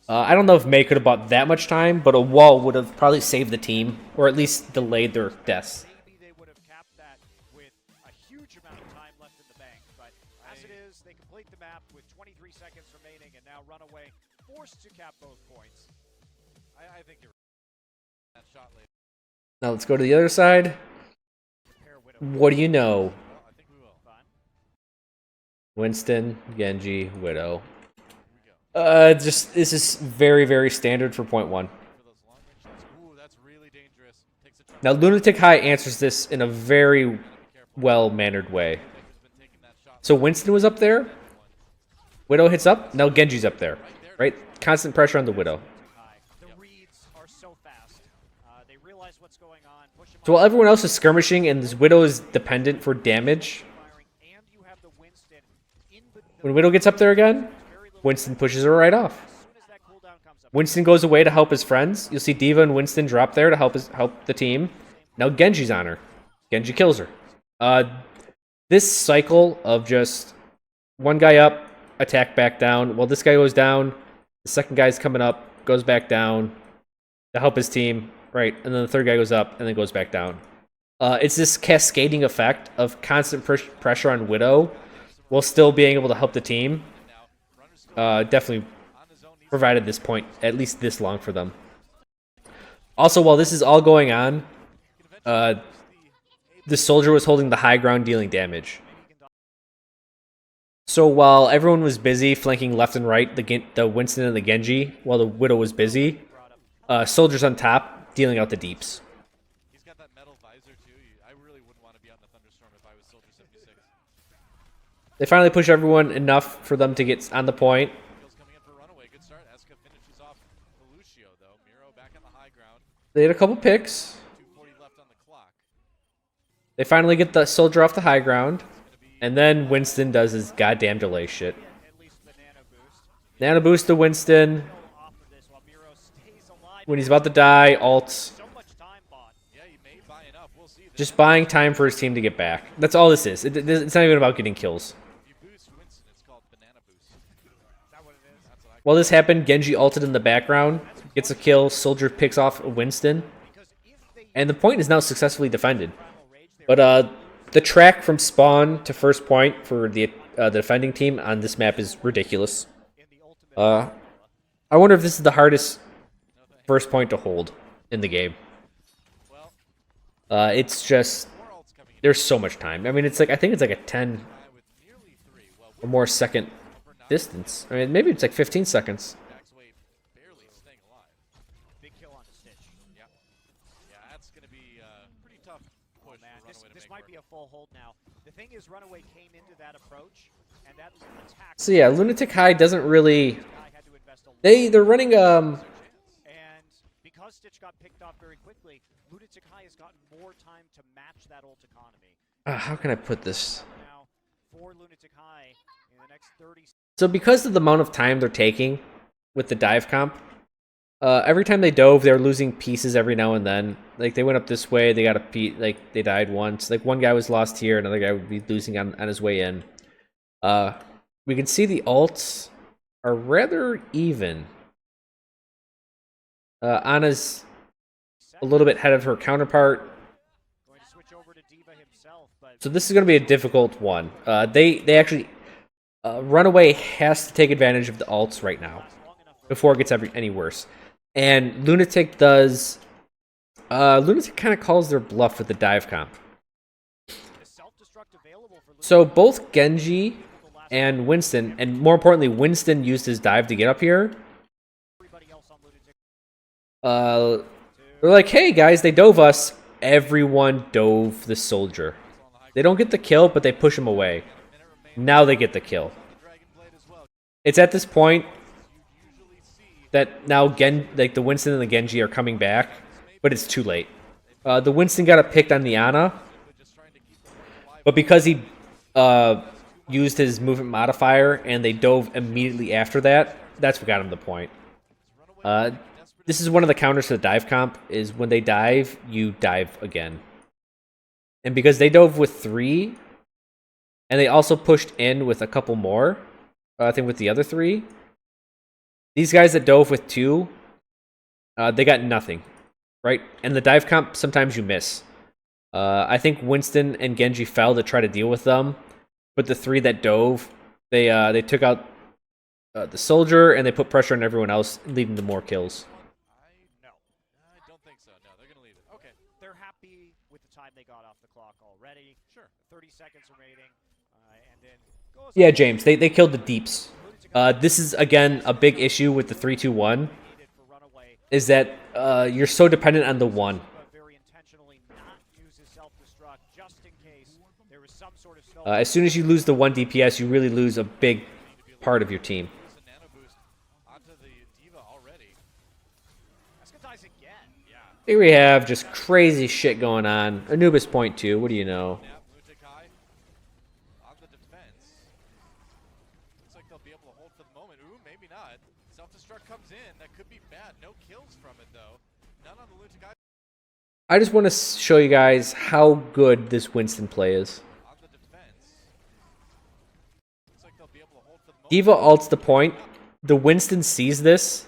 I don't know if May could have bought that much time, but a wall would have probably saved the team, or at least delayed their deaths. Maybe they would have capped that with a huge amount of time left in the bank, but as it is, they complete the map with 23 seconds remaining, and now Runaway forced to cap both points. I think you're right. That shot later. Now let's go to the other side. Prepare Widow. What do you know? Well, I think we will. Fine. Winston, Genji, Widow. Here we go. Just this is very, very standard for point one. For those long range shots. Ooh, that's really dangerous. Takes a turn. Now LunaticHai answers this in a very well-mannered way. Has been taking that shot. So Winston was up there. Widow hits up. Now Genji's up there. Right? Constant pressure on the Widow. High. The reads are so fast. They realize what's going on. Push him So while everyone else is skirmishing and this Widow is dependent for damage, firing, and you have the Winston in when Widow gets up there again, Winston pushes her right off. as soon as that cooldown comes up. Winston goes away to help his friends. You'll see Diva and Winston drop there to help the team. Now Genji's on her. Genji kills her. This cycle of just one guy up, attack back down. While this guy goes down, the second guy's coming up, goes back down to help his team, right? And then the third guy goes up and then goes back down. It's this cascading effect of constant pressure on Widow while still being able to help the team. Definitely provided this point at least this long for them. Also, while this is all going on, the soldier was holding the high ground, dealing damage. So while everyone was busy flanking left and right, the Winston and the Genji, while the Widow was busy, soldiers on top dealing out the deeps. He's got that metal visor too. I really wouldn't want to be out in the thunderstorm if I was Soldier 76. They finally push everyone enough for them to get on the point. Kills coming in for Runaway. Good start. Eska finishes off Lucio though. Miro back on the high ground. They had a couple picks. 2:40 left on the clock. They finally get the soldier off the high ground. And then Winston does his goddamn delay shit. At least banana boost. Nano boost to Winston. Off of this while Miro stays alive. When he's about to die, ults. So much time bought. Yeah, he may buy enough. We'll see. Just buying time for his team to get back. That's all this is. It's not even about getting kills. If you boost Winston, it's called banana boost. Is that what it is? That's what I While this happened, Genji ulted in the background. Gets a kill. Soldier picks off Winston. Because if they And the point is now successfully defended. primal rage, they're But the track from spawn to first point for the defending team on this map is ridiculous. in the ultimate. I wonder if this is the hardest first point to hold in the game. well, It's just more ults coming in. there's so much time. I mean, it's like I think it's like a 10 With nearly 3. Well, or more second distance. I mean, maybe it's like 15 seconds. Dax Wave barely staying alive. big kill on the Stitch. Yeah. Yeah, that's going to be pretty tough push Man, for this, Runaway to this make might work. be a full hold now. The thing is, Runaway came into that approach, and that attack. So yeah, LunaticHai doesn't really. Guy had to invest a lot. They're running And because Stitch got picked off very quickly, LunaticHai has gotten more time to match that ult economy. how can I put this? Now, for LunaticHai, in the next 30 So because of the amount of time they're taking with the dive comp, every time they dove, they're losing pieces every now and then. Like they went up this way, they got a piece, like they died once. Like one guy was lost here, another guy would be losing on his way in. We can see the ults are rather even. Anna's a little bit ahead of her counterpart. going to switch over to Diva himself, but So this is going to be a difficult one. They actually Runaway has to take advantage of the ults right now long enough for before it gets any worse. And Lunatic does. Lunatic kind of calls their bluff with the dive comp. the self-destruct available for So both Genji and Winston, and more importantly, Winston used his dive to get up here. everybody else on Lunatic. They're like, hey guys, they dove us. Everyone dove the soldier. They don't get the kill, but they push him away. Now they get the kill. Dragon Blade as well. It's at this point You usually see that now like the Winston and the Genji are coming back, but it's too late. The Winston got it picked on the Ana, just trying to keep them alive. but because he used his movement modifier and they dove immediately after that, that's what got him the point. This is one of the counters to the dive comp, is when they dive, you dive again. And because they dove with 3, and they also pushed in with a couple more, I think with the other 3, these guys that dove with 2, they got nothing, right? And the dive comp, sometimes you miss. I think Winston and Genji fell to try to deal with them, but the 3 that dove, they took out the soldier, and they put pressure on everyone else, leading to more kills. already. Sure. 30 seconds remaining. And then goes Yeah, James, they killed the deeps. This is, again, a big issue with the 3-2-1, needed for Runaway. is that you're so dependent on the 1. But very intentionally not use his self-destruct just in case there was some sort of snow. As soon as you lose the 1 DPS, you really lose a big part of your team. Use a nano boost onto the Diva already. Escutize again. Yeah. Here we have just crazy shit going on. Anubis point 2, what do you know? Nap, LunaticHai on the defense. Looks like they'll be able to hold for the moment. Ooh, maybe not. Self-destruct comes in. That could be bad. No kills from it, though. None on the LunaticHai I just want to show you guys how good this Winston play is. on the defense. Looks like they'll be able to hold for the moment. Diva ults the point. The Winston sees this,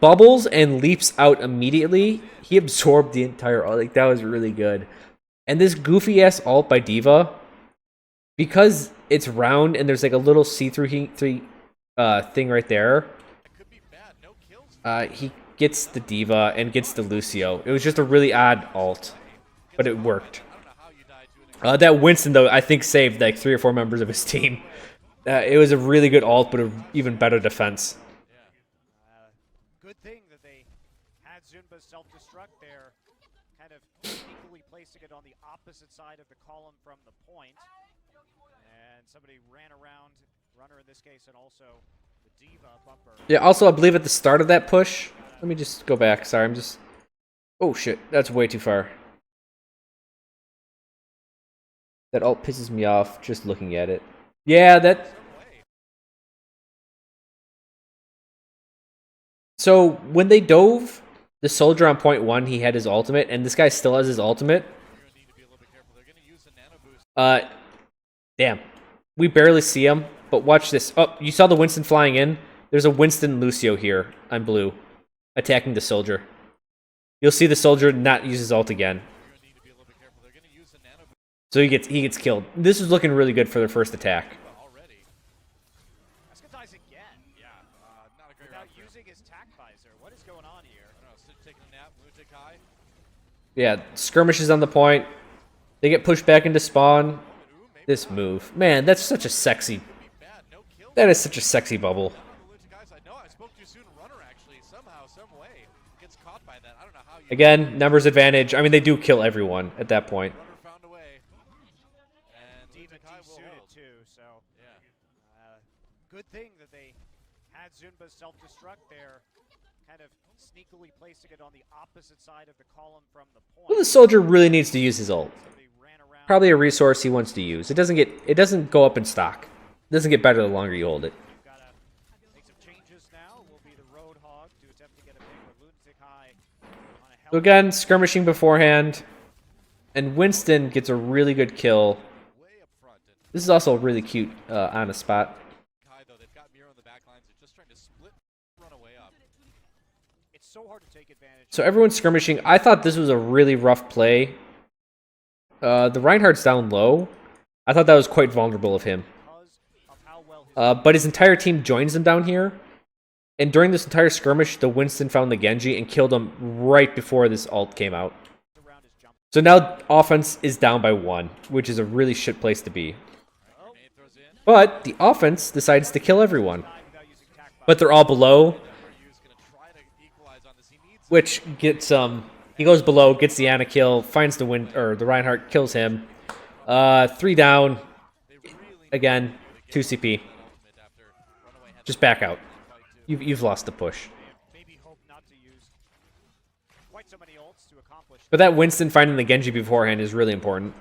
bubbles and leaps out immediately. He absorbed the entire ult. Like, that was really good. And this goofy ass ult by Diva, because it's round and there's like a little see-through thing right there. That could be bad. No kills. He gets the Diva and gets the Lucio. It was just a really odd ult, but it worked. I don't know how you died to an That Winston, though, I think saved like 3 or 4 members of his team. It was a really good ult, but an even better defense. Good thing that they had Zunba's self-destruct there, kind of equally placing it on the opposite side of the column from the point. And somebody ran around, runner in this case, and also the Diva bumper. Yeah, also, I believe at the start of that push... Let me just go back. Sorry, I'm just... Oh, shit. That's way too far. That ult pisses me off just looking at it. Yeah, that... So, when they dove the soldier on point 1, he had his ultimate, and this guy still has his ultimate. You're gonna need to be a little bit careful. They're gonna use the nano boost. Damn. We barely see him, but watch this. Oh, you saw the Winston flying in? There's a Winston Lucio here on blue, attacking the soldier. You'll see the soldier not use his ult again. You're gonna need to be a little bit careful. They're gonna use the nano boost So he gets killed. This is looking really good for their first attack. already. Escutize again. Yeah. Not a great Without round for him. using his tac visor. What is going on here? I don't know. Sid taking a nap. LunaticHai. Yeah, Skirmish is on the point. They get pushed back into spawn. Ooh, maybe This move. Man, that's such a sexy... be bad. No kills. That is such a sexy bubble. Not on the LunaticHai side. No, I spoke too soon. Runner actually somehow, some way gets caught by that. I don't know how you. Again, numbers advantage. I mean, they do kill everyone at that point. Runner found a way. And Diva LunaticHai will suited hold. too, so Yeah. good thing that they had Zunba's self-destruct there, kind of sneakily placing it on the opposite side of the column from the point. Well, the soldier really needs to use his ult. Somebody ran around. Probably a resource he wants to use. It doesn't go up in stock. It doesn't get better the longer you hold it. Gotta make some changes now. Will be the Roadhog to attempt to get a pick with LunaticHai on a So again, skirmishing beforehand. And Winston gets a really good kill. Way up front. And This is also really cute on a spot. Kai though, they've got Miro on the back lines. They're just trying to split Runaway up. It's so hard to take advantage. So everyone's skirmishing. I thought this was a really rough play. The Reinhardt's down low. I thought that was quite vulnerable of him. Because of how well his But his entire team joins him down here. And during this entire skirmish, the Winston found the Genji and killed him right before this ult came out. around his jump. So now offense is down by 1, which is a really shit place to be. Grenade throws in. But the offense decides to kill everyone. Without using tac But they're all below, Ryu's gonna try to equalize on this. He needs which gets he goes below, gets the Ana kill, finds the the Reinhardt, kills him. 3 down. they really Again, 2 CP. ultimate after Runaway had Just back out. fight too. You've lost the push. maybe hope not to use quite so many ults to accomplish. But that Winston finding the Genji beforehand is really important.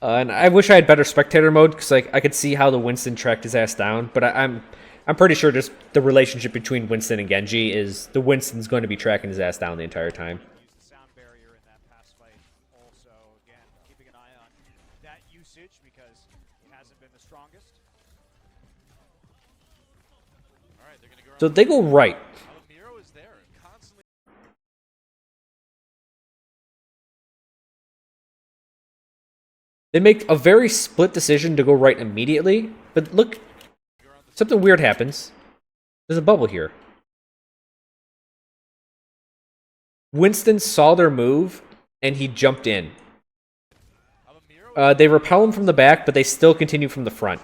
And I wish I had better spectator mode, because like I could see how the Winston tracked his ass down. But I'm pretty sure just the relationship between Winston and Genji is the Winston's going to be tracking his ass down the entire time. Use the sound barrier in that pass fight. Also, again, keeping an eye on that usage because it hasn't been the strongest. All right, they're gonna go around. So they go right. Miro is there constantly. They make a very split decision to go right immediately. But look, something weird happens. There's a bubble here. Winston saw their move, and he jumped in. They repel him from the back, but they still continue from the front.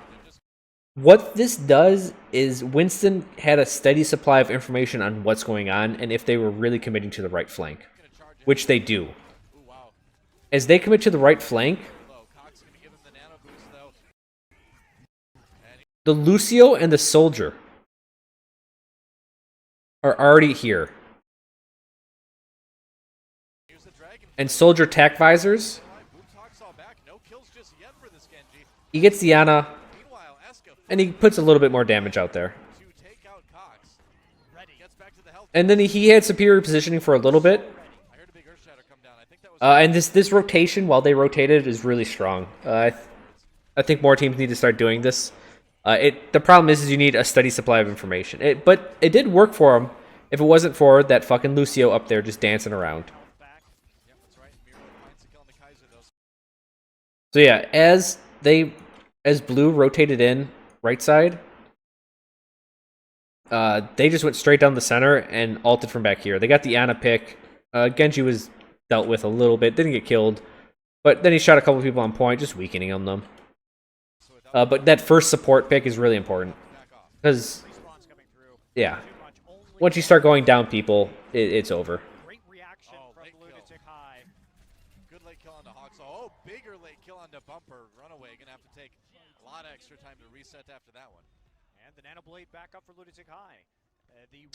What this does is Winston had a steady supply of information on what's going on and if they were really committing to the right flank, which they do. As they commit to the right flank, the Lucio and the Soldier are already here. And Soldier tack visors. He gets the Ana, and he puts a little bit more damage out there. And then he had superior positioning for a little bit. And this rotation, while they rotated, is really strong. I think more teams need to start doing this. The problem is you need a steady supply of information. But it did work for him if it wasn't for that fucking Lucio up there just dancing around. So yeah, as Blue rotated in right side, they just went straight down the center and ulted from back here. They got the Ana pick. Genji was dealt with a little bit, didn't get killed, but then he shot a couple people on point, just weakening them. But that first support pick is really important because, yeah, once you start going down people, it's over. Great reaction from LunaticHai. Good late kill onto Hawks. Oh, bigger late kill onto Bumper. Runaway gonna have to take a lot of extra time to reset after that one. And the Nano Blade back up for LunaticHai.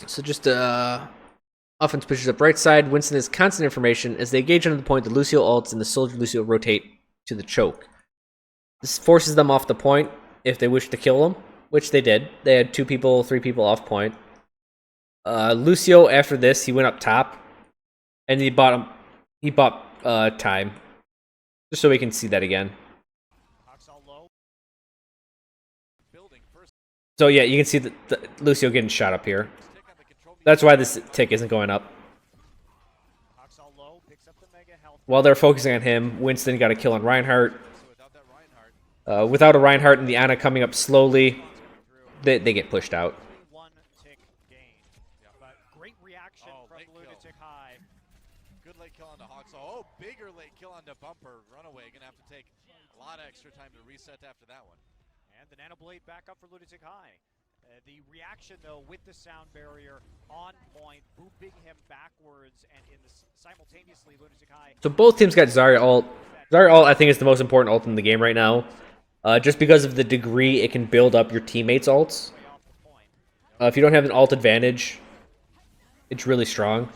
So just offense pushes up right side. Winston has constant information as they engage onto the point. The Lucio ults and the Soldier Lucio rotate to the choke. This forces them off the point if they wish to kill them, which they did. They had 2 people, 3 people off point. Lucio, after this, he went up top, and he bought time, just so we can see that again. So yeah, you can see the Lucio getting shot up here. That's why this tick isn't going up. While they're focusing on him, Winston got a kill on Reinhardt. Without a Reinhardt and the Ana coming up slowly, they get pushed out. Great reaction from LunaticHai. Good late kill onto Hawks. Oh, bigger late kill onto Bumper. Runaway gonna have to take a lot of extra time to reset after that one. And the Nano Blade back up for LunaticHai. The reaction, though, with the sound barrier on point, booping him backwards, and simultaneously LunaticHai. So both teams got Zarya ult. Zarya ult, I think, is the most important ult in the game right now, just because of the degree it can build up your teammates' ults. If you don't have an ult advantage, it's really strong.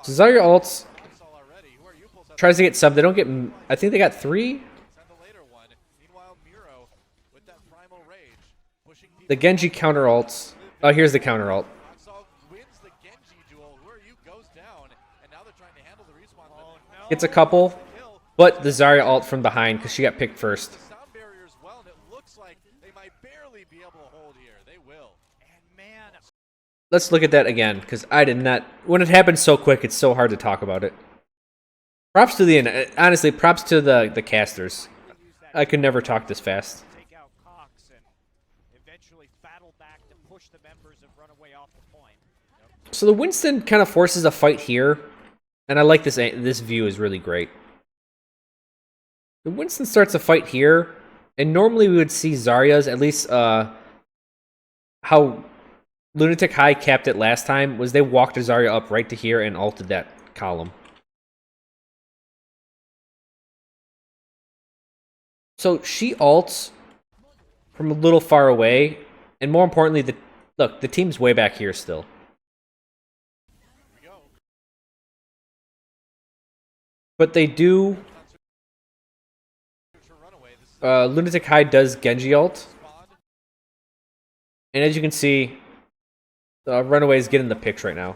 So Zarya ults tries to get some. They don't get. I think they got 3. The Genji counter ults. Oh, here's the counter ult. Gets a couple, but the Zarya ult from behind because she got picked first. Let's look at that again because I did not. When it happens so quick, it's so hard to talk about it. Props to honestly, props to the casters. I could never talk this fast. So the Winston kind of forces a fight here, and I like this. This view is really great. The Winston starts a fight here, and normally we would see Zarya's, at least how LunaticHai capped it last time, was they walked Zarya up right to here and ulted that column. So she ults from a little far away, and more importantly, the team's way back here still. But they do. LunaticHai does Genji ult, and as you can see, Runaway is getting the picks right now.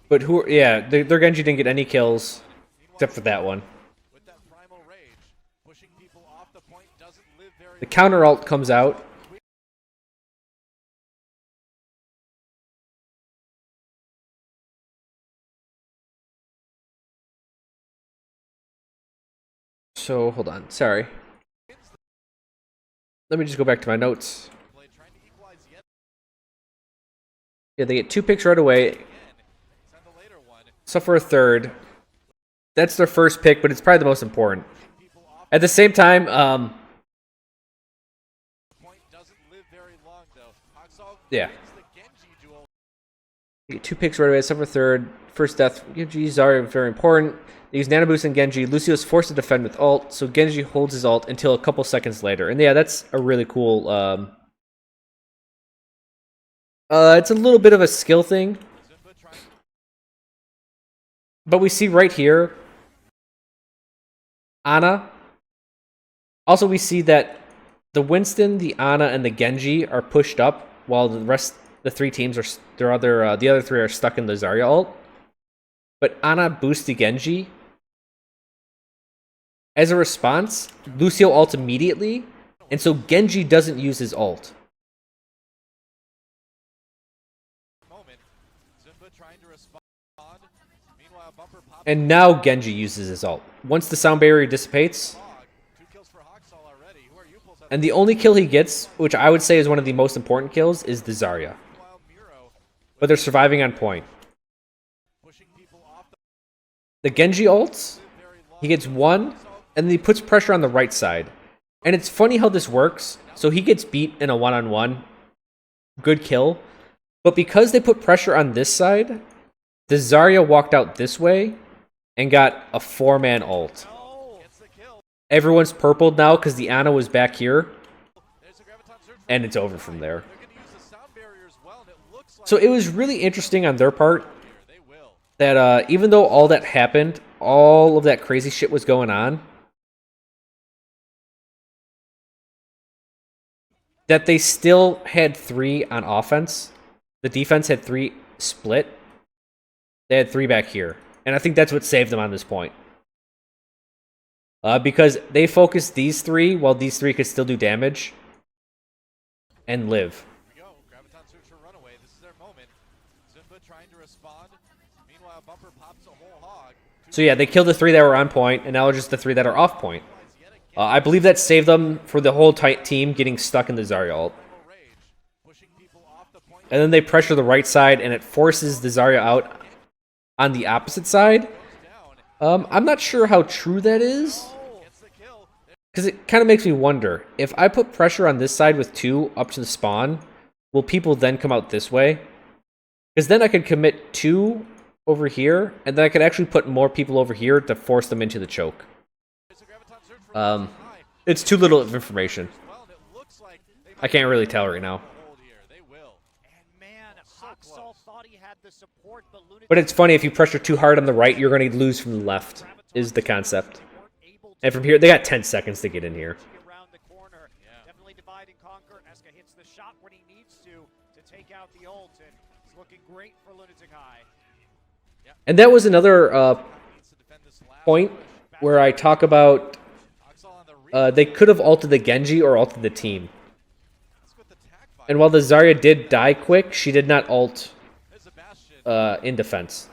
But their Genji didn't get any kills except for that one. The counter ult comes out. So, hold on. Sorry. Let me just go back to my notes. Yeah, they get 2 picks right away. Send the later one. Suffer a third. That's their first pick, but it's probably the most important. At the same time, Point doesn't live very long though. Haksal yeah. wins the Genji duel. You get 2 picks right away. Suffer a third. First death. Genji, Zarya, very important. They use Nano Boost on Genji. Lucio's forced to defend with ult, so Genji holds his ult until a couple seconds later. And yeah, that's a really cool... it's a little bit of a skill thing. Zimba trying But we see right here, Ana. Also, we see that the Winston, the Ana, and the Genji are pushed up, while the 3 teams are the other 3 are stuck in the Zarya ult. But Ana boosts the Genji. As a response, Lucio ults immediately, and so Genji doesn't use his ult. moment. Zimba trying to respond. Meanwhile, bumper pops. And now Genji uses his ult. Once the sound barrier dissipates, Hog. 2 kills for Haksal already. Who are you pulls out and the only kill he gets, which I would say is one of the most important kills, is the Zarya. meanwhile, Miro But they're surviving on point. pushing people off The Genji ults, the very long. he gets 1, and then he puts pressure on the right side. And it's funny how this works. So he gets beat in a 1-on-1. Good kill. But because they put pressure on this side, the Zarya walked out this way and got a 4-man ult. Gets the kill. Everyone's purpled now because the Ana was back here, There's a graviton surge. and it's over from there. They're going to use the sound barrier as well, and it looks like So it was really interesting on their part they will. that even though all that happened, all of that crazy shit was going on, that they still had 3 on offense. The defense had 3 split. They had 3 back here. And I think that's what saved them on this point. Because they focused these 3 while these 3 could still do damage and live. Here we go. Graviton search for Runaway. This is their moment. Zimba trying to respond. Meanwhile, bumper pops a whole hog. So yeah, they killed the 3 that were on point, and now it's just the 3 that are off point. I believe that saved them for the whole tight team getting stuck in the Zarya ult. Rage. Pushing people off the point. And then they pressure the right side, and it forces the Zarya out on the opposite side. Down. I'm not sure how true that is, Gets the kill. because it kind of makes me wonder. If I put pressure on this side with 2 up to the spawn, will people then come out this way? Because then I could commit 2 over here, and then I could actually put more people over here to force them into the choke. There's a graviton search for It's too little of information. well, and it looks like they I can't really tell right now. hold here. They will. And man, Haksal thought he had the support, but Lunatic But it's funny, if you pressure too hard on the right, you're going to lose from the left, is the concept. weren't able to And from here, they got 10 seconds to get in here. get around the corner. Definitely divide and conquer. Eska hits the shot when he needs to take out the ult, and it's looking great for LunaticHai. And that was another Needs to defend this last point push. where I talk about Haksal on the they could have ulted the Genji or ulted the team. Let's go with the tack fight. And while the Zarya did die quick, she did not ult There's a bastion. in defense.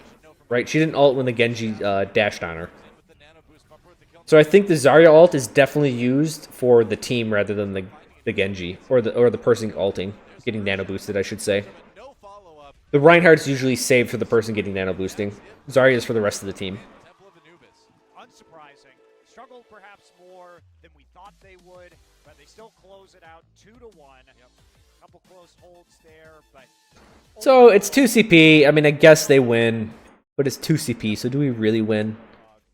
Right? She didn't ult when the Genji dashed on her. With the nano boost bumper with the kill. So I think the Zarya ult is definitely used for the team rather than the Genji or the person ulting, getting nano boosted, I should say. No follow-up. The Reinhardt's usually saved for the person getting nano boosting. Zarya is for the rest of the team. Temple of Anubis. Unsurprising. Struggled perhaps more than we thought they would, but they still close it out 2-1. Couple close holds there, but So it's 2 CP. I mean, I guess they win, but it's 2 CP. So do we really win?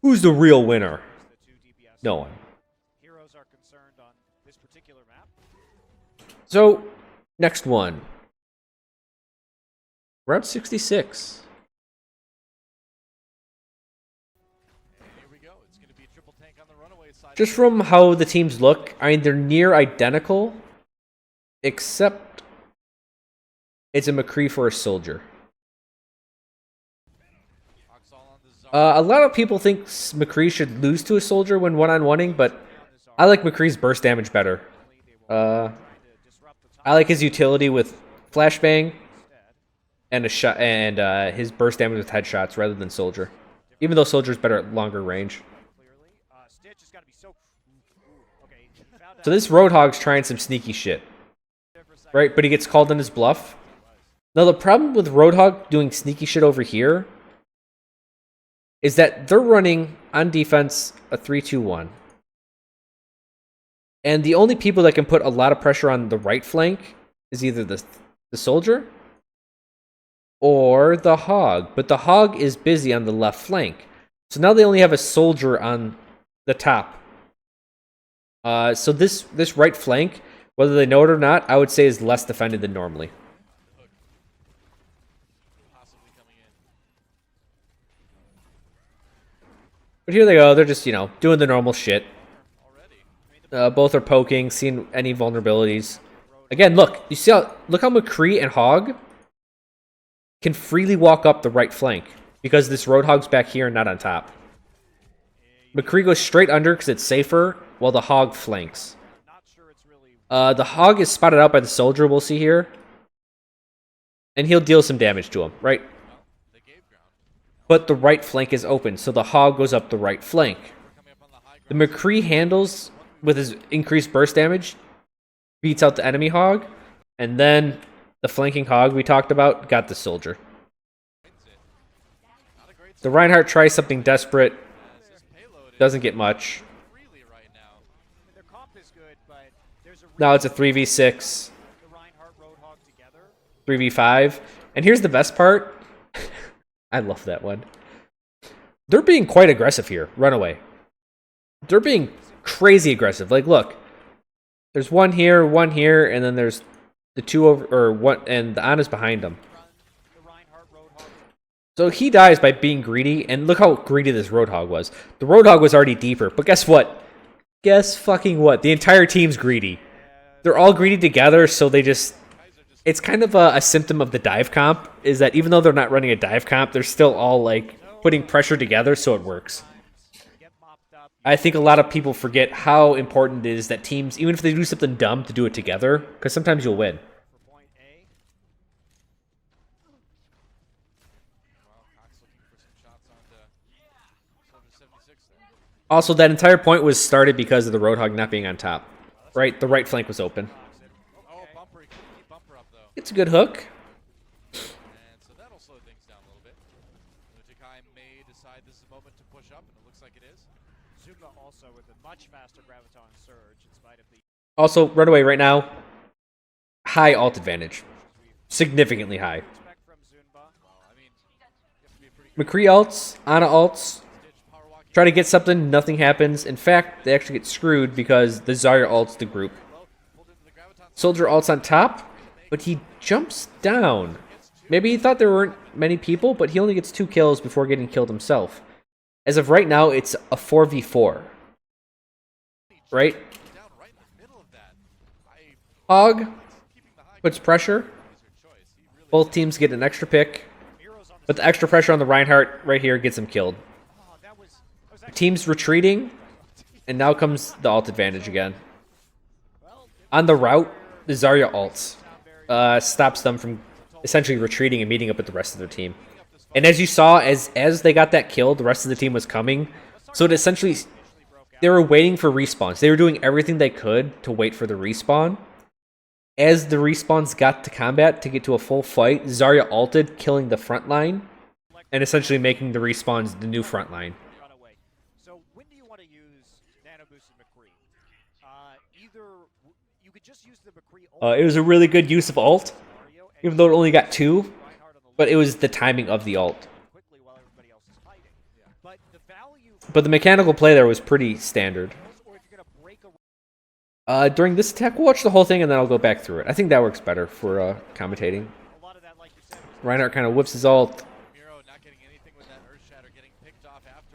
Who's the real winner? the 2 DPS No one. heroes are concerned on this particular map. So next one, round 66. Here we go. It's going to be a triple tank on the Runaway side. Just from how the teams look, I mean, they're near identical, except it's a McCre for a soldier. Haksal on the Zarya. A lot of people think McCre should lose to a soldier when one-on-oneing, but I like McCree's burst damage better. I like his utility with flashbang and a shot and his burst damage with headshots rather than soldier. Even though soldier's better at longer range. Clearly, Stitch has got to be so. Okay, he found So this Roadhog's trying some sneaky shit, right? But he gets called on his bluff, Now, the problem with Roadhog doing sneaky shit over here is that they're running, on defense, a 3-2-1. And the only people that can put a lot of pressure on the right flank is either the soldier or the hog. But the hog is busy on the left flank. So now they only have a soldier on the top. So this right flank, whether they know it or not, I would say is less defended than normally. But here they go. They're just, doing the normal shit. Both are poking, seeing any vulnerabilities. Again, look how McCre and Hog can freely walk up the right flank because this Roadhog's back here and not on top. McCre goes straight under because it's safer, while the Hog flanks. The Hog is spotted out by the soldier, we'll see here. And he'll deal some damage to him, right? But the right flank is open, so the Hog goes up the right flank. The McCre handles, with his increased burst damage, beats out the enemy Hog. And then the flanking Hog we talked about got the soldier. The Reinhardt tries something desperate. Doesn't get much. Now it's a 3v6. 3v5. And here's the best part. I love that one. They're being quite aggressive here. Runaway. They're being crazy aggressive. Like, look. There's one here, and then there's the two over, or one, and the Ana's behind them. So he dies by being greedy, and look how greedy this Roadhog was. The Roadhog was already deeper, but guess what? Guess fucking what? The entire team's greedy. They're all greedy together, so they just... It's kind of a symptom of the dive comp, is that even though they're not running a dive comp, they're still all, like, putting pressure together so it works. I think a lot of people forget how important it is that teams, even if they do something dumb, to do it together, because sometimes you'll win. Also, that entire point was started because of the Roadhog not being on top. Right? The right flank was open. It's a good hook. And so that'll slow things down a little bit. LunaticHai may decide this is a moment to push up, and it looks like it is. Zuma also with a much faster graviton surge in spite of the... Also, Runaway right now, high ult advantage. Significantly high. McCre ults, Ana ults. Try to get something, nothing happens. In fact, they actually get screwed because the Zarya ults the group. Soldier ults on top, but he jumps down. Maybe he thought there weren't many people, but he only gets 2 kills before getting killed himself. As of right now, it's a 4v4. Right? Hog puts pressure. Both teams get an extra pick. But the extra pressure on the Reinhardt right here gets him killed. The team's retreating, and now comes the ult advantage again. On the route, the Zarya ults stops them from essentially retreating and meeting up with the rest of their team. And as you saw, as they got that kill, the rest of the team was coming. So it essentially, they were waiting for respawns. They were doing everything they could to wait for the respawn. As the respawns got to combat to get to a full fight, Zarya ulted, killing the front line, and essentially making the respawns the new front line. So when do you want to use Anubis and McCre? Either you could just use the McCre. It was a really good use of ult, even though it only got 2. But it was the timing of the ult. But the mechanical play there was pretty standard. During this attack, we'll watch the whole thing and then I'll go back through it. I think that works better for commentating. Reinhardt kind of whips his ult.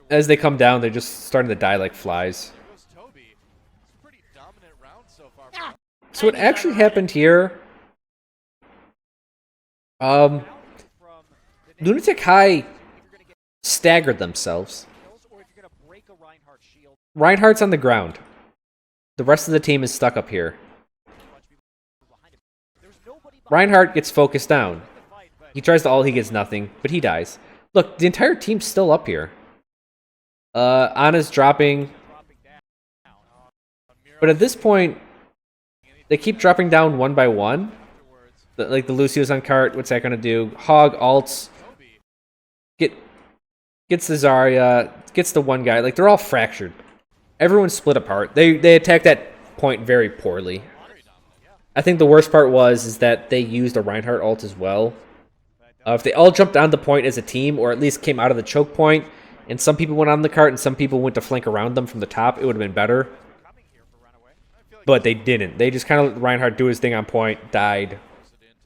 As they come down, they're just starting to die like flies. So what actually happened here... LunaticHai staggered themselves. Reinhardt's on the ground. The rest of the team is stuck up here. Reinhardt gets focused down. He tries to ult, he gets nothing, but he dies. Look, the entire team's still up here. Ana's dropping. But at this point, they keep dropping down one by one. Like the Lucio's on cart. What's that gonna do? Hog ults. Gets the Zarya. Gets the one guy. Like they're all fractured. Everyone's split apart. They attacked that point very poorly. I think the worst part is that they used a Reinhardt ult as well. If they all jumped on the point as a team, or at least came out of the choke point, and some people went on the cart and some people went to flank around them from the top, it would have been better. But they didn't. They just kind of let Reinhardt do his thing on point, died.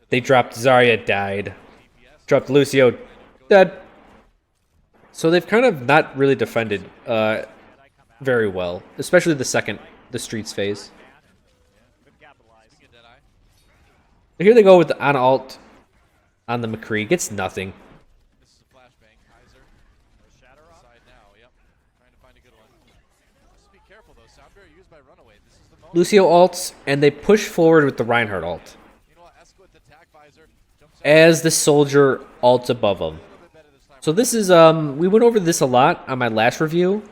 They dropped Zarya, died. Dropped Lucio, dead. So they've kind of not really defended very well, especially the streets phase. But here they go with the on ult on the McCre. Gets nothing. This is a flashbang. Kaiser. Side now. Yep. Trying to find a good one. Just be careful though. Soundbarrier used by Runaway. This is the moment. Lucio ults, and they push forward with the Reinhardt ult. You know what? Esco with the tack visor. Jumps out. As the soldier ults above them. So this is, we went over this a lot on my last review,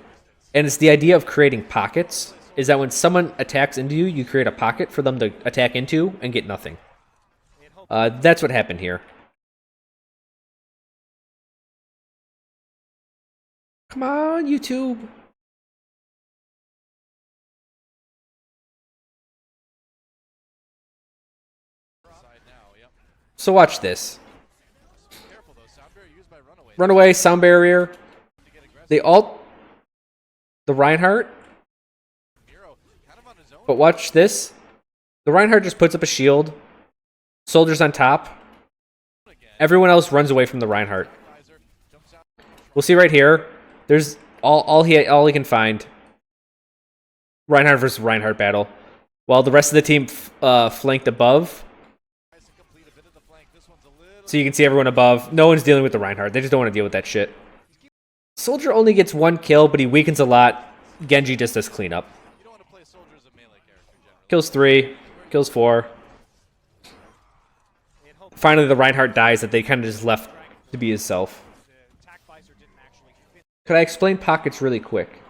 and it's the idea of creating pockets, is that when someone attacks into you, you create a pocket for them to attack into and get nothing. That's what happened here. Come on, YouTube. So watch this. Runaway, sound barrier. They ult the Reinhardt. But watch this. The Reinhardt just puts up a shield. Soldiers on top. Everyone else runs away from the Reinhardt. We'll see right here. There's all he can find. Reinhardt versus Reinhardt battle. While the rest of the team flanked above. So you can see everyone above. No one's dealing with the Reinhardt. They just don't want to deal with that shit. Soldier only gets one kill, but he weakens a lot. Genji just does cleanup. Kills 3. Kills 4. Finally, the Reinhardt dies that they kind of just left to be himself. Could I explain pockets really quick?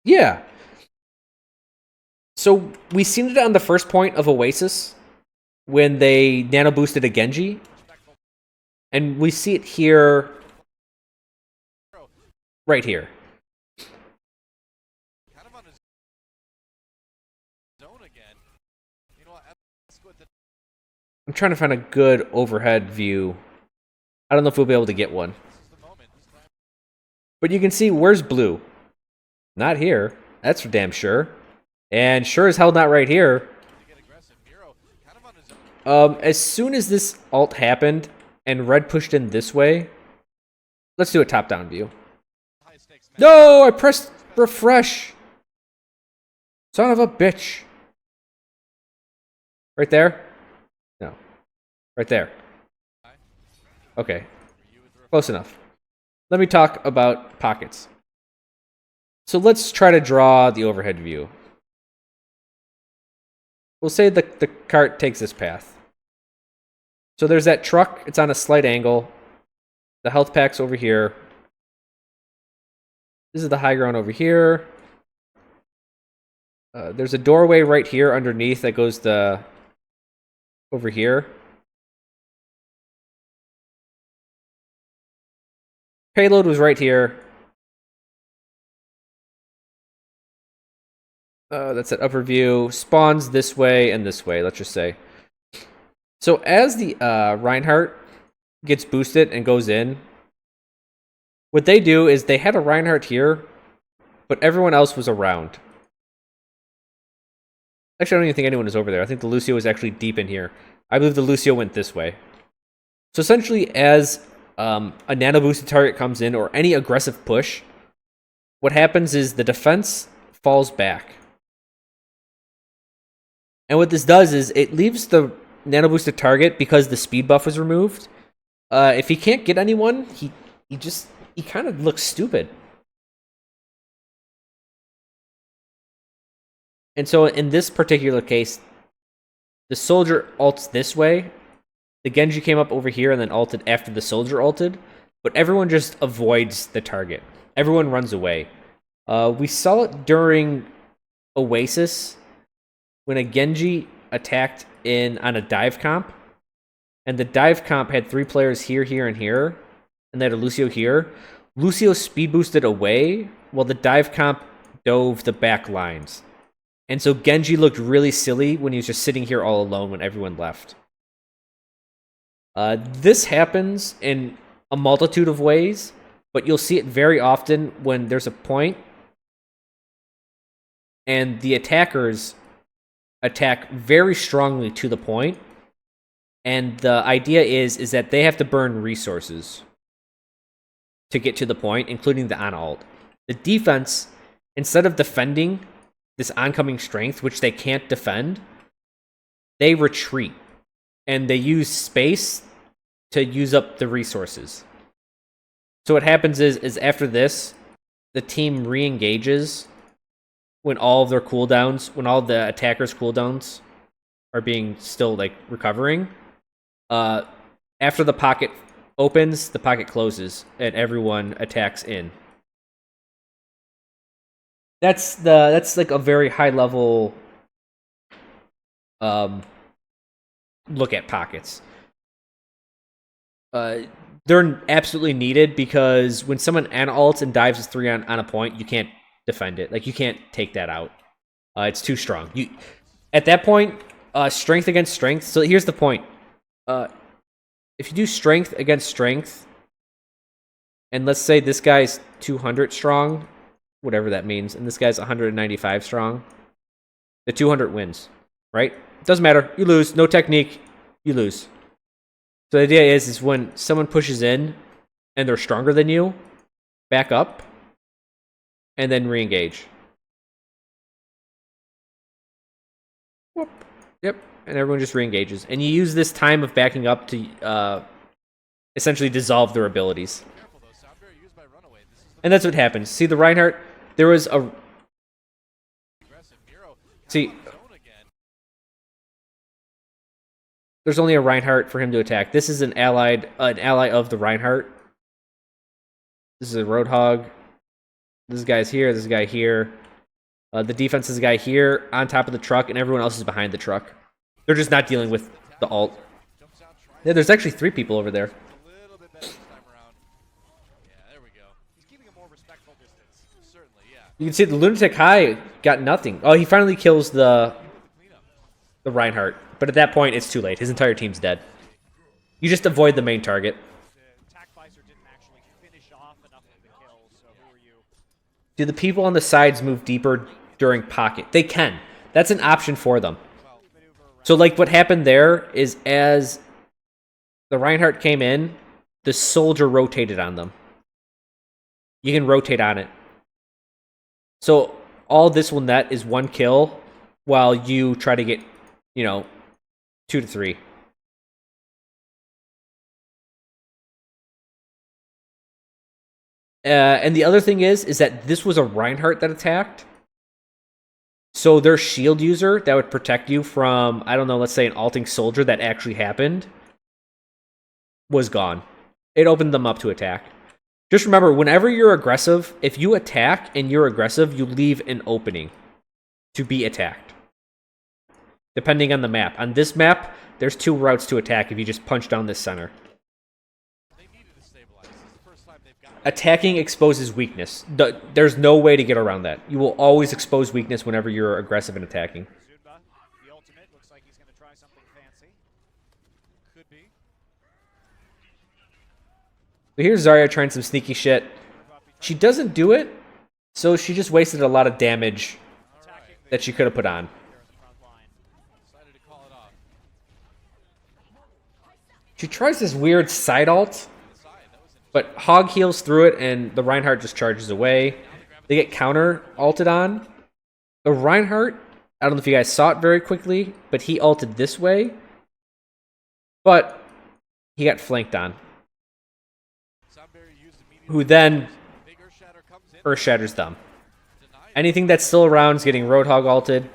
Yeah. So we seen it on the first point of Oasis when they nano boosted a Genji. And we see it here, right here. I'm trying to find a good overhead view. I don't know if we'll be able to get one. But you can see, where's blue? Not here. That's for damn sure. And sure as hell not right here. As soon as this ult happened, and red pushed in this way. Let's do a top-down view. No, I pressed refresh. Son of a bitch. Right there? No. Right there. Okay. Close enough. Let me talk about pockets. So let's try to draw the overhead view. We'll say the cart takes this path. So there's that truck. It's on a slight angle. The health pack's over here. This is the high ground over here. There's a doorway right here underneath that goes over here. Payload was right here. That's that upper view. Spawns this way and this way, let's just say. So as the Reinhardt gets boosted and goes in, what they do is they had a Reinhardt here, but everyone else was around. Actually, I don't even think anyone is over there. I think the Lucio is actually deep in here. I believe the Lucio went this way. So essentially, as a nano boosted target comes in, or any aggressive push, what happens is the defense falls back. And what this does is it leaves the nano boosted target, because the speed buff was removed. If he can't get anyone, he kind of looks stupid. And so in this particular case, the soldier ults this way. The Genji came up over here and then ulted after the soldier ulted, but everyone just avoids the target. Everyone runs away. We saw it during Oasis when a Genji attacked on a dive comp, and the dive comp had 3 players here, here, and here, and they had a Lucio here. Lucio speed boosted away, while the dive comp dove the back lines. And so Genji looked really silly when he was just sitting here all alone when everyone left. This happens in a multitude of ways, but you'll see it very often when there's a point and the attackers attack very strongly to the point, and the idea is that they have to burn resources to get to the point, including the on-ult. The defense, instead of defending this oncoming strength, which they can't defend, they retreat, and they use space to use up the resources. So what happens is after this, the team re-engages when all of their cooldowns, when all the attackers' cooldowns are being still like recovering. After the pocket opens, the pocket closes, and everyone attacks in. That's like a very high level look at pockets. They're absolutely needed because when someone ults and dives his 3 on a point, you can't defend it. Like, you can't take that out. It's too strong. At that point, strength against strength. So here's the point. If you do strength against strength, and let's say this guy's 200 strong, whatever that means, and this guy's 195 strong, the 200 wins, right? Doesn't matter. You lose. No technique. You lose. So the idea is when someone pushes in and they're stronger than you, back up and then re-engage. Whoop. Yep. And everyone just re-engages. And you use this time of backing up to essentially dissolve their abilities. And that's what happens. See the Reinhardt? There was a... See... There's only a Reinhardt for him to attack. This is an ally of the Reinhardt. This is a Roadhog. This guy's here. This guy here. The defense is a guy here on top of the truck, and everyone else is behind the truck. They're just not dealing with the ult. Yeah, there's actually 3 people over there. You can see the LunaticHai got nothing. Oh, he finally kills the Reinhardt. But at that point, it's too late. His entire team's dead. You just avoid the main target. Do the people on the sides move deeper during pocket? They can. That's an option for them. So, like, what happened there is as the Reinhardt came in, the soldier rotated on them. You can rotate on it. So, all this will net is 1 kill while you try to get, 2 to 3. And the other thing is that this was a Reinhardt that attacked. So their shield user that would protect you from, I don't know, let's say an ulting soldier that actually happened, was gone. It opened them up to attack. Just remember, whenever you're aggressive, if you attack and you're aggressive, you leave an opening to be attacked. Depending on the map. On this map, there's 2 routes to attack if you just punch down this center. Attacking exposes weakness. There's no way to get around that. You will always expose weakness whenever you're aggressive in attacking. The ultimate looks like he's going to try something fancy. Could be. But here's Zarya trying some sneaky shit. She doesn't do it, so she just wasted a lot of damage that she could have put on. She tries this weird side ult, but Hog heals through it, and the Reinhardt just charges away. They get counter ulted on. The Reinhardt, I don't know if you guys saw it very quickly, but he ulted this way, but he got flanked on. Who then Earth Shatters them. Anything that's still around is getting Roadhog ulted.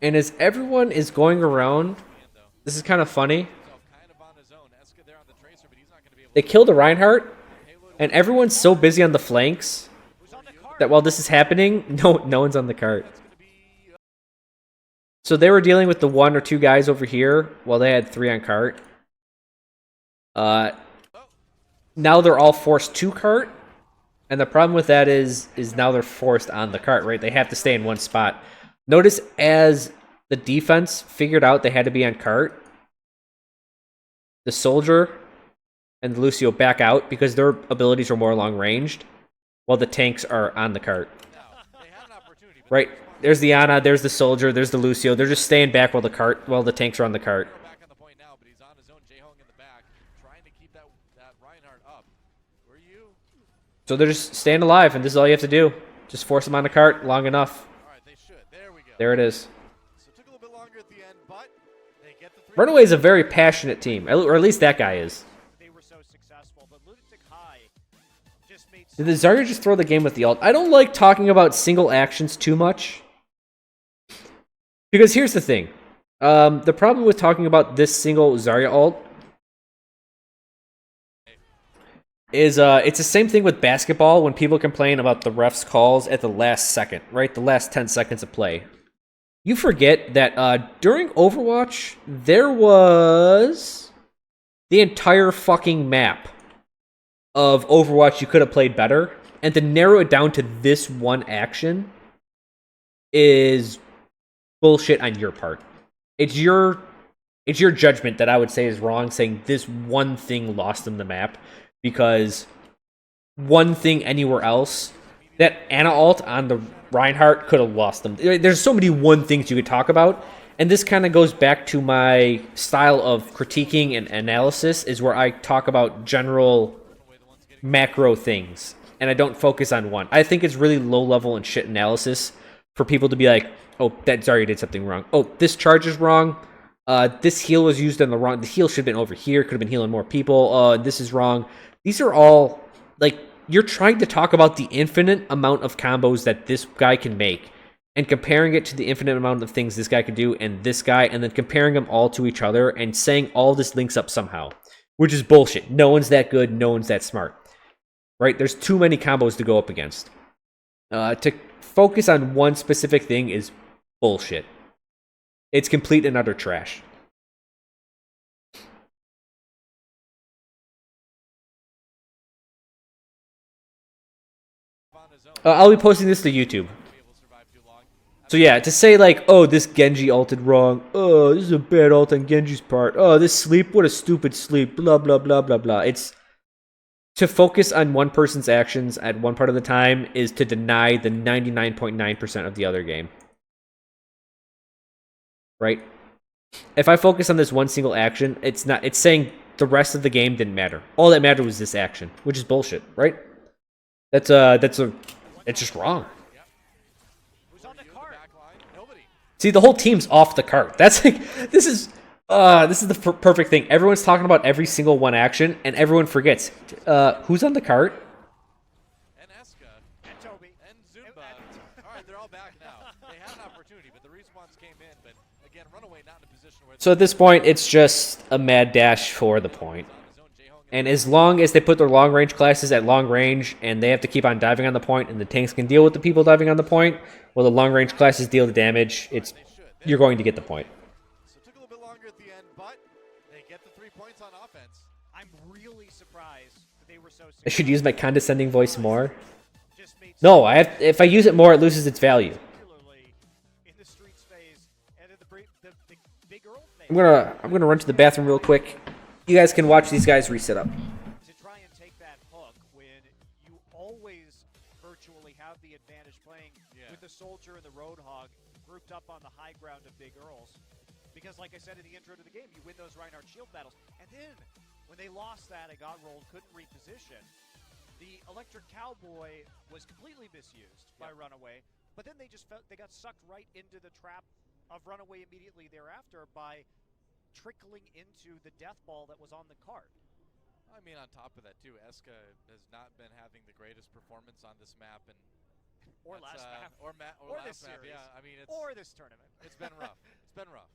And as everyone is going around, this is kind of funny. They kill the Reinhardt, and everyone's so busy on the flanks that while this is happening, no one's on the cart. So they were dealing with the 1 or 2 guys over here while they had 3 on cart. Now they're all forced to cart. And the problem with that is now they're forced on the cart, right? They have to stay in one spot. Notice as the defense figured out they had to be on cart, the soldier and the Lucio back out because their abilities are more long-ranged, while the tanks are on the cart. Right? There's the Ana, there's the soldier, there's the Lucio. They're just staying back while the tanks are on the cart. Back on the point now, but he's on his own. J-Hong in the back, trying to keep that Reinhardt up. Where are you? So they're just staying alive, and this is all you have to do. Just force them on the cart long enough. All right, they should. There we go. There it is. So it took a little bit longer at the end, but they get the 3. Runaway is a very passionate team, or at least that guy is. They were so successful, but LunaticHai just made Did the Zarya just throw the game with the ult? I don't like talking about single actions too much. Because here's the thing. The problem with talking about this single Zarya ult is it's the same thing with basketball when people complain about the refs' calls at the last second, right? The last 10 seconds of play. You forget that during Overwatch, there was the entire fucking map of Overwatch you could have played better, and to narrow it down to this one action is bullshit on your part. It's your judgment that I would say is wrong, saying this one thing lost them the map, because one thing anywhere else, that Ana ult on the Reinhardt could have lost them. There's so many one things you could talk about, and this kind of goes back to my style of critiquing and analysis, is where I talk about general macro things, and I don't focus on one. I think it's really low level and shit analysis for people to be like, oh, that Zarya did something wrong. Oh, this charge is wrong. This heal was used on the wrong. The heal should have been over here. Could have been healing more people. This is wrong. These are all, like, you're trying to talk about the infinite amount of combos that this guy can make, and comparing it to the infinite amount of things this guy can do and this guy, and then comparing them all to each other and saying all this links up somehow, which is bullshit. No one's that good. No one's that smart. Right? There's too many combos to go up against. To focus on one specific thing is bullshit. It's complete and utter trash. I'll be posting this to YouTube. So yeah, to say like, oh, this Genji ulted wrong. Oh, this is a bad ult on Genji's part. Oh, this sleep, what a stupid sleep. Blah, blah, blah, blah, blah. It's to focus on one person's actions at one part of the time is to deny the 99.9% of the other game. Right? If I focus on this one single action, it's saying the rest of the game didn't matter. All that mattered was this action, which is bullshit, right? It's just wrong. See, the whole team's off the cart. That's like, this is the perfect thing. Everyone's talking about every single one action, and everyone forgets. Who's on the cart? And Eska. And Toby. And Zumba. All right, they're all back now. They had an opportunity, but the respawns came in. But again, Runaway not in a position where... So at this point, it's just a mad dash for the point. And as long as they put their long-range classes at long range, and they have to keep on diving on the point, and the tanks can deal with the people diving on the point, while the long-range classes deal the damage, you're going to get the point. So it took a little bit longer at the end, but they get the 3 points on offense. I'm really surprised that they were so successful. I should use my condescending voice more. No, if I use it more, it loses its value. In the streets phase and in the big Earl phase. I'm gonna run to the bathroom real quick. You guys can watch these guys reset up. To try and take that hook when you always virtually have the advantage playing with the soldier and the Roadhog grouped up on the high ground of Big Earls. Because like I said in the intro to the game, you win those Reinhardt shield battles. And then when they lost that and got rolled, couldn't reposition, the Electric Cowboy was completely misused by Runaway. But then they just they got sucked right into the trap of Runaway immediately thereafter by trickling into the death ball that was on the cart. I mean, on top of that too, Eska has not been having the greatest performance on this map, and or last map, or this last map. series, Yeah, I mean, or this tournament. It's been rough. It's been rough.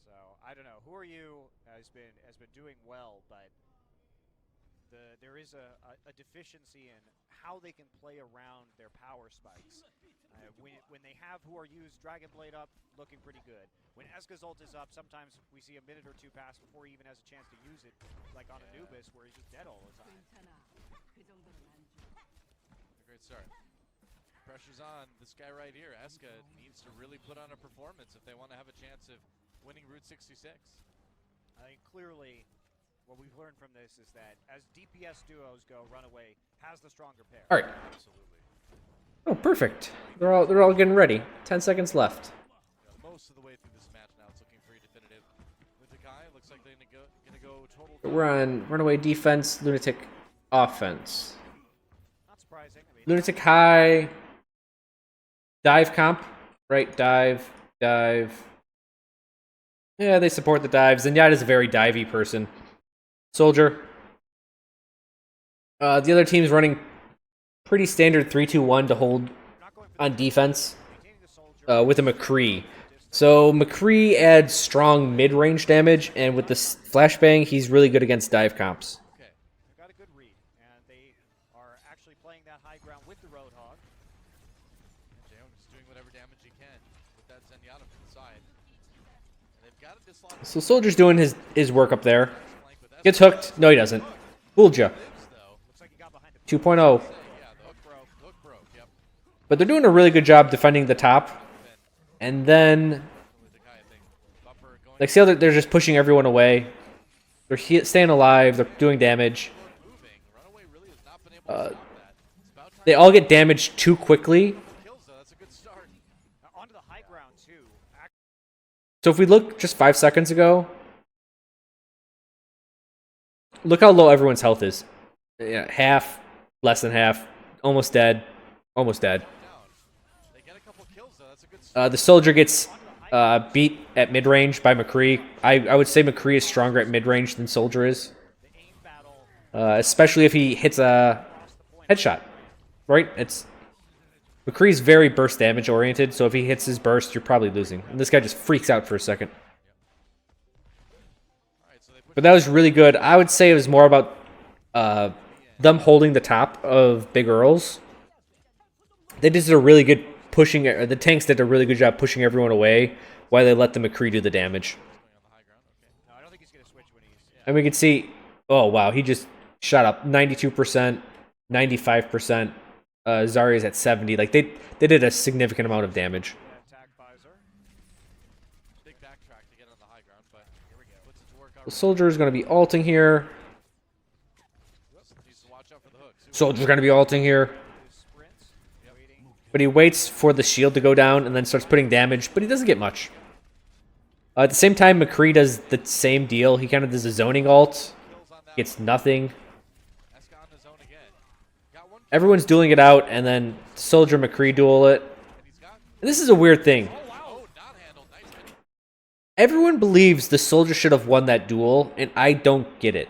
So I don't know. Who are you? Has been doing well, but there is a deficiency in how they can play around their power spikes. When they have who are used Dragon Blade up, looking pretty good. When Eska's ult is up, sometimes we see a minute or two pass before he even has a chance to use it, like on Anubis, where he's just dead all the time. A great start. Pressure's on this guy right here. Eska needs to really put on a performance if they want to have a chance of winning Route 66. I think clearly what we've learned from this is that as DPS duos go, Runaway has the stronger pair. All right. Absolutely. Oh, perfect. They're all getting ready. 10 seconds left. Most of the way through this match now, it's looking pretty definitive. LunaticHai looks like they're gonna go total. We're on Runaway defense, Lunatic offense. Not surprising. I mean, LunaticHai dive comp, right? Dive. Yeah, they support the dives. Zenyatta's a very divey person. Soldier. The other team's running pretty standard 3-2-1 to hold on defense with a McCre. So McCre adds strong mid-range damage, and with the flashbang, he's really good against dive comps. okay, they've got a good read, and they are actually playing that high ground with the Roadhog. Jaehoong's doing whatever damage he can with that Zenyatta from the side. And they've got to dislodge So Soldier's doing his work up there. Gets hooked. No, he doesn't. Fooled ya. Looks like he got behind a 2.0. Yeah, the hook broke, yep. But they're doing a really good job defending the top. And then, like, see how they're just pushing everyone away. They're staying alive. They're doing damage. They all get damaged too quickly. onto the high ground too. So if we look just 5 seconds ago, look how low everyone's health is. Yeah, half, less than half, almost dead, almost dead. The Soldier gets beat at mid-range by McCre. I would say McCre is stronger at mid-range than Soldier is. Especially if he hits a headshot, right? McCree's very burst damage oriented, so if he hits his burst, you're probably losing. And this guy just freaks out for a second. But that was really good. I would say it was more about them holding the top of Big Earls. They just did a really good pushing. The tanks did a really good job pushing everyone away while they let the McCre do the damage. No, I don't think he's gonna switch when he's. And we can see, oh wow, he just shot up 92%, 95%. Zarya's at 70. Like they did a significant amount of damage. Attack visor. Big backtrack to get on the high ground, but here we go. Puts it to work The Soldier is going to be ulting here. Needs to watch out for the hooks. Soldier's going to be ulting here. His sprints. Waiting. But he waits for the shield to go down and then starts putting damage, but he doesn't get much. At the same time, McCre does the same deal. He kind of does a zoning ult. Gets nothing. Eska on his own again. Got one. Everyone's dueling it out, and then Soldier McCre duel it. And this is a weird thing. Oh, not handled. Nice hit. Everyone believes the Soldier should have won that duel, and I don't get it.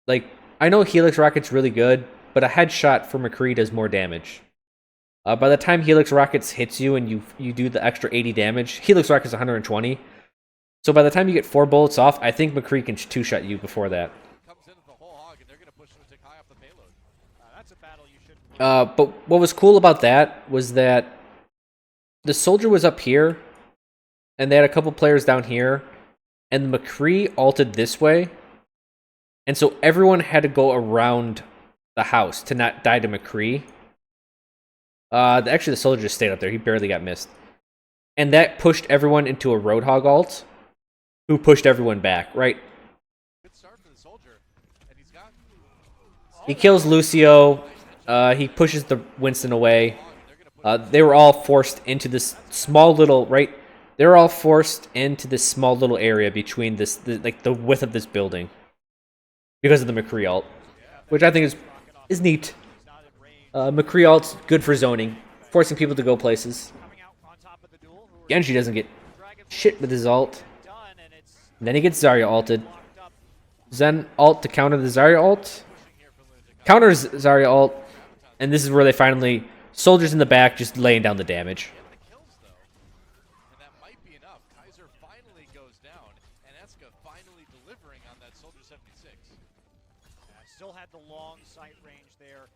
Like, I know Helix Rocket's really good, but a headshot for McCre does more damage. By the time Helix Rockets hits you and you do the extra 80 damage, Helix Rocket's 120. So by the time you get 4 bullets off, I think McCre can 2-shot you before that. Comes into the whole hog, and they're gonna push LunaticHai off the payload. That's a battle you should. But what was cool about that was that the Soldier was up here, and they had a couple players down here, and McCre ulted this way, and so everyone had to go around the house to not die to McCre. Actually, the Soldier just stayed up there. He barely got missed. And that pushed everyone into a Roadhog ult, who pushed everyone back, right? Good start for the Soldier, and he's got. He kills Lucio. He pushes the Winston away. They were all forced into this small little, right? They were all forced into this small little area between the width of this building. Because of the McCre ult. Which I think is neat. McCre ult's good for zoning. Forcing people to go places. Coming out on top of the duel. Who are Genji doesn't get shit with his ult. done, and it's And then he gets Zarya ulted. locked up. Zen ult to counter the Zarya ult. Counters Zarya ult. And this is where they finally... Soldiers in the back just laying down the damage. The kills though, and that might be enough. Kaiser finally goes down, and Eska finally delivering on that Soldier 76. Still had the long sight range there,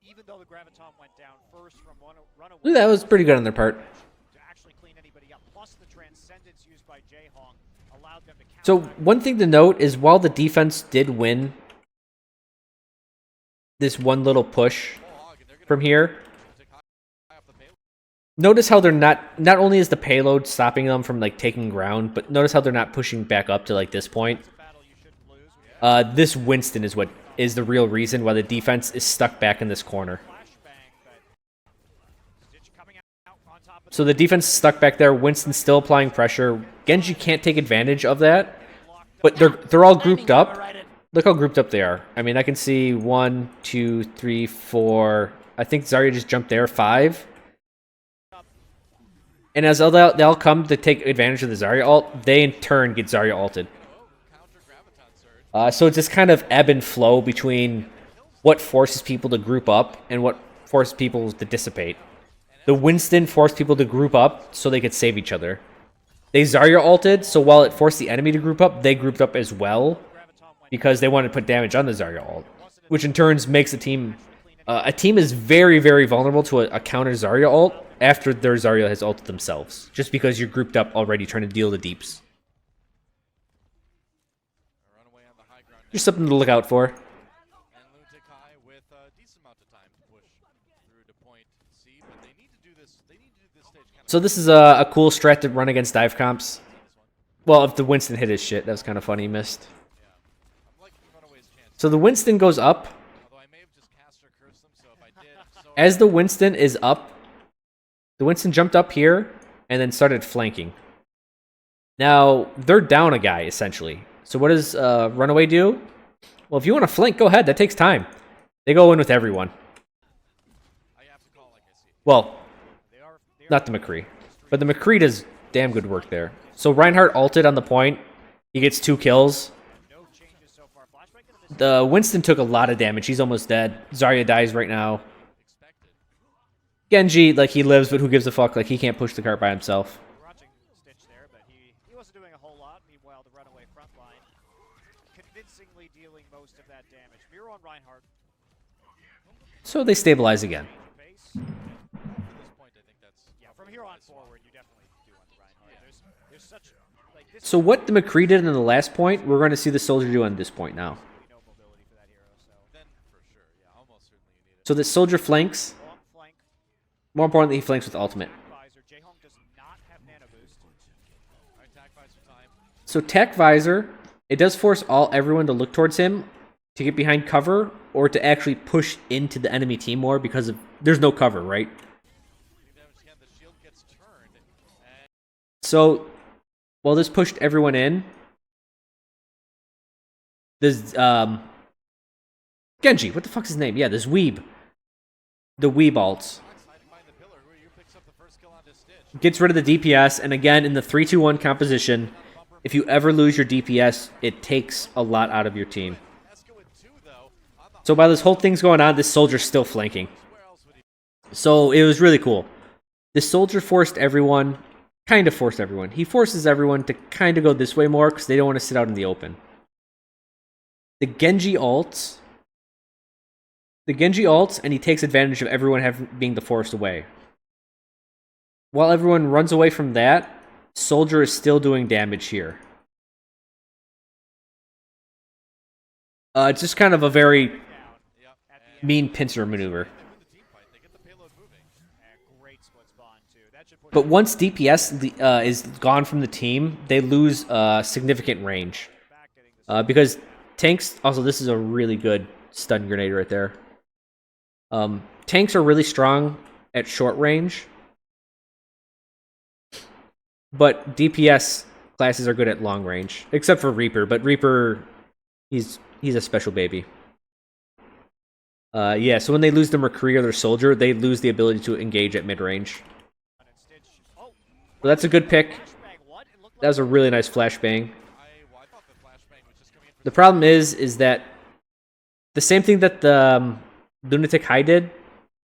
even though the graviton went down first from Runaway. That was pretty good on their part. To actually clean anybody up. Plus the transcendence used by Jaehong allowed them to counter. So one thing to note is while the defense did win this one little push from here, notice how they're not only is the payload stopping them from like taking ground, but notice how they're not pushing back up to like this point. This Winston is the real reason why the defense is stuck back in this corner. So the defense is stuck back there. Winston's still applying pressure. Genji can't take advantage of that, but they're all grouped up. Look how grouped up they are. I mean, I can see 1, 2, 3, 4. I think Zarya just jumped there. 5. And as they all come to take advantage of the Zarya ult, they in turn get Zarya ulted. So it's just kind of ebb and flow between what forces people to group up and what forces people to dissipate. The Winston forced people to group up so they could save each other. They Zarya ulted, so while it forced the enemy to group up, they grouped up as well because they wanted to put damage on the Zarya ult, which in turn makes a team... a team is very, very vulnerable to a counter Zarya ult after their Zarya has ulted themselves, just because you're grouped up already trying to deal the deeps. Just something to look out for. And LunaticHai with a decent amount of time to push through to point C, but they need to do this. They need to do this stage kind of. So this is a cool strat to run against dive comps. Well, if the Winston hit his shit, that was kind of funny. He missed. I'm liking Runaway's chances. So the Winston goes up. Although I may have just cast or cursed them, so if I did, so As the Winston is up, the Winston jumped up here and then started flanking. Now, they're down a guy, essentially. So what does Runaway do? Well, if you want to flank, go ahead. That takes time. They go in with everyone. I have to call like I see. Well, not the McCre. But the McCre does damn good work there. So Reinhardt ulted on the point. He gets 2 kills. No changes so far. Flashback into this The Winston took a lot of damage. He's almost dead. Zarya dies right now. Expected. Genji, like, he lives, but who gives a fuck? Like, he can't push the cart by himself. watching Stitch there, but he wasn't doing a whole lot. Meanwhile, the Runaway front line convincingly dealing most of that damage. Mirror on Reinhardt. So they stabilize again. Face. At this point, I think that's From here on forward, you definitely do want the Reinhardt. There's such like this. So what the McCre did in the last point, we're going to see the soldier do on this point now. No mobility for that hero. So then for sure. Yeah, almost certainly you need it. So the soldier flanks. long flank. More importantly, he flanks with ultimate. Visor. Jaehong does not have mana boost. Alright, attack buys for time. So Tech Visor, it does force everyone to look towards him to get behind cover or to actually push into the enemy team more because of there's no cover, right? Again, the shield gets turned. And So while this pushed everyone in, this Genji, what the fuck's his name? Yeah, this Weeb. The Weeb ults. hiding behind the pillar, who picks up the first kill onto Stitch. Gets rid of the DPS, and again in the 3-2-1 composition, if you ever lose your DPS, it takes a lot out of your team. Esco with 2 though. On the So while this whole thing's going on, this soldier's still flanking. where else would he So it was really cool. This soldier forced everyone, kind of forced everyone. He forces everyone to kind of go this way more because they don't want to sit out in the open. The Genji ults, and he takes advantage of everyone being the forced away. While everyone runs away from that, soldier is still doing damage here. It's just kind of a very Yep. mean pincer maneuver. They win the team fight. They get the payload moving. Great split spawn too. That should put. But once DPS is gone from the team, they lose significant range. back getting the Because tanks, also this is a really good stun grenade right there. Tanks are really strong at short range. But DPS classes are good at long range. Except for Reaper, but Reaper, he's a special baby. Yeah, so when they lose the McCre or their soldier, they lose the ability to engage at mid-range. and Stitch. Oh, So that's a good pick. flashbang. What? It looked That was a really nice flashbang. I thought the flashbang was just coming in for The problem is that the same thing that the LunaticHai did,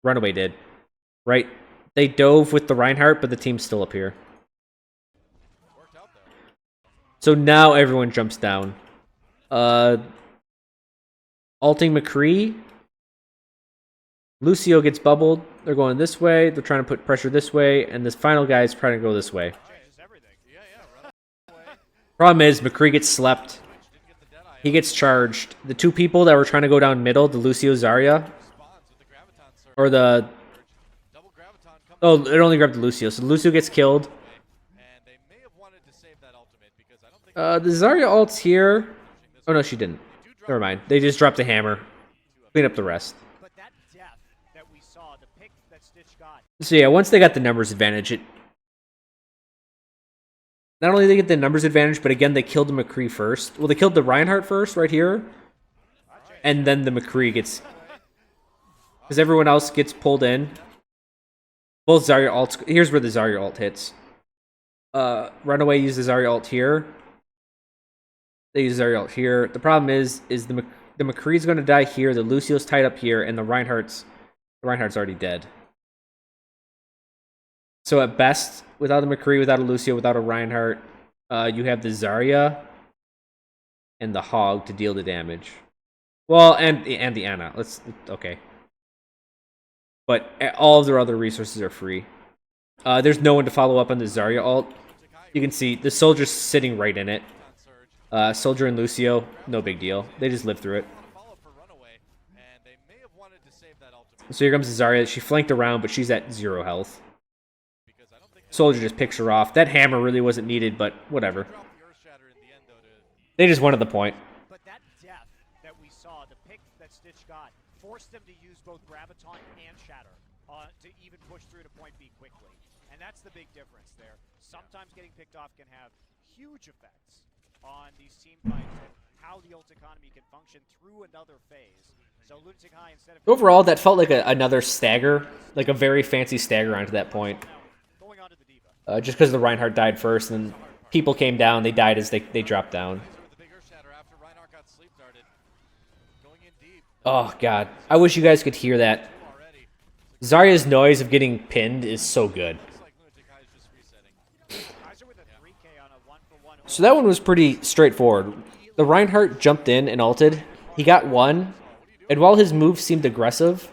Runaway did, right? They dove with the Reinhardt, but the team's still up here. worked out though. So now everyone jumps down. Ulting McCre. Lucio gets bubbled. They're going this way. They're trying to put pressure this way. And this final guy is trying to go this way. Changes everything. Problem is, McCre gets slept. He gets charged. The two people that were trying to go down middle, the Lucio Zarya, or the... Oh, it only grabbed the Lucio. So Lucio gets killed. The Zarya ult's here. Oh, no, she didn't. Never mind. They just dropped a hammer. Clean up the rest. But that depth that we saw, the pick that Stitch got. So yeah, once they got the numbers advantage, it... Not only did they get the numbers advantage, but again, they killed the McCre first. Well, they killed the Reinhardt first, right here. And then the McCre gets... Because everyone else gets pulled in. Both Zarya ults... Here's where the Zarya ult hits. Runaway uses Zarya ult here. They use Zarya ult here. The problem is the McCree's going to die here, the Lucio's tied up here, and the Reinhardt's already dead. So at best, without a McCre, without a Lucio, without a Reinhardt, you have the Zarya and the Hog to deal the damage. Well, and the Ana. Okay. But all of their other resources are free. There's no one to follow up on the Zarya ult. You can see the soldier's sitting right in it. Soldier and Lucio, no big deal. They just live through it. So here comes Zarya. She flanked around, but she's at 0 health. Soldier just picks her off. That hammer really wasn't needed, but whatever. They just wanted the point. But that depth that we saw, the pick that Stitch got, forced them to use both Graviton and Shatter to even push through to point B quickly. And that's the big difference there. Sometimes getting picked off can have huge effects on these team fights and how the ult economy can function through another phase. So LunaticHai, instead of... Overall, that felt like another stagger. Like a very fancy stagger onto that point. Going on to the Diva. Just because the Reinhardt died first, and then people came down, they died as they dropped down. Oh, God. I wish you guys could hear that. Zarya's noise of getting pinned is so good. So that one was pretty straightforward. The Reinhardt jumped in and ulted. He got one, and while his move seemed aggressive,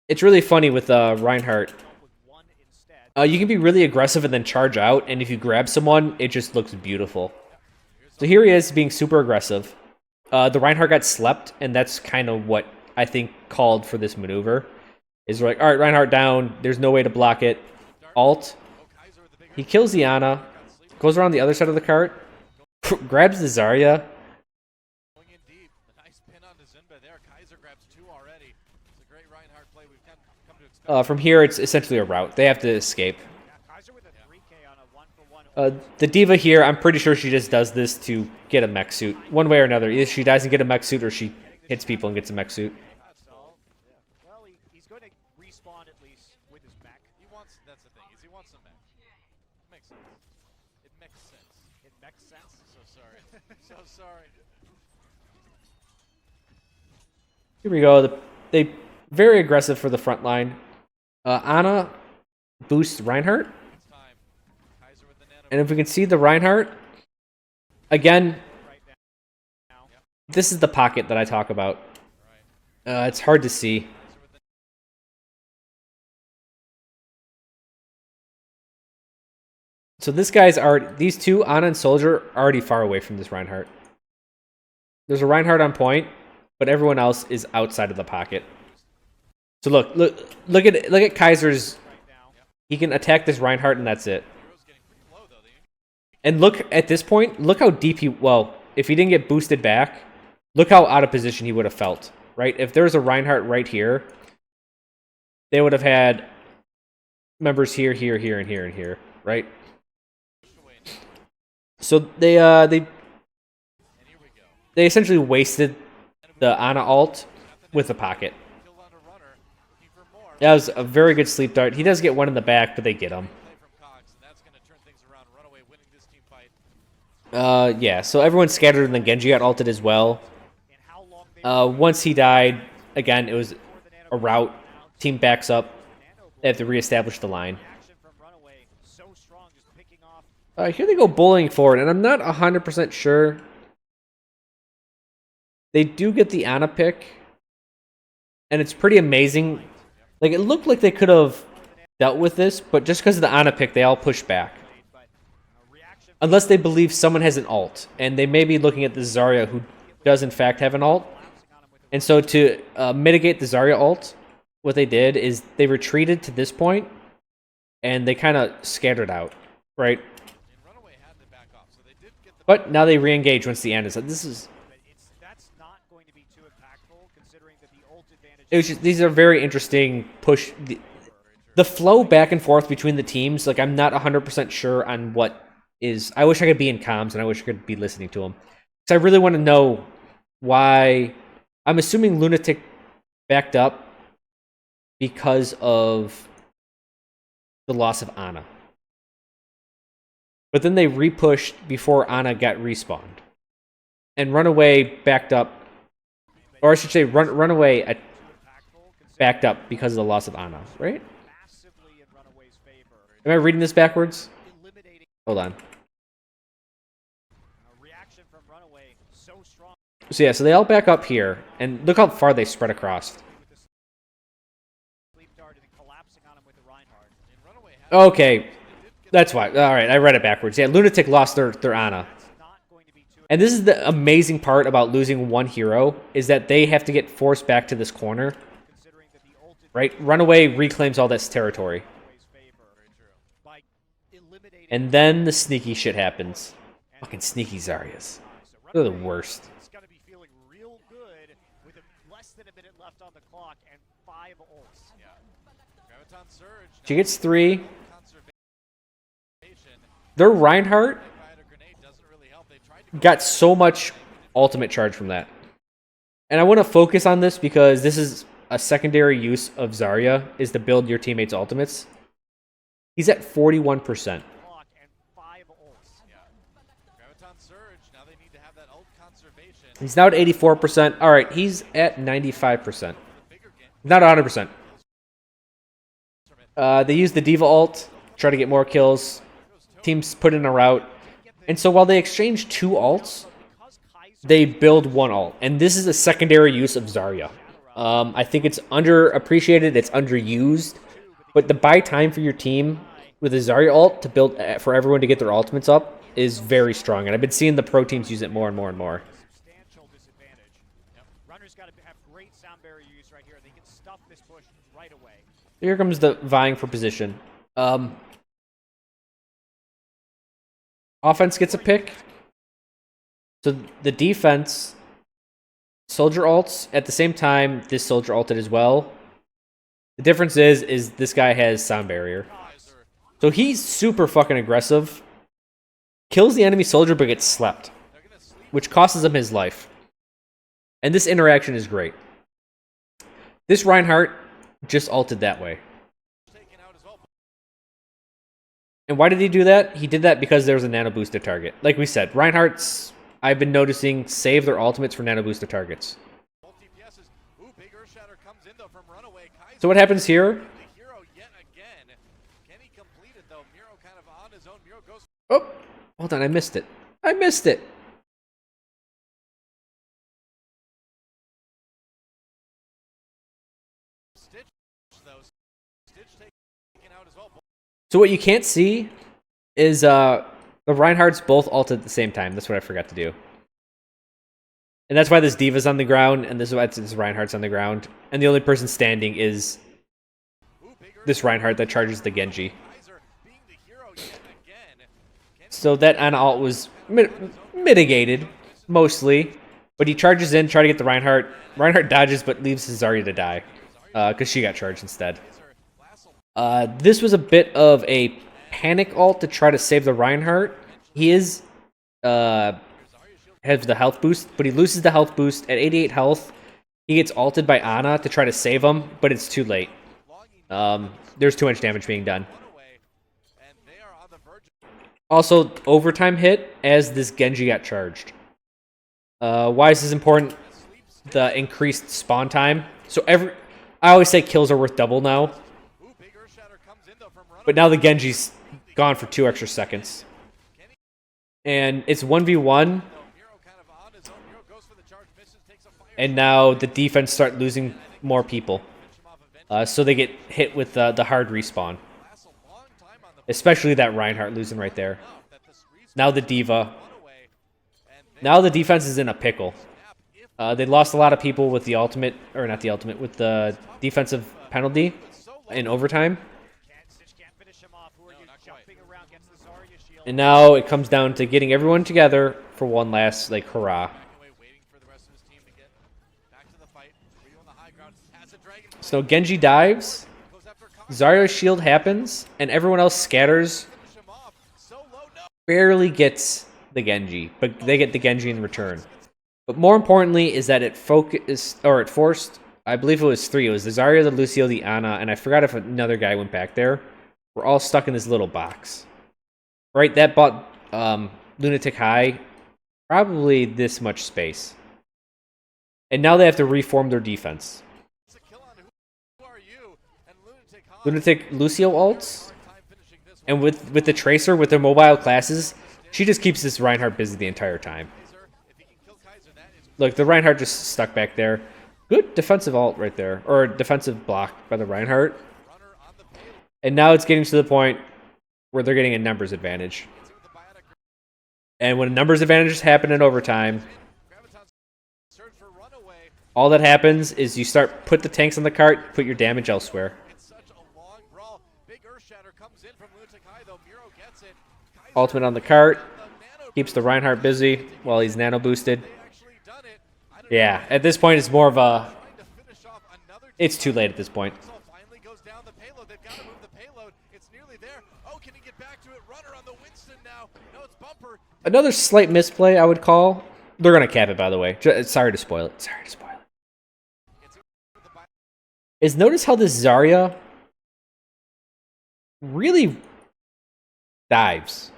it's really funny with Reinhardt. You can be really aggressive and then charge out, and if you grab someone, it just looks beautiful. So here he is being super aggressive. The Reinhardt got slept, and that's kind of what I think called for this maneuver. Is like, alright, Reinhardt down, there's no way to block it. Ult. He kills the Ana. Goes around the other side of the cart. Grabs the Zarya. From here, it's essentially a rout. They have to escape. The Diva here, I'm pretty sure she just does this to get a mech suit. One way or another. Either she dies and get a mech suit, or she hits people and gets a mech suit. Well, he's going to respawn at least with his mech. That's the thing, is he wants a mech. Makes sense. It makes sense. It makes sense. So sorry. So sorry. Here we go. They very aggressive for the front line. Ana boosts Reinhardt. And if we can see the Reinhardt, again, this is the pocket that I talk about. It's hard to see. So these two, Ana and Soldier, are already far away from this Reinhardt. There's a Reinhardt on point, but everyone else is outside of the pocket. So look at Kaiser's. He can attack this Reinhardt, and that's it. And look at this point. Look how deep he. Well, if he didn't get boosted back, look how out of position he would have felt. Right? If there was a Reinhardt right here, they would have had members here, here, here, and here, and here. Right? So they essentially wasted the Ana ult with the pocket. That was a very good sleep dart. He does get one in the back, but they get him. Yeah, so everyone's scattered and then Genji got ulted as well. Once he died, again, it was a rout. Team backs up. They have to reestablish the line. Here they go bullying forward, and I'm not 100% sure. they do get the Ana pick, and it's pretty amazing. Like, it looked like they could have dealt with this, but just because of the Ana pick, they all push back. Unless they believe someone has an ult, and they may be looking at the Zarya, who does in fact have an ult. And so to mitigate the Zarya ult, what they did is they retreated to this point, and they kind of scattered out, right? But now they re-engage once the end is. This is. It was just, these are very interesting push. The flow back and forth between the teams. Like, I'm not 100% sure on what is. I wish I could be in comms, and I wish I could be listening to them. Because I really want to know why. I'm assuming Lunatic backed up because of the loss of Ana. But then they repushed before Ana got respawned. And Runaway backed up, or I should say Runaway backed up because of the loss of Ana, right? Am I reading this backwards? Hold on. So yeah, so they all back up here, and look how far they spread across. Okay, that's why. All right, I read it backwards. Yeah, Lunatic lost their Ana. And this is the amazing part about losing one hero, is that they have to get forced back to this corner. Right? Runaway reclaims all this territory. And then the sneaky shit happens. Fucking sneaky Zaryas. They're the worst. She gets 3. Their Reinhardt got so much ultimate charge from that. And I want to focus on this because this is a secondary use of Zarya, is to build your teammates' ultimates. He's at 41%. He's now at 84%. All right, he's at 95%. Not 100%. They use the Diva ult, try to get more kills. Teams put in a route. And so while they exchange 2 ults, they build 1 ult. And this is a secondary use of Zarya. I think it's underappreciated, it's underused. But the buy time for your team with a Zarya ult to build for everyone to get their ultimates up is very strong. And I've been seeing the pro teams use it more and more and more. Here comes the vying for position. Offense gets a pick. So the defense, soldier ults at the same time. This soldier ulted as well. The difference is this guy has sound barrier. So he's super fucking aggressive. Kills the enemy soldier but gets slept, which costs him his life. And this interaction is great. This Reinhardt just ulted that way. And why did he do that? He did that because there was a nano booster target. Like we said, Reinhardt's, I've been noticing, save their ultimates for nano booster targets. So what happens here? Oh, hold on, I missed it. I missed it. So what you can't see is the Reinhardts both ulted at the same time. That's what I forgot to do. And that's why this Diva's on the ground, and this is why this Reinhardt's on the ground. And the only person standing is this Reinhardt that charges the Genji. So that Ana ult was mitigated, mostly. But he charges in, try to get the Reinhardt. Reinhardt dodges, but leaves his Zarya to die. Because she got charged instead. This was a bit of a panic ult to try to save the Reinhardt. He is has the health boost, but he loses the health boost at 88 health. He gets ulted by Ana to try to save him, but it's too late. There's too much damage being done. Also, overtime hit as this Genji got charged. Why is this important? The increased spawn time. So I always say kills are worth double now. But now the Genji's gone for 2 extra seconds. And it's 1v1. And now the defense start losing more people. So they get hit with the hard respawn. Especially that Reinhardt losing right there. Now the Diva. Now the defense is in a pickle. They lost a lot of people with the ultimate, or not the ultimate, with the defensive penalty in overtime. And now it comes down to getting everyone together for one last, like, hurrah. So Genji dives, Zarya's shield happens, and everyone else scatters. Barely gets the Genji, but they get the Genji in return. But more importantly is that it forced, I believe it was 3. It was the Zarya, the Lucio, the Ana, and I forgot if another guy went back there. We're all stuck in this little box. Right, that bought LunaticHai probably this much space. And now they have to reform their defense. Lunatic Lucio ults, and with the Tracer, with their mobile classes, she just keeps this Reinhardt busy the entire time. Look, the Reinhardt just stuck back there. Good defensive ult right there, or defensive block by the Reinhardt. And now it's getting to the point where they're getting a numbers advantage. And when numbers advantages happen in overtime, all that happens is you put the tanks on the cart, put your damage elsewhere. Ultimate on the cart, keeps the Reinhardt busy while he's nano boosted. Yeah, at this point it's more of a... It's too late at this point. Another slight misplay, I would call. They're going to cap it, by the way. Sorry to spoil it. Sorry to spoil it. Is notice how this Zarya really dives.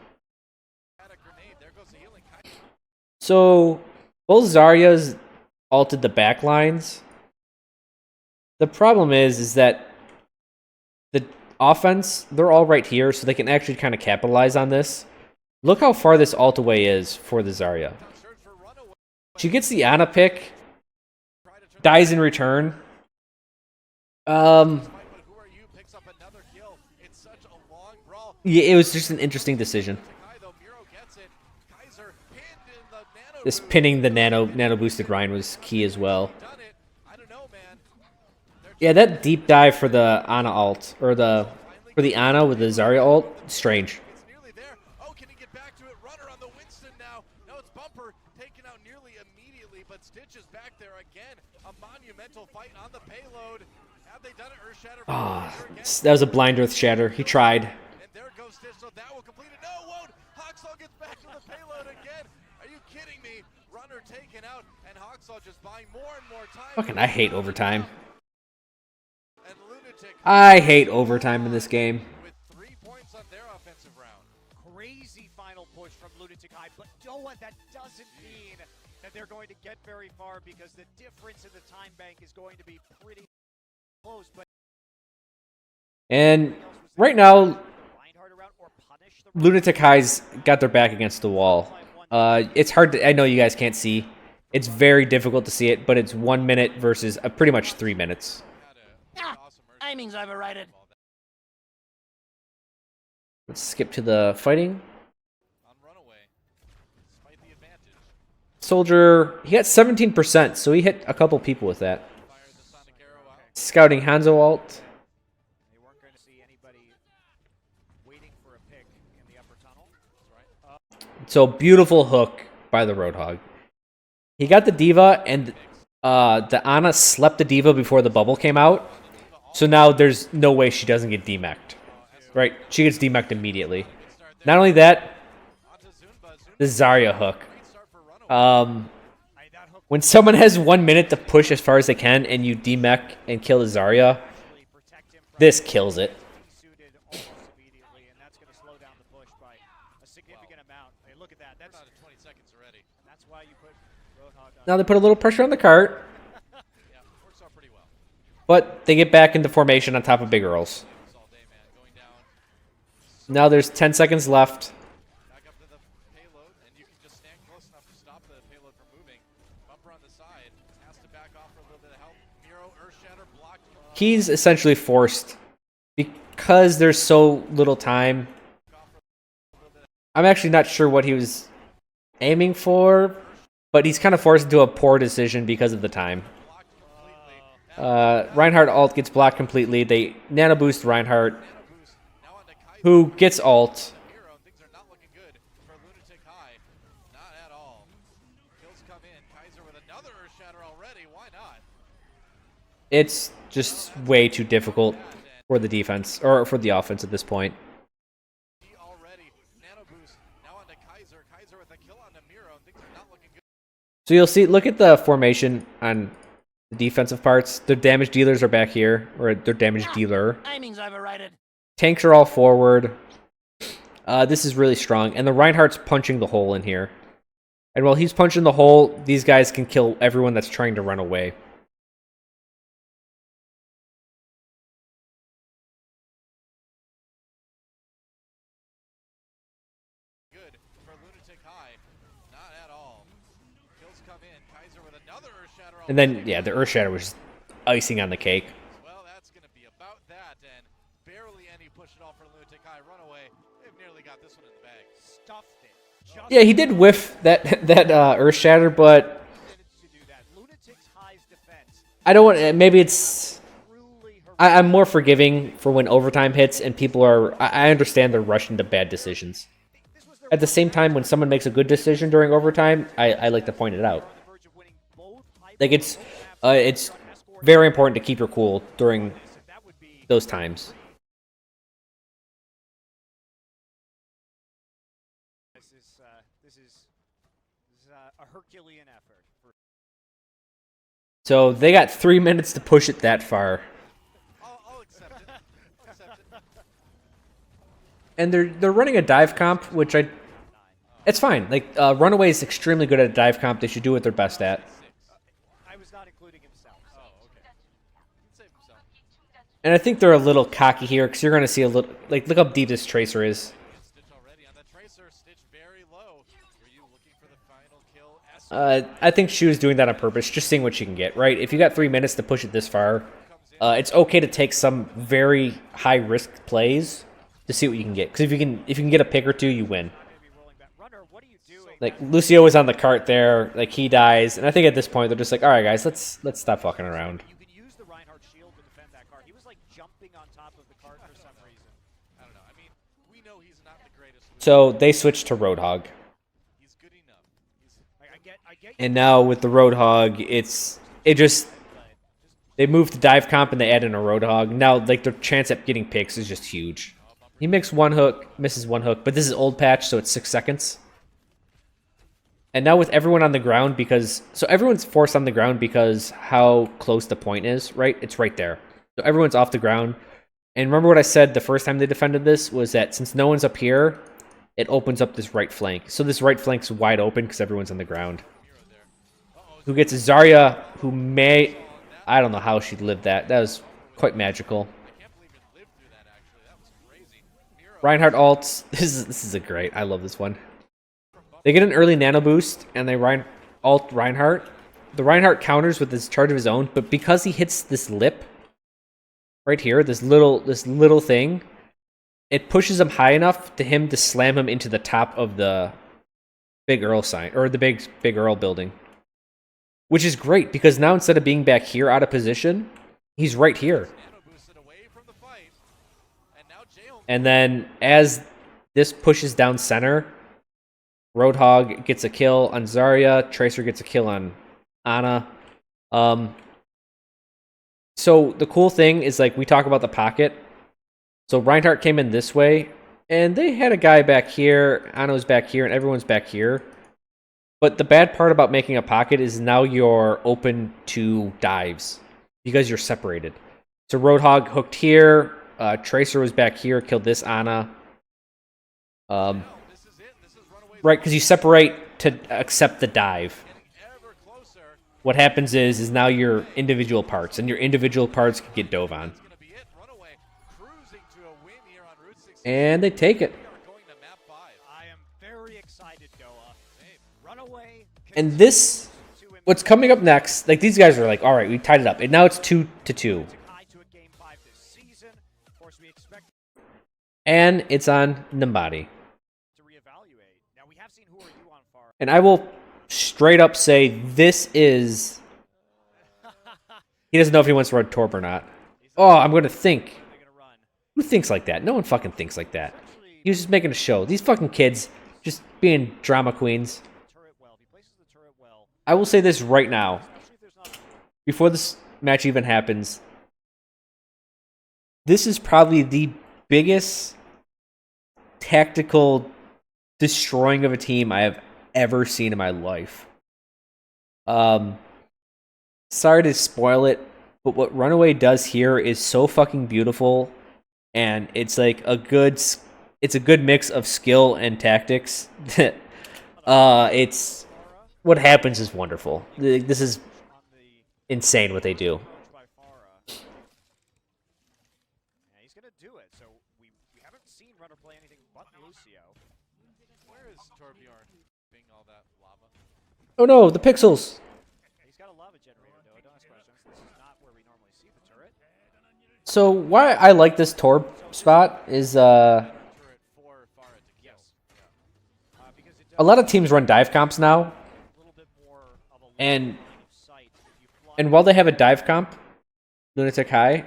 So, both Zaryas ulted the backlines. The problem is that the offense, they're all right here, so they can actually kind of capitalize on this. Look how far this ult away is for the Zarya. She gets the Ana pick, dies in return. Yeah, it was just an interesting decision. This pinning the nano boosted Ryan was key as well. Yeah, that deep dive for the Ana ult, or for the Ana with the Zarya ult, strange. Oh, that was a blind earth shatter. He tried. Fucking, I hate overtime. I hate overtime in this game. Crazy final push from LunaticHai, but you know what? That doesn't mean that they're going to get very far, because the difference in the time bank is going to be pretty close. But and right now, LunaticHai's got their back against the wall. It's hard to, I know you guys can't see. It's very difficult to see it, but it's 1 minute versus pretty much 3 minutes. Timing's overrated. Let's skip to the fighting. Soldier, he got 17%, so he hit a couple people with that. Scouting Hanzo ult. they weren't going to see anybody waiting for a pick in the upper tunnel. So beautiful hook by the Roadhog. He got the Diva, and the Ana slept the Diva before the bubble came out. So now there's no way she doesn't get demeched. Right? She gets demeched immediately. Not only that, the Zarya hook. When someone has 1 minute to push as far as they can and you demech and kill the Zarya, this kills it. Now they put a little pressure on the cart. But they get back into formation on top of Big Earls. Now there's 10 seconds left. he's essentially forced, because there's so little time. I'm actually not sure what he was aiming for, but he's kind of forced into a poor decision because of the time. Reinhardt ult gets blocked completely. They nano boost Reinhardt, who gets ult. Things are not looking good for LunaticHai. Not at all. Kills come in. Kaiser with another Earth Shatter already. Why not? It's just way too difficult for the defense, or for the offense at this point. He already nano boost. Now onto Kaiser. Kaiser with a kill onto Miro. Things are not looking good. So you'll see, look at the formation on the defensive parts. Their damage dealers are back here, or their damage dealer. Aiming's overrated. Tanks are all forward. This is really strong. And the Reinhardt's punching the hole in here. And while he's punching the hole, these guys can kill everyone that's trying to run away. Good for LunaticHai. Not at all. Kills come in. Kaiser with another Earth Shatter already. And then, yeah, the Earth Shatter was just icing on the cake. Well, that's going to be about that, and barely any push at all for LunaticHai. Runaway, they've nearly got this one in the bag. Stuffed it. Just Yeah, he did whiff that Earth Shatter, but minutes to do that. LunaticHai's defense I don't want. Maybe it's. truly horrific. I'm more forgiving for when overtime hits and people are. I understand they're rushing to bad decisions. This was their At the same time, when someone makes a good decision during overtime, I like to point it out. on the verge of winning both Like it's very important to keep your cool during that would be those times. this is a Herculean effort. So they got 3 minutes to push it that far, I'll accept it. I'll accept it. and they're running a dive comp, which it's fine. Like Runaway is extremely good at a dive comp. They should do what they're best at. I was not including himself. So. Oh, okay. He can save himself. And I think they're a little cocky here because you're going to see a little. Like, look how deep this Tracer is. Stitch already on the Tracer. Stitch very low. Were you looking for the final kill? I think she was doing that on purpose, just seeing what she can get, right? If you got 3 minutes to push it this far, it's okay to take some very high-risk plays to see what you can get. Because if you can get a pick or two, you win. Maybe rolling back. Runner, what are you doing? Like, Lucio was on the cart there, like, he dies, and I think at this point, they're just like, alright guys, let's stop fucking around. You can use the Reinhardt shield to defend that cart. He was like jumping on top of the cart for some reason. I don't know. I mean, we know he's not the greatest. So, they switched to Roadhog. He's good enough. He's I get And now, with the Roadhog, they moved to dive comp and they add in a Roadhog. Now, like, their chance at getting picks is just huge. He makes one hook, misses one hook, but this is old patch, so it's 6 seconds. And now with everyone on the ground, so everyone's forced on the ground because how close the point is, right? It's right there. So everyone's off the ground. And remember what I said the first time they defended this was that since no one's up here, it opens up this right flank. So this right flank's wide open because everyone's on the ground. Who gets Zarya, who may... I don't know how she lived that. That was quite magical. I can't believe he lived through that, actually. That was crazy. Miro, Reinhardt ults. This is a great. I love this one. They get an early nano boost and they ult Reinhardt. The Reinhardt counters with this charge of his own, but because he hits this lip right here, this little thing, it pushes him high enough to him to slam him into the top of the big Earl sign, or the big Earl building. Which is great because now instead of being back here out of position, he's right here. nano boosted away from the fight. And now J-Home And then as this pushes down center, Roadhog gets a kill on Zarya, Tracer gets a kill on Ana. So the cool thing is, like, we talk about the pocket. So Reinhardt came in this way, and they had a guy back here, Ano's back here, and everyone's back here. But the bad part about making a pocket is now you're open to dives because you're separated. So Roadhog hooked here, Tracer was back here, killed this Ana. this is it. This is Runaway. Right, because you separate to accept the dive. Getting ever closer. What happens is now your individual parts, and your individual parts can get dove on. It's going to be it. Runaway cruising to a win here on Route 16. And they take it. We are going to map 5. I am very excited, Doa. Runaway. And this, what's coming up next, like, these guys are like, all right, we tied it up. And now it's 2-2. And it's on Nimbadi. To reevaluate. Now we have seen who are you on far. And I will straight up say this is... He doesn't know if he wants to run Torb or not. Oh, I'm going to think. Who thinks like that? No one fucking thinks like that. He was just making a show. These fucking kids just being drama queens. I will say this right now. Before this match even happens. This is probably the biggest tactical destroying of a team I have ever seen in my life. Sorry to spoil it, but what Runaway does here is so fucking beautiful, and it's like a good mix of skill and tactics. It's what happens is wonderful. This is insane what they do. He's gonna do it. So we haven't seen Runner play anything but Lucio. Where is Torbjorn being all that lava? Oh no, the pixels. He's got a lava generator though. Don't ask questions. This is not where we normally see the turret. So why I like this Torb spot is Turret for Farah to kill. Because it a lot of teams run dive comps now, a little bit more of a and line of sight. If you fly while they have a dive comp, LunaticHai,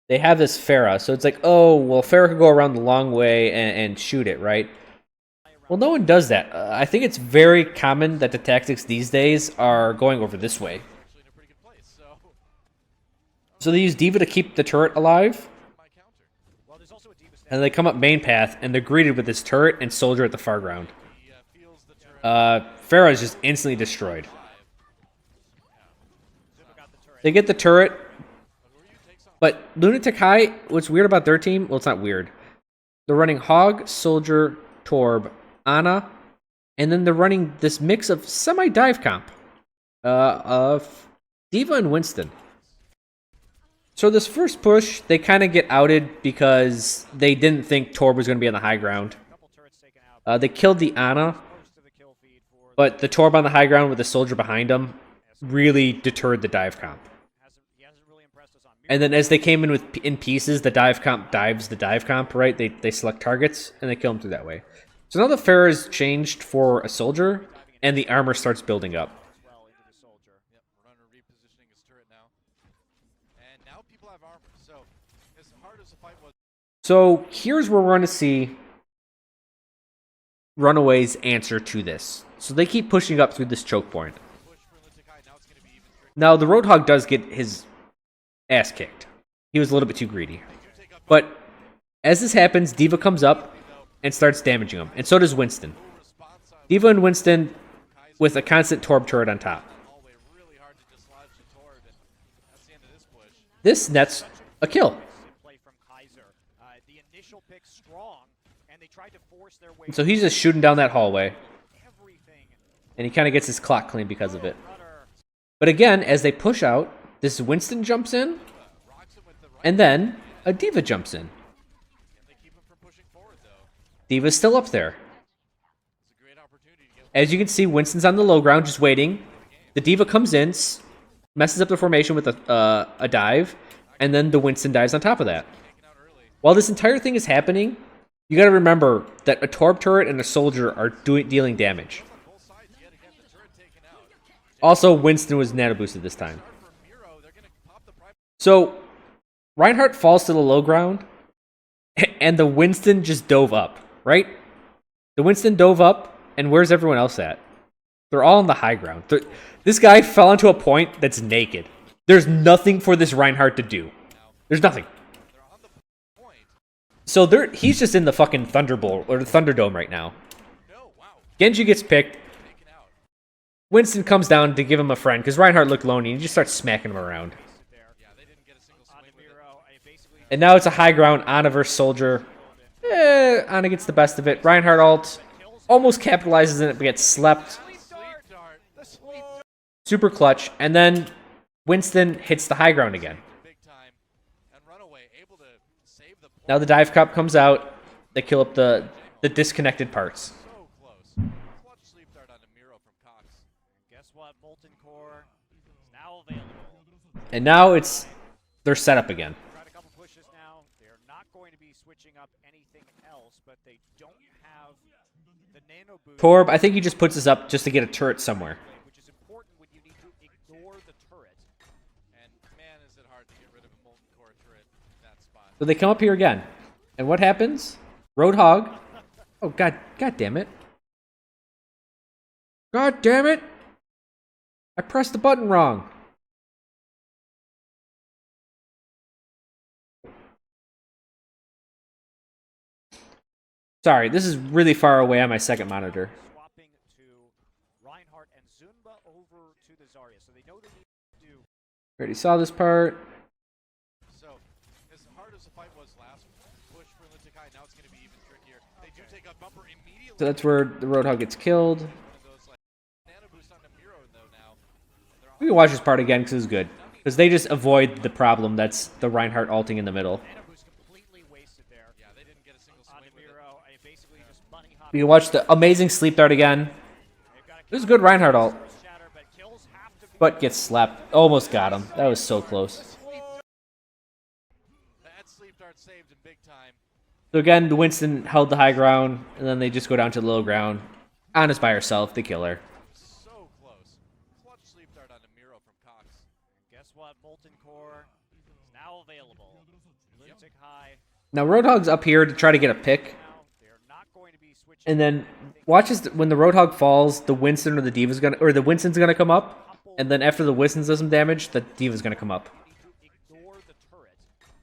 they have this Pharah. So it's like, oh, well, Pharah could go around the long way and shoot it, right? Well, no one does that. I think it's very common that the tactics these days are going over this way. Actually in a pretty good place, so So they use D.Va to keep the turret alive, my counter. well, there's also a Diva stand. and they come up main path, and they're greeted with this turret and soldier at the far ground. He feels the turret. Pharah is just instantly destroyed. Diva got the turret. They get the turret, but LunaticHai, what's weird about their team? Well, it's not weird. They're running Hog, Soldier, Torb, Ana, and then they're running this mix of semi-dive comp of D.Va and Winston. So this first push, they kind of get outed because they didn't think Torb was going to be on the high ground. Couple turrets taken out. They killed the Ana, Close to the kill feed for but the Torb on the high ground with the Soldier behind him really deterred the dive comp. he hasn't really impressed us on And then as they came in pieces, the dive comp dives the dive comp, right? They select targets, and they kill them through that way. So now the Pharah is changed for a soldier, and the armor starts building up. well into the soldier. Yep, Runner repositioning his turret now. And now people have armor, so as hard as the fight was, So here's where we're going to see Runaway's answer to this. So they keep pushing up through this choke point. push for LunaticHai, now it's going to be even trickier. Now the Roadhog does get his ass kicked. He was a little bit too greedy. But as this happens, D.Va comes up and starts damaging him, and so does Winston. Response on D.Va and Winston with a constant Torb turret on top. hallway, really hard to dislodge the Torb, and that's the end of this push. This nets a kill. Play from Kaiser. The initial pick strong, and they tried to force their way. So he's just shooting down that hallway, everything. and he kind of gets his clock clean because of it. Runner. But again, as they push out, this Winston jumps in, Rocks him with the right, and then a D.Va jumps in. and they keep him from pushing forward, though. D.Va's still up there. It's a great opportunity to get As you can see, Winston's on the low ground just waiting. The D.Va comes in, messes up the formation with a dive, and then the Winston dives on top of that. taken out early. While this entire thing is happening, you gotta remember that a Torb turret and a soldier are dealing damage. Both sides, yet again, the turret taken out. Also, Winston was nano boosted this time. For Miro, they're going to pop the prime. So, Reinhardt falls to the low ground, and the Winston just dove up, right? The Winston dove up, and where's everyone else at? They're all on the high ground. This guy fell onto a point that's naked. There's nothing for this Reinhardt to do. There's nothing. They're on the point. So he's just in the fucking Thunderbolt, or the Thunderdome right now. No, wow. Genji gets picked. Taken out. Winston comes down to give him a friend, because Reinhardt looked lonely, and he just starts smacking him around. Yeah, they didn't get a single On swing with it. Miro, basically And now it's a high ground, Ana versus Soldier. Ana gets the best of it. Reinhardt ult almost capitalizes in it, but gets slept. Sleep dart. The sleep Super clutch. And then Winston hits the high ground again. big time. And Runaway able to save the point. Now the dive cup comes out. They kill up the disconnected parts. So close. Clutch sleep dart onto Miro from Cox. guess what? Molten Core is now available. And now they're set up again. Tried a couple pushes now. They're not going to be switching up Anubis, Torb, I think he just puts this up just to get a turret somewhere. which is important when you need to ignore the turret. And man, is it hard to get rid of a molten core turret in that spot. So they come up here again. And what happens? Roadhog. Oh, god damn it. God damn it! I pressed the button wrong. Sorry, this is really far away on my second monitor. Swapping to Reinhardt and Zunba over to the Zarya. So they know they need to do. Already saw this part. So, as hard as the fight was last push for LunaticHai, now it's going to be even trickier. They do take a bumper immediately. So that's where the Roadhog gets killed. One of those, like, nano boost on the Miro, though, now. We can watch this part again because it's good. Because they just avoid the problem that's the Reinhardt ulting in the middle. Anubis completely wasted there Yeah, they didn't get a single on swing the with it. Miro. And basically just bunny hop. We can watch the amazing sleep dart again. This is a good Reinhardt ult. Shatter, but kills have to be But gets slapped. Almost got him. That was so close. That sleep dart saved him big time. So again, the Winston held the high ground, and then they just go down to the low ground. Anna's by herself. They kill her. So close. Clutch sleep dart on the Miro from Cox. Guess what? Molten Core is now available. LunaticHai. Now Roadhog's up here to try to get a pick. Now they're not going to be switching. And then watch as when the Roadhog falls, the Winston or the Diva's gonna, or the Winston's gonna come up. And then after the Winston does some damage, the Diva's gonna come up. Need to ignore the turret.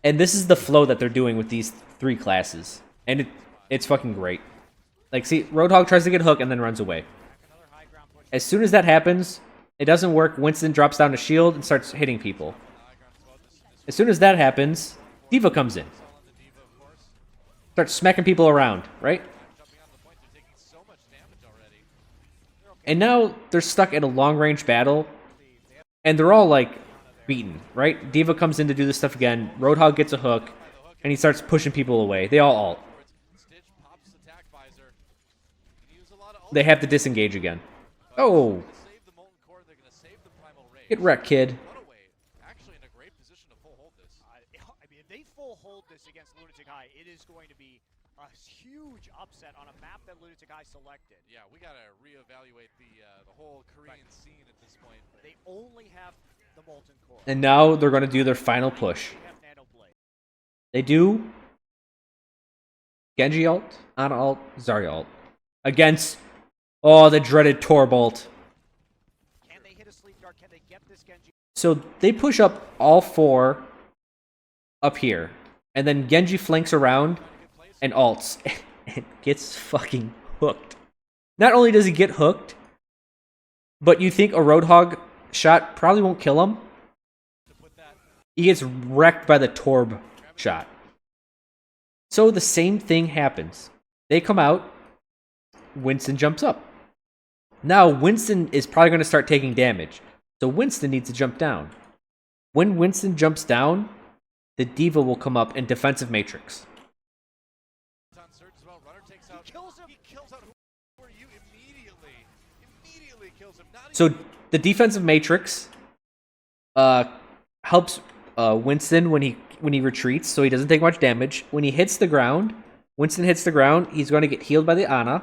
And this is the flow that they're doing with these three classes. And it's fucking great. Like, see, Roadhog tries to get hook and then runs away. Another high ground push. As soon as that happens, it doesn't work. Winston drops down a shield and starts hitting people. As soon as that happens, Diva comes in. On the Diva, of course. Starts smacking people around, right? Jumping on the point, they're taking so much damage already. And now they're stuck in a long-range battle, and they're all, like, beaten, right? Diva comes in to do this stuff again. Roadhog gets a hook, and he starts pushing people away. They all ult. Stitch pops the tack visor. Can use a lot of They have to disengage again. Oh, save the molten core, they're going to save the primal rage. get wrecked, kid. Runaway, actually in a great position to full hold this. I mean, if they full hold this against LunaticHai, it is going to be a huge upset on a map that LunaticHai selected. Yeah, we got to reevaluate the whole Korean scene at this point. They only have the Molten Core. And now they're going to do their final push. They have Nano Blade. They do Genji ult, Ana ult, Zarya ult. Against, oh, the dreaded Torb ult. Can they hit a sleep dart? Can they get this Genji? So they push up all four up here. And then Genji flanks around and ults. And gets fucking hooked. Not only does he get hooked, but you think a Roadhog shot probably won't kill him. He gets wrecked by the Torb shot. So the same thing happens. They come out. Winston jumps up. Now Winston is probably going to start taking damage. So Winston needs to jump down. When Winston jumps down, the Diva will come up in defensive matrix. He kills him. He kills out who are you immediately. Immediately kills him. Not So the defensive matrix helps Winston when he retreats, so he doesn't take much damage. When he hits the ground, Winston hits the ground, he's going to get healed by the Ana,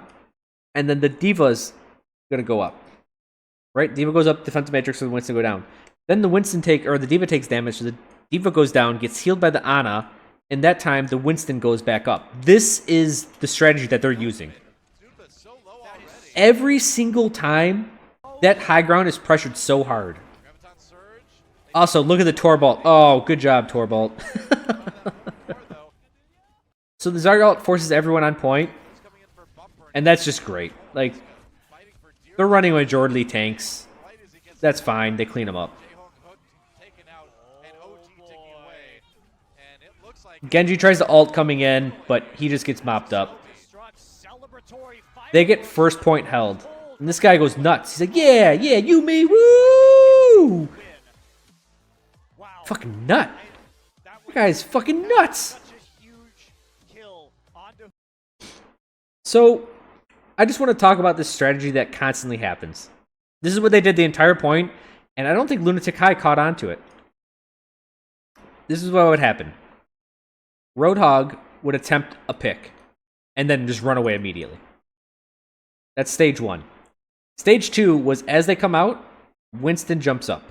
and then the Diva's going to go up. Right? Diva goes up, defensive matrix, so the Winston go down. Then the Diva takes damage, so the Diva goes down, gets healed by the Ana. In that time, the Winston goes back up. This is the strategy that they're using. Zumba's so low already. Every single time, that high ground is pressured so hard. Graviton surge. Also, look at the Torb ult. Oh, good job, Torb ult. So the Zarya ult forces everyone on point, Coming in for bumper. and that's just great. Like, Fighting for dear they're running majority tanks. light as he gets That's fine. They clean them up. J-Hong hooked, taken out, and OG taking away. And it looks like Genji tries to ult coming in, but he just gets mopped up. Struck celebratory fire. They get first point held. And this guy goes nuts. He's like, yeah, you, me, woo! Wow. Fucking nut. That That guy's fucking nuts. such a huge kill onto So, I just want to talk about this strategy that constantly happens. This is what they did the entire point, and I don't think LunaticHai caught on to it. This is what would happen. Roadhog would attempt a pick, and then just run away immediately. That's stage 1. Stage 2 was as they come out, Winston jumps up.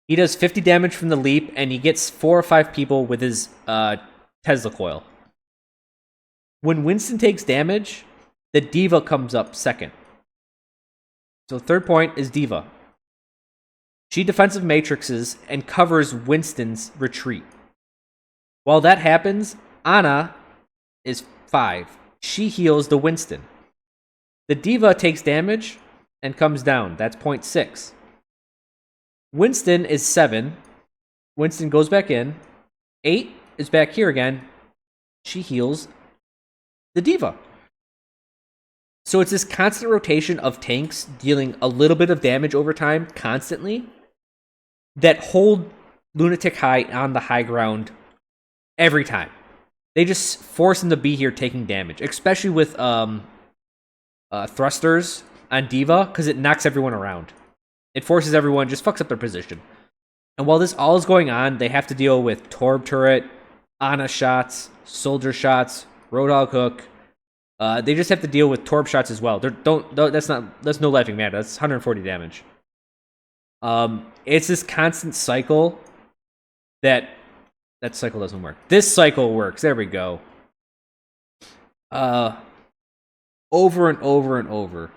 He does 50 damage from the leap, and he gets 4 or 5 people with his Tesla coil. When Winston takes damage, the D.Va comes up second. So third point is D.Va. She defensive matrixes and covers Winston's retreat. While that happens, Ana is 5. She heals the Winston. The D.Va takes damage and comes down. That's point 6. Winston is 7. Winston goes back in. 8 is back here again. She heals the D.Va. So it's this constant rotation of tanks dealing a little bit of damage over time constantly that hold LunaticHai on the high ground every time. They just force him to be here taking damage, especially with thrusters on D.Va, because it knocks everyone around. It forces everyone, just fucks up their position. And while this all is going on, they have to deal with Torb turret, Ana shots, soldier shots, Roadhog hook. They just have to deal with Torb shots as well. That's no laughing matter. That's 140 damage. It's this constant cycle that cycle doesn't work. This cycle works. There we go. Over and over and over.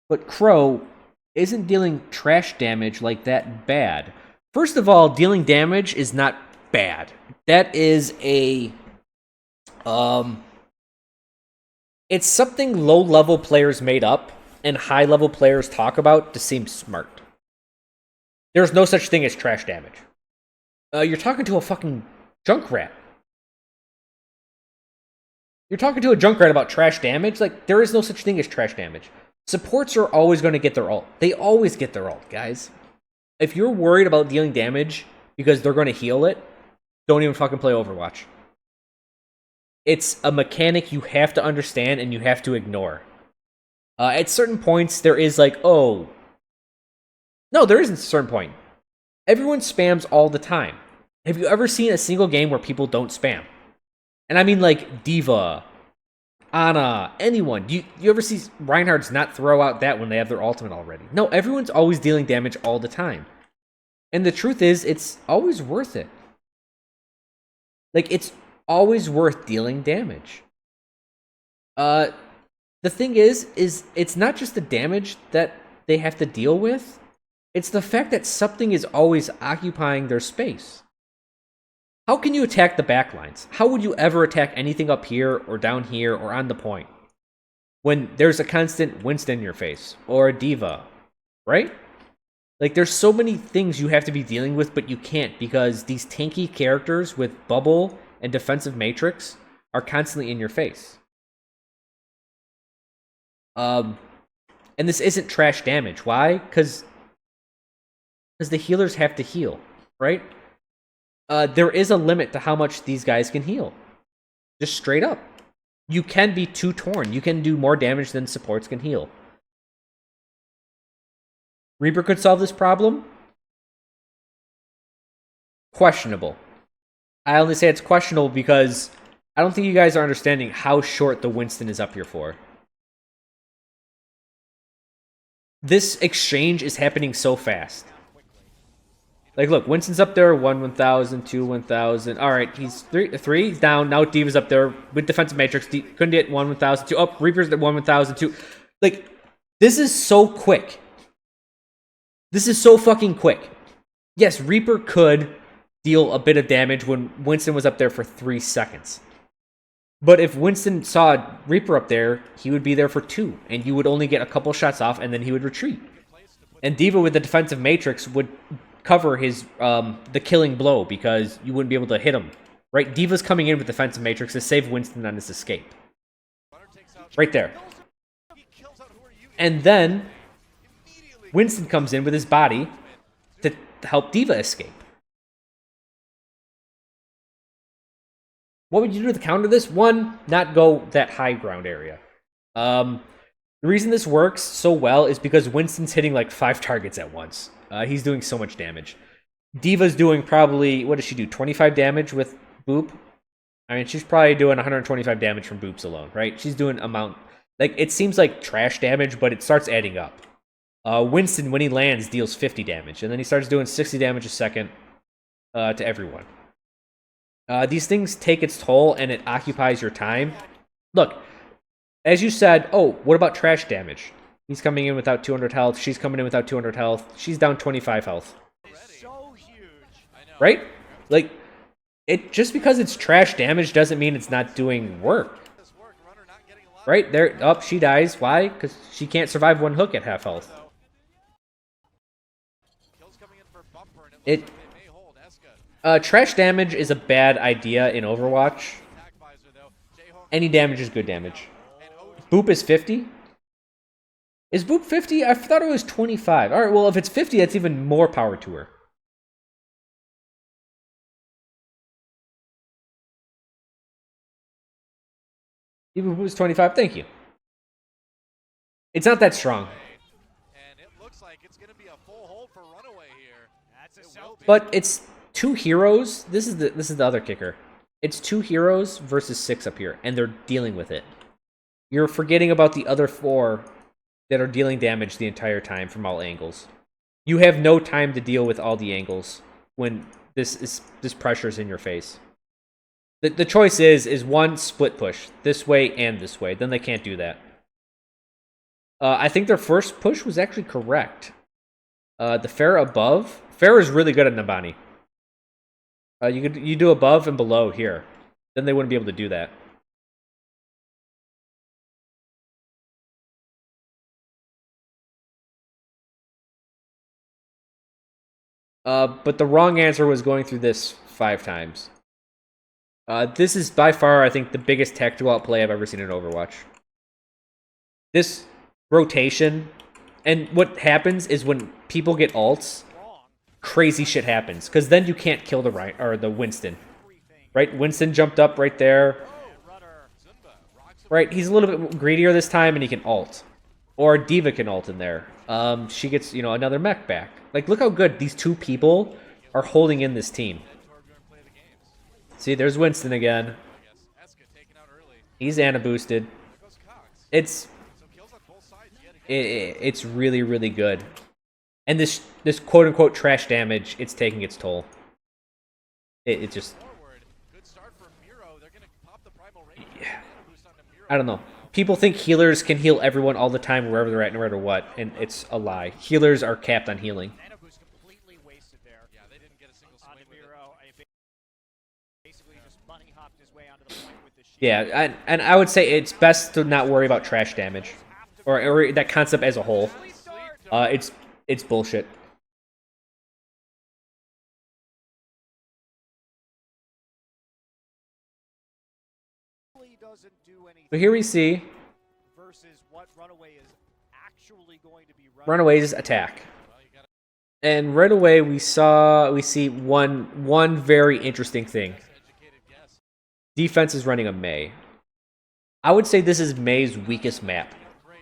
But Chro isn't dealing trash damage like that bad. First of all, dealing damage is not bad. That is a it's something low-level players made up and high-level players talk about to seem smart. There's no such thing as trash damage. You're talking to a fucking Junkrat. You're talking to a Junkrat about trash damage? Like, there is no such thing as trash damage. Supports are always going to get their ult. They always get their ult, guys. If you're worried about dealing damage because they're going to heal it, don't even fucking play Overwatch. It's a mechanic you have to understand and you have to ignore. At certain points, there is like, oh... No, there isn't a certain point. Everyone spams all the time. Have you ever seen a single game where people don't spam? And I mean like D.Va, Ana, anyone. You ever see Reinhardt's not throw out that when they have their ultimate already? No, everyone's always dealing damage all the time. And the truth is, it's always worth it. Like, it's always worth dealing damage. The thing is it's not just the damage that they have to deal with. It's the fact that something is always occupying their space. How can you attack the backlines? How would you ever attack anything up here or down here or on the point when there's a constant Winston in your face or a D.Va, right? Like, there's so many things you have to be dealing with, but you can't because these tanky characters with bubble and defensive matrix are constantly in your face. And this isn't trash damage. Why? Because the healers have to heal, right? There is a limit to how much these guys can heal. Just straight up. You can be too torn. You can do more damage than supports can heal. Reaper could solve this problem? Questionable. I only say it's questionable because I don't think you guys are understanding how short the Winston is up here for. This exchange is happening so fast. Like, look, Winston's up there, 1,000, 2, 1,000. All right, he's 3, he's down. Now D.Va's up there with defensive matrix. Couldn't get 1,000, 2. Oh, Reaper's at 1,000, 2. Like, this is so quick. This is so fucking quick. Yes, Reaper could deal a bit of damage when Winston was up there for 3 seconds. But if Winston saw Reaper up there, he would be there for 2, and you would only get a couple shots off, and then he would retreat. And D.Va with the defensive matrix would cover his the killing blow because you wouldn't be able to hit him. Right? D.Va's coming in with defensive matrix to save Winston on his escape. Right there. And then Winston comes in with his body to help D.Va escape. What would you do to counter this? One, not go that high ground area. The reason this works so well is because Winston's hitting like 5 targets at once. He's doing so much damage. Diva's doing probably, what does she do, 25 damage with Boop? I mean, she's probably doing 125 damage from Boops alone, right? She's doing amount, like, it seems like trash damage, but it starts adding up. Winston, when he lands, deals 50 damage, and then he starts doing 60 damage a second to everyone. These things take its toll, and it occupies your time. Look, as you said, oh, what about trash damage? He's coming in without 200 health. She's coming in without 200 health. She's down 25 health. So huge. Right? Like, it just because it's trash damage doesn't mean it's not doing work. Right? There, up, she dies. Why? Because she can't survive one hook at half health. Trash damage is a bad idea in Overwatch. Any damage is good damage. Boop is 50? Is Boop 50? I thought it was 25. Alright, well, if it's 50, that's even more power to her. Even Boop is 25, thank you. It's not that strong. And it looks like it's going to be a full hold for Runaway here. But it's 2 heroes. This is the other kicker. It's 2 heroes versus 6 up here, and they're dealing with it. You're forgetting about the other 4 that are dealing damage the entire time from all angles. You have no time to deal with all the angles when this pressure is in your face. The choice is one split push, this way and this way. Then they can't do that. I think their first push was actually correct. The fair above. Fair is really good at Nabani. You do above and below here. Then they wouldn't be able to do that. But the wrong answer was going through this 5 times. This is by far, I think, the biggest tactical outplay I've ever seen in Overwatch. This rotation, and what happens is when people get ults, crazy shit happens, because then you can't kill the Winston. Right? Winston jumped up right there. Right? He's a little bit greedier this time, and he can ult. Or Diva can ult in there. She gets, another mech back. Like, look how good these 2 people are holding in this team. See, there's Winston again. He's Ana boosted. It's really, really good. And this quote unquote trash damage, it's taking its toll. It just, yeah. I don't know. People think healers can heal everyone all the time wherever they're at, no matter what, and it's a lie. Healers are capped on healing. Anubis completely wasted there. Yeah, they didn't get a single swing with it. Basically just bunny hopped his way onto the point with the shield. Yeah, and I would say it's best to not worry about trash damage, or that concept as a whole. It's bullshit. So here we see versus what Runaway is actually going to be Runaway's attack. And right away we see one very interesting thing. Defense is running a Mei. I would say this is Mei's weakest map.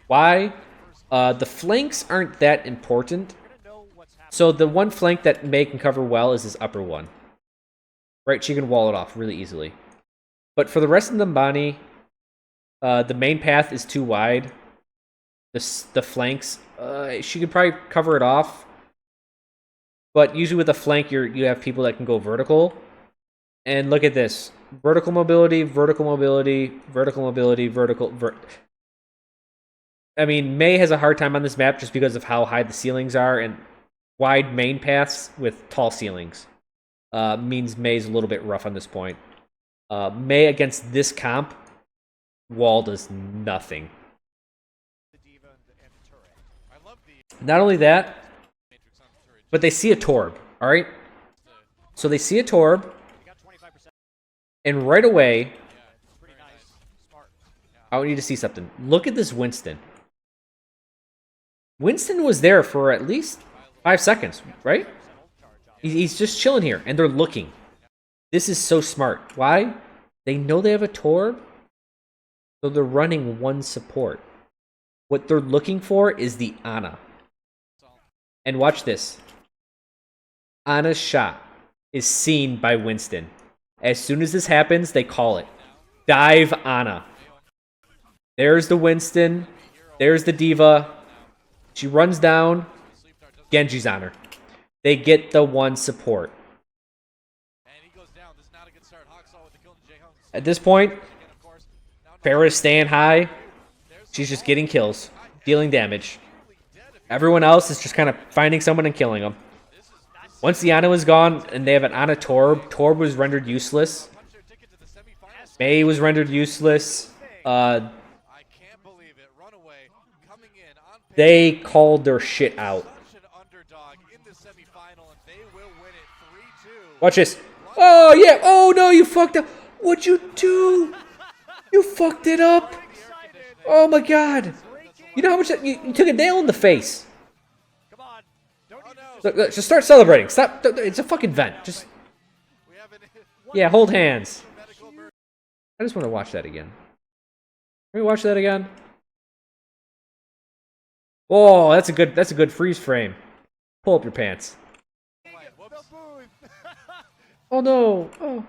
Why? The flanks aren't that important. So the one flank that Mei can cover well is this upper one. Right? She can wall it off really easily. But for the rest of the Nambani, the main path is too wide. The flanks, she could probably cover it off. But usually with a flank, you have people that can go vertical. And look at this. Vertical mobility, vertical mobility, vertical mobility, I mean, Mei has a hard time on this map just because of how high the ceilings are, and wide main paths with tall ceilings means Mei's a little bit rough on this point. Mei against this comp, wall does nothing. Not only that, but they see a Torb, alright? So they see a Torb, and right away, I want you to see something. Look at this Winston. Winston was there for at least 5 seconds, right? He's just chilling here, and they're looking. This is so smart. Why? They know they have a Torb, so they're running one support. What they're looking for is the Ana. And watch this. Ana's shot is seen by Winston. As soon as this happens, they call it. Dive Ana. There's the Winston. There's the Diva. She runs down. Genji's on her. They get the one support. At this point, Farrah's staying high. She's just getting kills, dealing damage. Everyone else is just kind of finding someone and killing them. Once the Ana was gone and they have an Ana Torb, Torb was rendered useless. Mei was rendered useless. They called their shit out. Watch this. Oh, yeah. Oh, no, you fucked up. What'd you do? You fucked it up. Oh, my God. You know how much you took a nail in the face. Look, just start celebrating. Stop. It's a fucking vent. Just. Yeah, hold hands. I just want to watch that again. Can we watch that again? Oh, that's a good freeze frame. Pull up your pants. Oh no. Oh.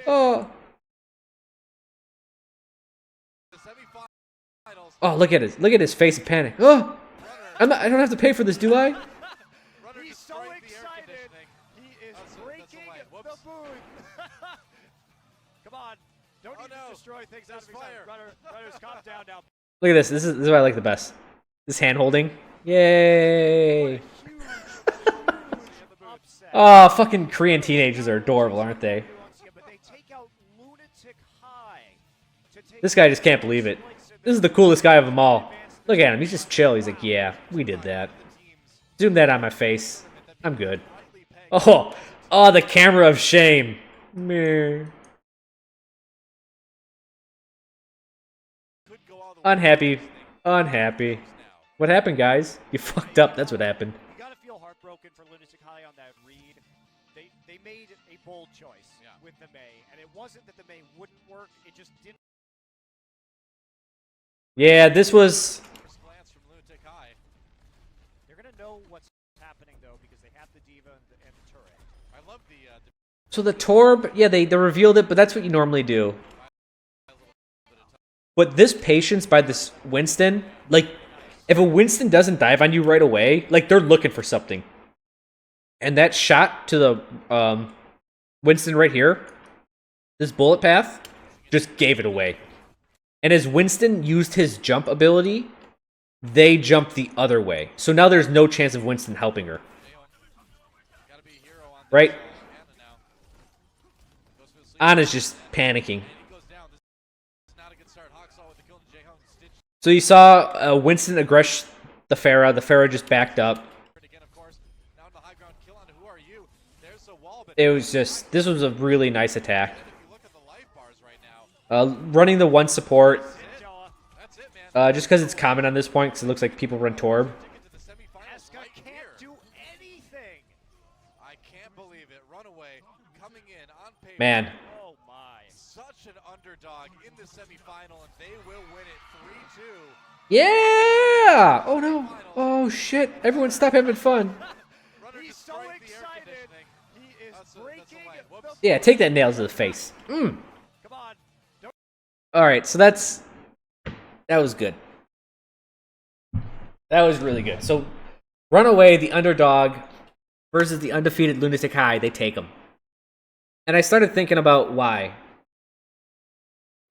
Oh. Oh, look at his face of panic. Oh. I don't have to pay for this, do I? He's so excited. He is breaking the booth. Come on. Don't even destroy things out of his runners, calm down now. Look at this. This is what I like the best. This hand holding. Yay. Oh, fucking Korean teenagers are adorable, aren't they? This guy just can't believe it. This is the coolest guy of them all. Look at him. He's just chill. He's like, yeah, we did that. Zoom that on my face. I'm good. Oh, the camera of shame. Meh. Unhappy. Unhappy. What happened, guys? You fucked up. That's what happened. You gotta feel heartbroken for LunaticHai on that read. They made a bold choice with the Mei, and it wasn't that the Mei wouldn't work. It just didn't. Yeah, this was. They're gonna know what's happening though because they have the Diva and the turret. I love the. So the Torb, yeah, they revealed it, but that's what you normally do. But this patience by this Winston, like, if a Winston doesn't dive on you right away, like, they're looking for something. And that shot to the Winston right here, this bullet path, just gave it away. And as Winston used his jump ability, they jumped the other way. So now there's no chance of Winston helping her. Right? Ana's just panicking. So you saw Winston aggress the Pharah. The Pharah just backed up. It was just, this was a really nice attack. Running the one support. Just because it's common on this point, because it looks like people run Torb. Man. Such an underdog in the semifinal, and they will win it 3-2. Yeah! Oh no. Oh shit. Everyone stop having fun. He's so excited. He is breaking the. Yeah, take that nail to the face. Come on. Alright, so that was good. That was really good. So, Runaway, the underdog, versus the undefeated LunaticHai, they take them. And I started thinking about why.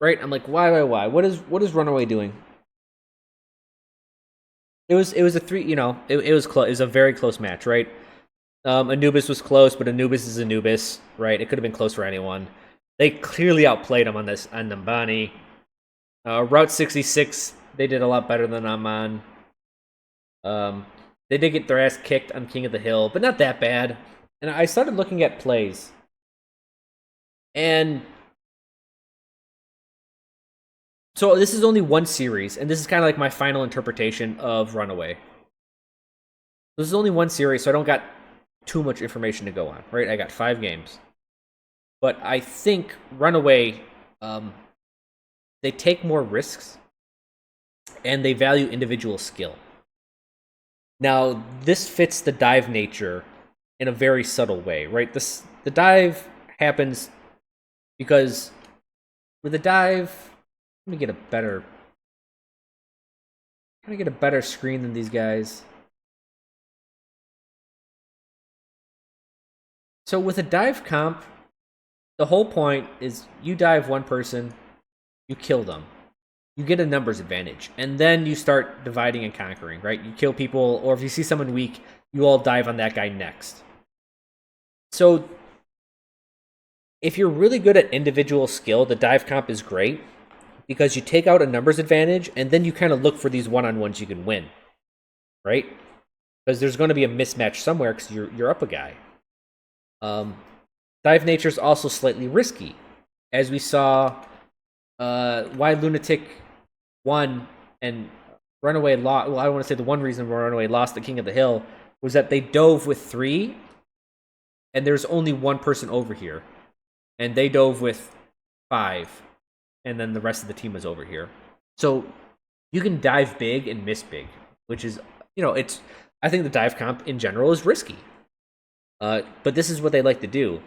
Right? I'm like, why? What is Runaway doing? It was a three, you know, it was close. It was a very close match, right? Anubis was close, but Anubis is Anubis, right? It could have been close for anyone. They clearly outplayed him on Nambani. Route 66, they did a lot better than I'm on. They did get their ass kicked on King of the Hill, but not that bad. And I started looking at plays. And so this is only one series, and this is kind of like my final interpretation of Runaway. This is only one series, so I don't got too much information to go on, right? I got 5 games. But I think Runaway, they take more risks, and they value individual skill. Now, this fits the dive nature in a very subtle way, right? The dive happens because with a dive, let me get a better screen than these guys. So with a dive comp, the whole point is you dive one person, you kill them. You get a numbers advantage, and then you start dividing and conquering, right? You kill people, or if you see someone weak, you all dive on that guy next. So if you're really good at individual skill, the dive comp is great because you take out a numbers advantage, and then you kind of look for these one-on-ones you can win, right? Because there's going to be a mismatch somewhere because you're up a guy. Dive nature is also slightly risky, as we saw why Lunatic won and Runaway lost. Well, I don't want to say the one reason why Runaway lost the King of the Hill was that they dove with 3, and there's only one person over here, and they dove with 5, and then the rest of the team was over here. So you can dive big and miss big, which is, it's. I think the dive comp in general is risky. But this is what they like to do.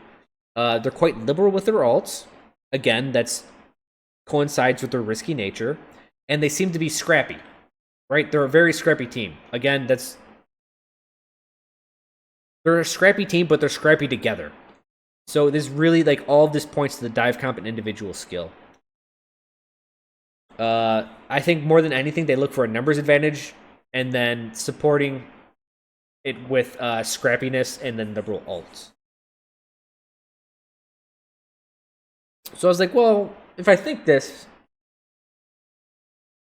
They're quite liberal with their ults. Again, that's coincides with their risky nature. And they seem to be scrappy, right? They're a very scrappy team. Again, they're a scrappy team, but they're scrappy together. So there's really, all of this points to the dive comp and individual skill. I think more than anything, they look for a numbers advantage and then supporting it with scrappiness and then liberal ults. So I was like, well, if I think this,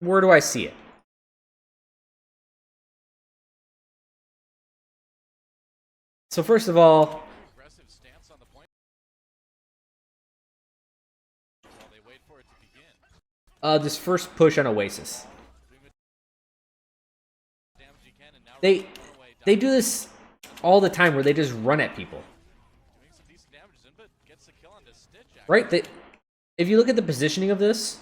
where do I see it? So first of all, Aggressive stance on the point. While they wait for it to begin. this first push on Oasis. Damage you can, and now They do this all the time where they just run at people. doing some decent damage, but gets the kill on this Stitch. Right? If you look at the positioning of this,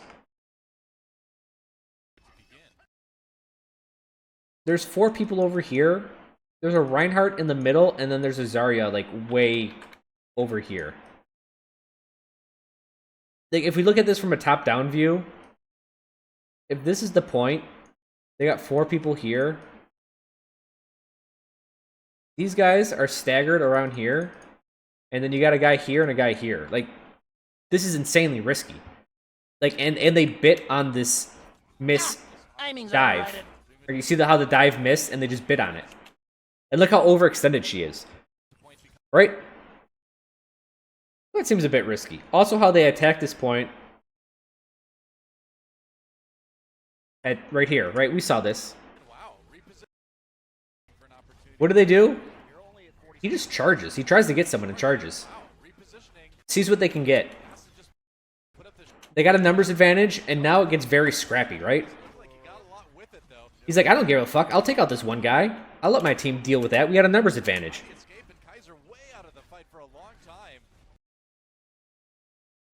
there's 4 people over here. There's a Reinhardt in the middle, and then there's a Zarya, way over here. If we look at this from a top-down view, if this is the point, they got 4 people here. These guys are staggered around here, and then you got a guy here and a guy here. This is insanely risky. And they bit on this miss dive. Or you see how the dive missed, and they just bit on it. And look how overextended she is. Right? That seems a bit risky. Also, how they attack this point. Right here, right? We saw this. What do? He just charges. He tries to get someone and charges. Sees what they can get. They got a numbers advantage, and now it gets very scrappy, right? He's like, I don't give a fuck. I'll take out this one guy. I'll let my team deal with that. We got a numbers advantage.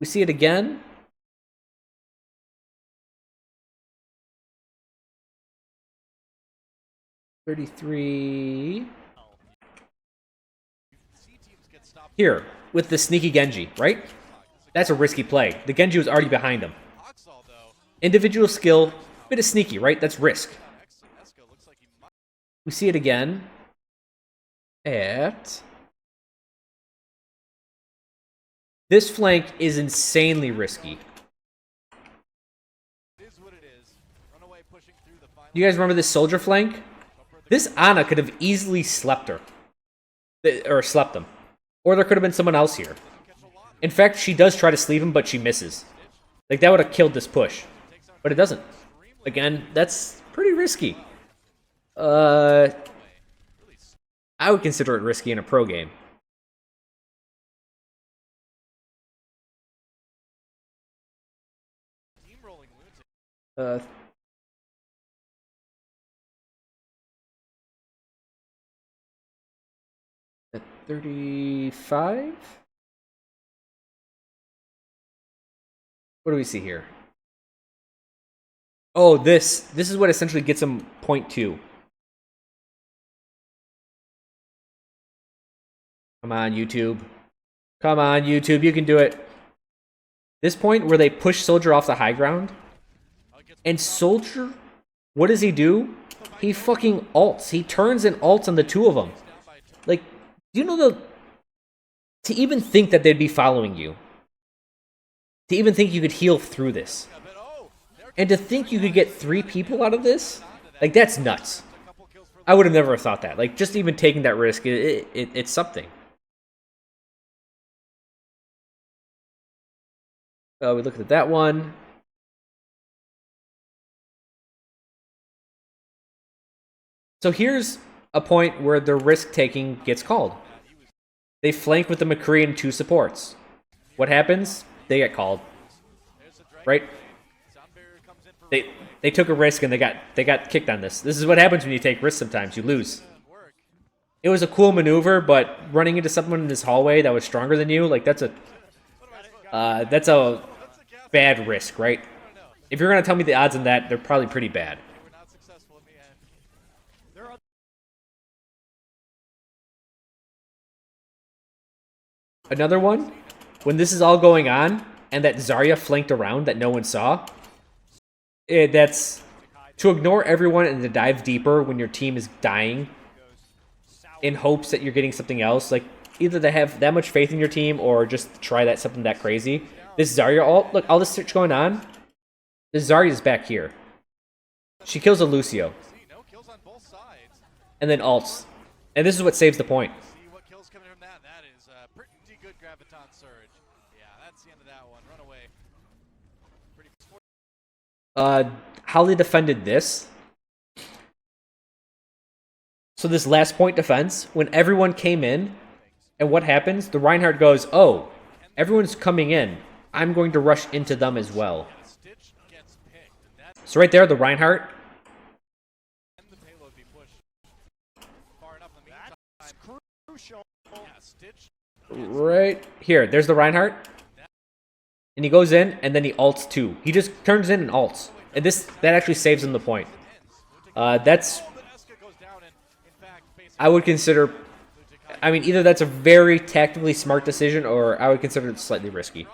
We see it again. $33. Here, with the sneaky Genji, right? That's a risky play. The Genji was already behind him. Individual skill, bit of sneaky, right? That's risk. We see it again at... This flank is insanely risky. You guys remember this soldier flank? This Ana could have easily slept her. Or slept him. Or there could have been someone else here. In fact, she does try to sleep him, but she misses. That would have killed this push. But it doesn't. Again, that's pretty risky. I would consider it risky in a pro game. At 35? What do we see here? Oh, this is what essentially gets him 0.2. Come on, YouTube. Come on, YouTube, you can do it. This point where they push Soldier off the high ground, and Soldier, what does he do? He fucking ults. He turns and ults on the two of them. Like, do you know the... To even think that they'd be following you. To even think you could heal through this. And to think you could get 3 people out of this? Like, that's nuts. I would have never thought that. Like, just even taking that risk, it's something. We looked at that one. So here's a point where the risk-taking gets called. They flank with the McCre and 2 supports. What happens? They get called. Right? They took a risk and they got kicked on this. This is what happens when you take risks sometimes. You lose. It was a cool maneuver, but running into someone in this hallway that was stronger than you, like that's a bad risk, right? If you're gonna tell me the odds on that, they're probably pretty bad. Another one, when this is all going on, and that Zarya flanked around that no one saw, that's to ignore everyone and to dive deeper when your team is dying in hopes that you're getting something else. Like, either to have that much faith in your team or just try that something that crazy. This Zarya ult, look, all this shit's going on. This Zarya's back here. She kills a Lucio. And then ults. And this is what saves the point. How they defended this. So this last point defense, when everyone came in, and what happens? The Reinhardt goes, oh, everyone's coming in. I'm going to rush into them as well. So right there, the Reinhardt. Right here, there's the Reinhardt. And he goes in, and then he ults too. He just turns in and ults. And that actually saves him the point. That's... I would consider... I mean, either that's a very tactically smart decision, or I would consider it slightly risky.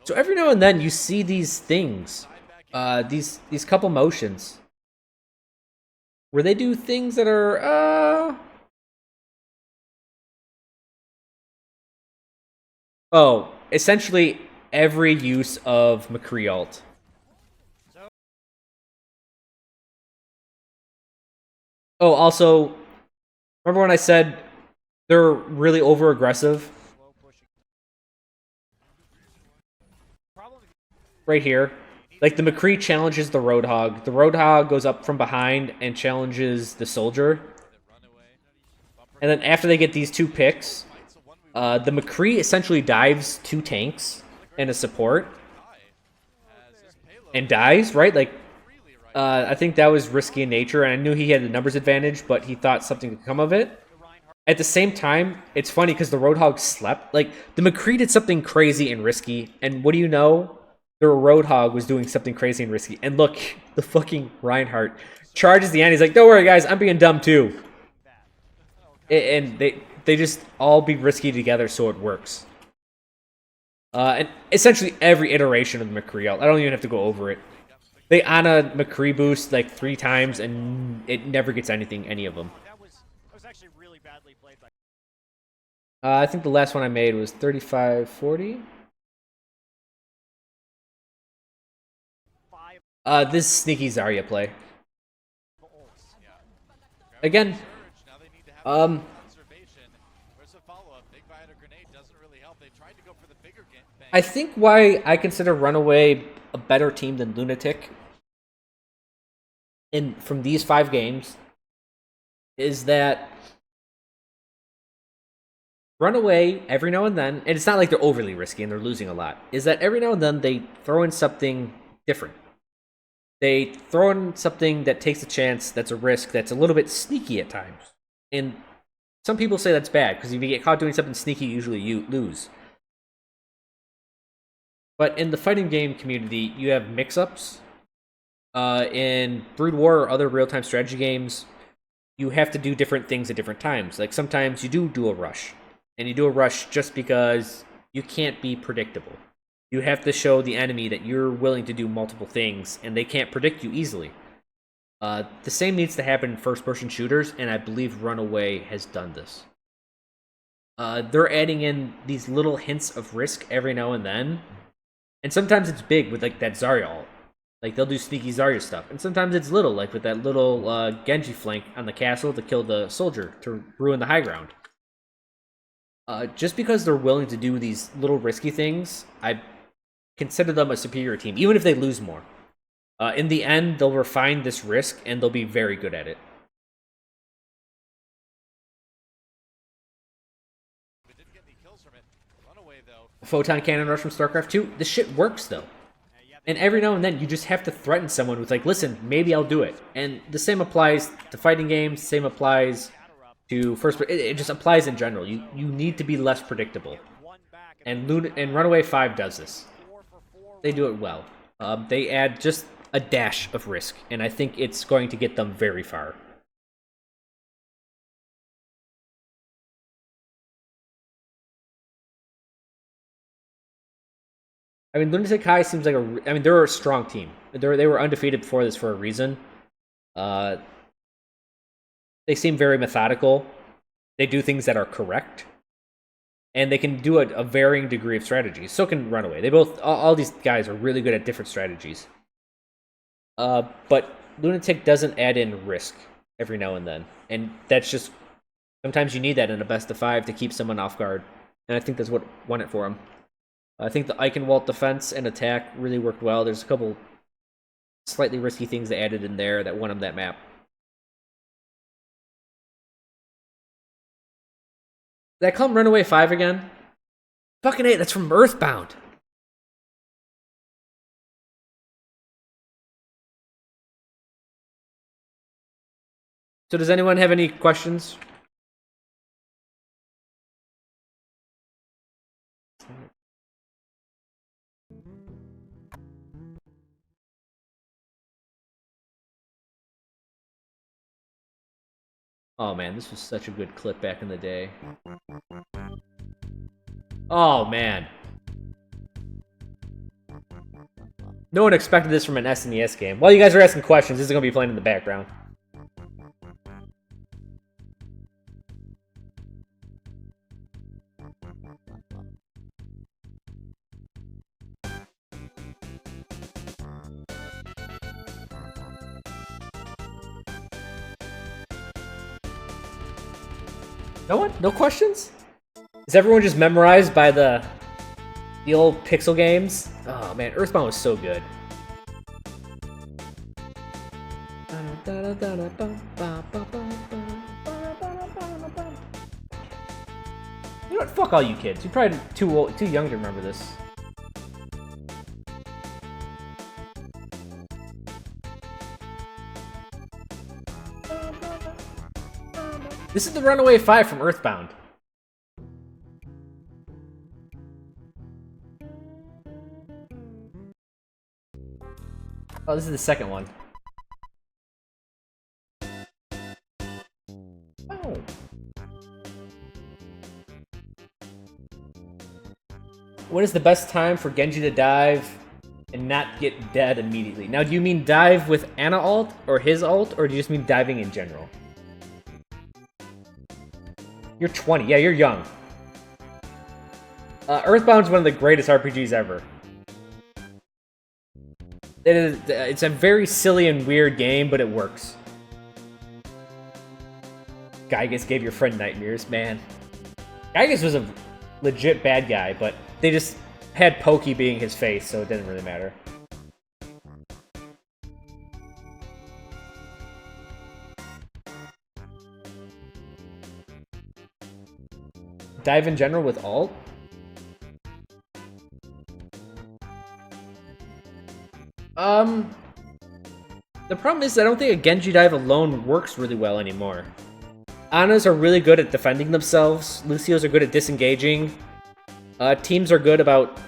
So every now and then, you see these things. These couple motions. Where they do things that are... Oh, essentially every use of McCre ult. Oh, also, remember when I said they're really over-aggressive? Right here. Like, the McCre challenges the Roadhog. The Roadhog goes up from behind and challenges the Soldier. And then after they get these 2 picks... the McCre essentially dives 2 tanks and a support. And dies, right? Like, I think that was risky in nature, and I knew he had the numbers advantage, but he thought something could come of it. At the same time, it's funny because the Roadhog slept. Like, the McCre did something crazy and risky, and what do you know? The Roadhog was doing something crazy and risky. And look, the fucking Reinhardt charges the end. He's like, don't worry, guys, I'm being dumb too. And they just all be risky together so it works. And essentially every iteration of the McCre ult. I don't even have to go over it. They Ana McCre boost like 3 times and it never gets anything, any of them. That was actually really badly played by... I think the last one I made was 35-40. This sneaky Zarya play. Again, I think why I consider Runaway a better team than Lunatic from these 5 games is that Runaway, every now and then, and it's not like they're overly risky and they're losing a lot, is that every now and then they throw in something different. They throw in something that takes a chance, that's a risk, that's a little bit sneaky at times. And some people say that's bad, because if you get caught doing something sneaky, usually you lose. But in the fighting game community, you have mix-ups. In Brood War or other real-time strategy games, you have to do different things at different times. Like sometimes you do a rush, and you do a rush just because you can't be predictable. You have to show the enemy that you're willing to do multiple things, and they can't predict you easily. The same needs to happen in first-person shooters, and I believe Runaway has done this. They're adding in these little hints of risk every now and then, and sometimes it's big with like that Zarya ult. Like they'll do sneaky Zarya stuff, and sometimes it's little, like with that little Genji flank on the castle to kill the soldier to ruin the high ground. Just because they're willing to do these little risky things, I consider them a superior team, even if they lose more. In the end, they'll refine this risk, and they'll be very good at it. We didn't get any kills from it. Runaway, though. Photon cannon rush from StarCraft 2, this shit works, though. And every now and then, you just have to threaten someone with, like, listen, maybe I'll do it. And the same applies to fighting games, same applies to first... It just applies in general. You need to be less predictable. And Runaway 5 does this. They do it well. They add just a dash of risk, and I think it's going to get them very far. I mean, LunaticHai seems like I mean, they're a strong team. They were undefeated before this for a reason. They seem very methodical. They do things that are correct. And they can do a varying degree of strategies. So can Runaway. All these guys are really good at different strategies. But Lunatic doesn't add in risk every now and then. And that's just... Sometimes you need that in a best of 5 to keep someone off guard. And I think that's what won it for him. I think the Eichenwald defense and attack really worked well. There's a couple slightly risky things they added in there that won him that map. Did I call him Runaway 5 again? Fucking A, that's from Earthbound. So does anyone have any questions? Oh man, this was such a good clip back in the day. Oh man. No one expected this from an SNES game. While you guys are asking questions, this is going to be playing in the background. No one? No questions? Is everyone just memorized by the old pixel games? Oh man, Earthbound was so good. You know what? Fuck all you kids. You're probably too young to remember this. This is the Runaway 5 from Earthbound. Oh, this is the second one. Oh. What is the best time for Genji to dive and not get dead immediately? Now, do you mean dive with Ana ult or his ult, or do you just mean diving in general? You're 20. Yeah, you're young. Earthbound's one of the greatest RPGs ever. It's a very silly and weird game, but it works. Gygas gave your friend nightmares, man. Gygas was a legit bad guy, but they just had Pokey being his face, so it didn't really matter. Dive in general with ult? The problem is I don't think a Genji dive alone works really well anymore. Anas are really good at defending themselves. Lucios are good at disengaging. Teams are good about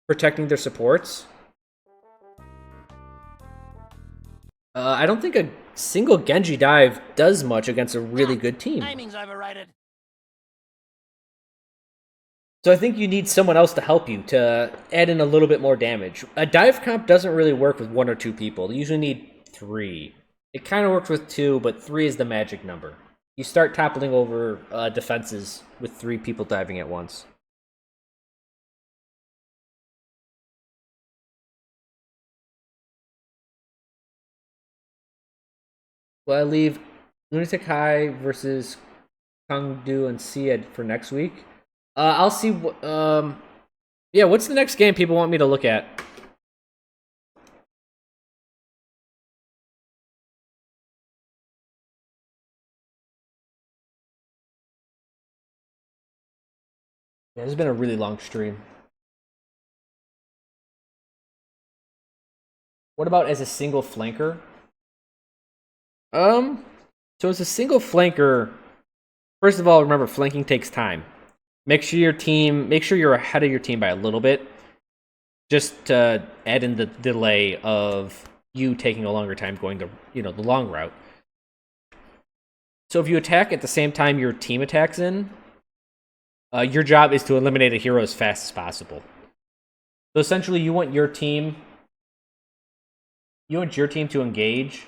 protecting their supports. I don't think a single Genji dive does much against a really good team. Timing's overrated. So I think you need someone else to help you to add in a little bit more damage. A dive comp doesn't really work with 1 or 2 people. You usually need 3. It kind of works with 2, but 3 is the magic number. You start toppling over defenses with 3 people diving at once. Will I leave LunaticHai versus Kangdu and Siad for next week? I'll see. Yeah, what's the next game people want me to look at? Yeah, this has been a really long stream. What about as a single flanker? So as a single flanker, first of all, remember flanking takes time. Make sure you're ahead of your team by a little bit, just to add in the delay of you taking a longer time going the long route. So if you attack at the same time your team attacks in, your job is to eliminate a hero as fast as possible. So essentially, you want your team to engage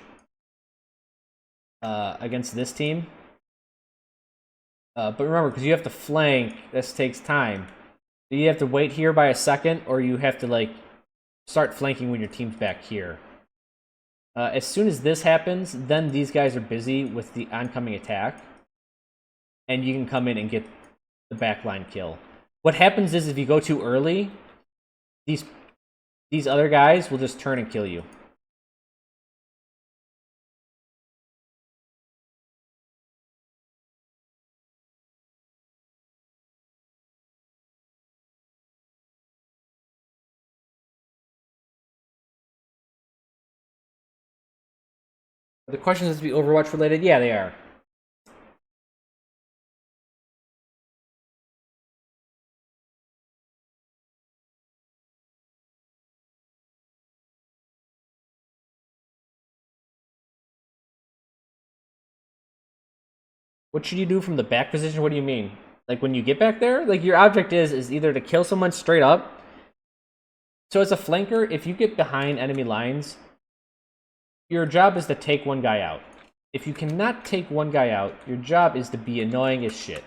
against this team. But remember, because you have to flank, this takes time. So you have to wait here by a second, or you have to start flanking when your team's back here. As soon as this happens, then these guys are busy with the oncoming attack, and you can come in and get the backline kill. What happens is if you go too early, these other guys will just turn and kill you. The questions to be Overwatch related? Yeah, they are. What should you do from the back position? What do you mean? Like when you get back there? Like your object is either to kill someone straight up. So as a flanker, if you get behind enemy lines, your job is to take one guy out. If you cannot take one guy out, your job is to be annoying as shit.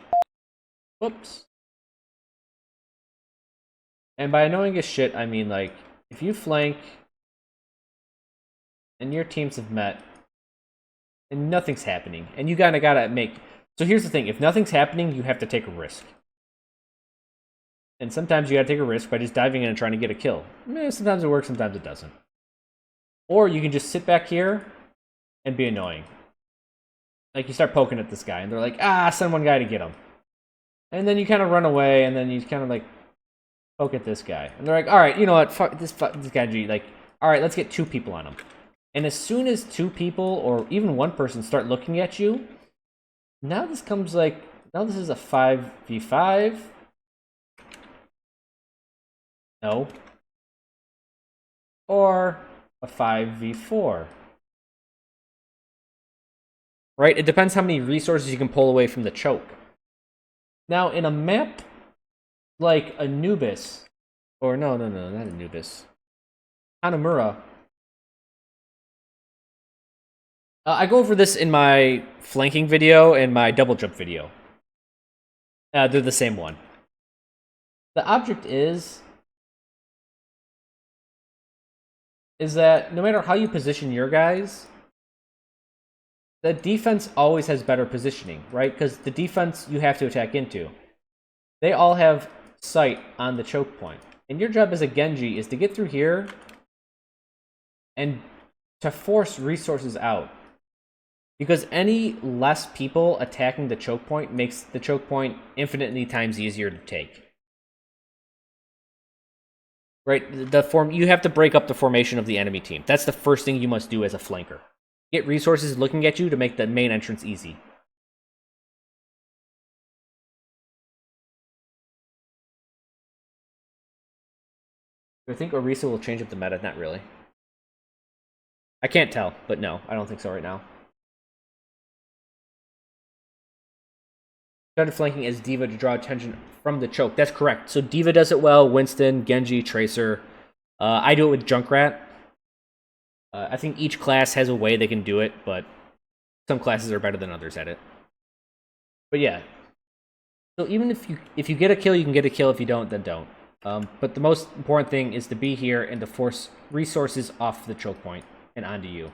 Whoops. And by annoying as shit, I mean like, if you flank and your teams have met and nothing's happening, and you gotta make... So here's the thing, if nothing's happening, you have to take a risk. And sometimes you gotta take a risk by just diving in and trying to get a kill. Sometimes it works, sometimes it doesn't. Or you can just sit back here and be annoying. Like you start poking at this guy, and they're like, send one guy to get him. And then you kind of run away, and then you kind of like poke at this guy. And they're like, alright, you know what, fuck this guy, like, alright, let's get 2 people on him. And as soon as 2 people, or even 1 person, start looking at you, now this comes like, now this is a 5v5. No. Or a 5v4. Right? It depends how many resources you can pull away from the choke. Now, in a map like Anubis, or no, not Anubis, Hanamura, I go over this in my flanking video and my double jump video. They're the same one. The object is that no matter how you position your guys, the defense always has better positioning, right? Because the defense you have to attack into, they all have sight on the choke point. And your job as a Genji is to get through here and to force resources out. Because any less people attacking the choke point makes the choke point infinitely times easier to take. Right? You have to break up the formation of the enemy team. That's the first thing you must do as a flanker. Get resources looking at you to make the main entrance easy. Do I think Orisa will change up the meta? Not really. I can't tell, but no, I don't think so right now. Started flanking as D.Va to draw attention from the choke. That's correct. So D.Va does it well. Winston, Genji, Tracer. I do it with Junkrat. I think each class has a way they can do it, but some classes are better than others at it. But yeah. So even if you get a kill, you can get a kill. If you don't, then don't. But the most important thing is to be here and to force resources off the choke point and onto you.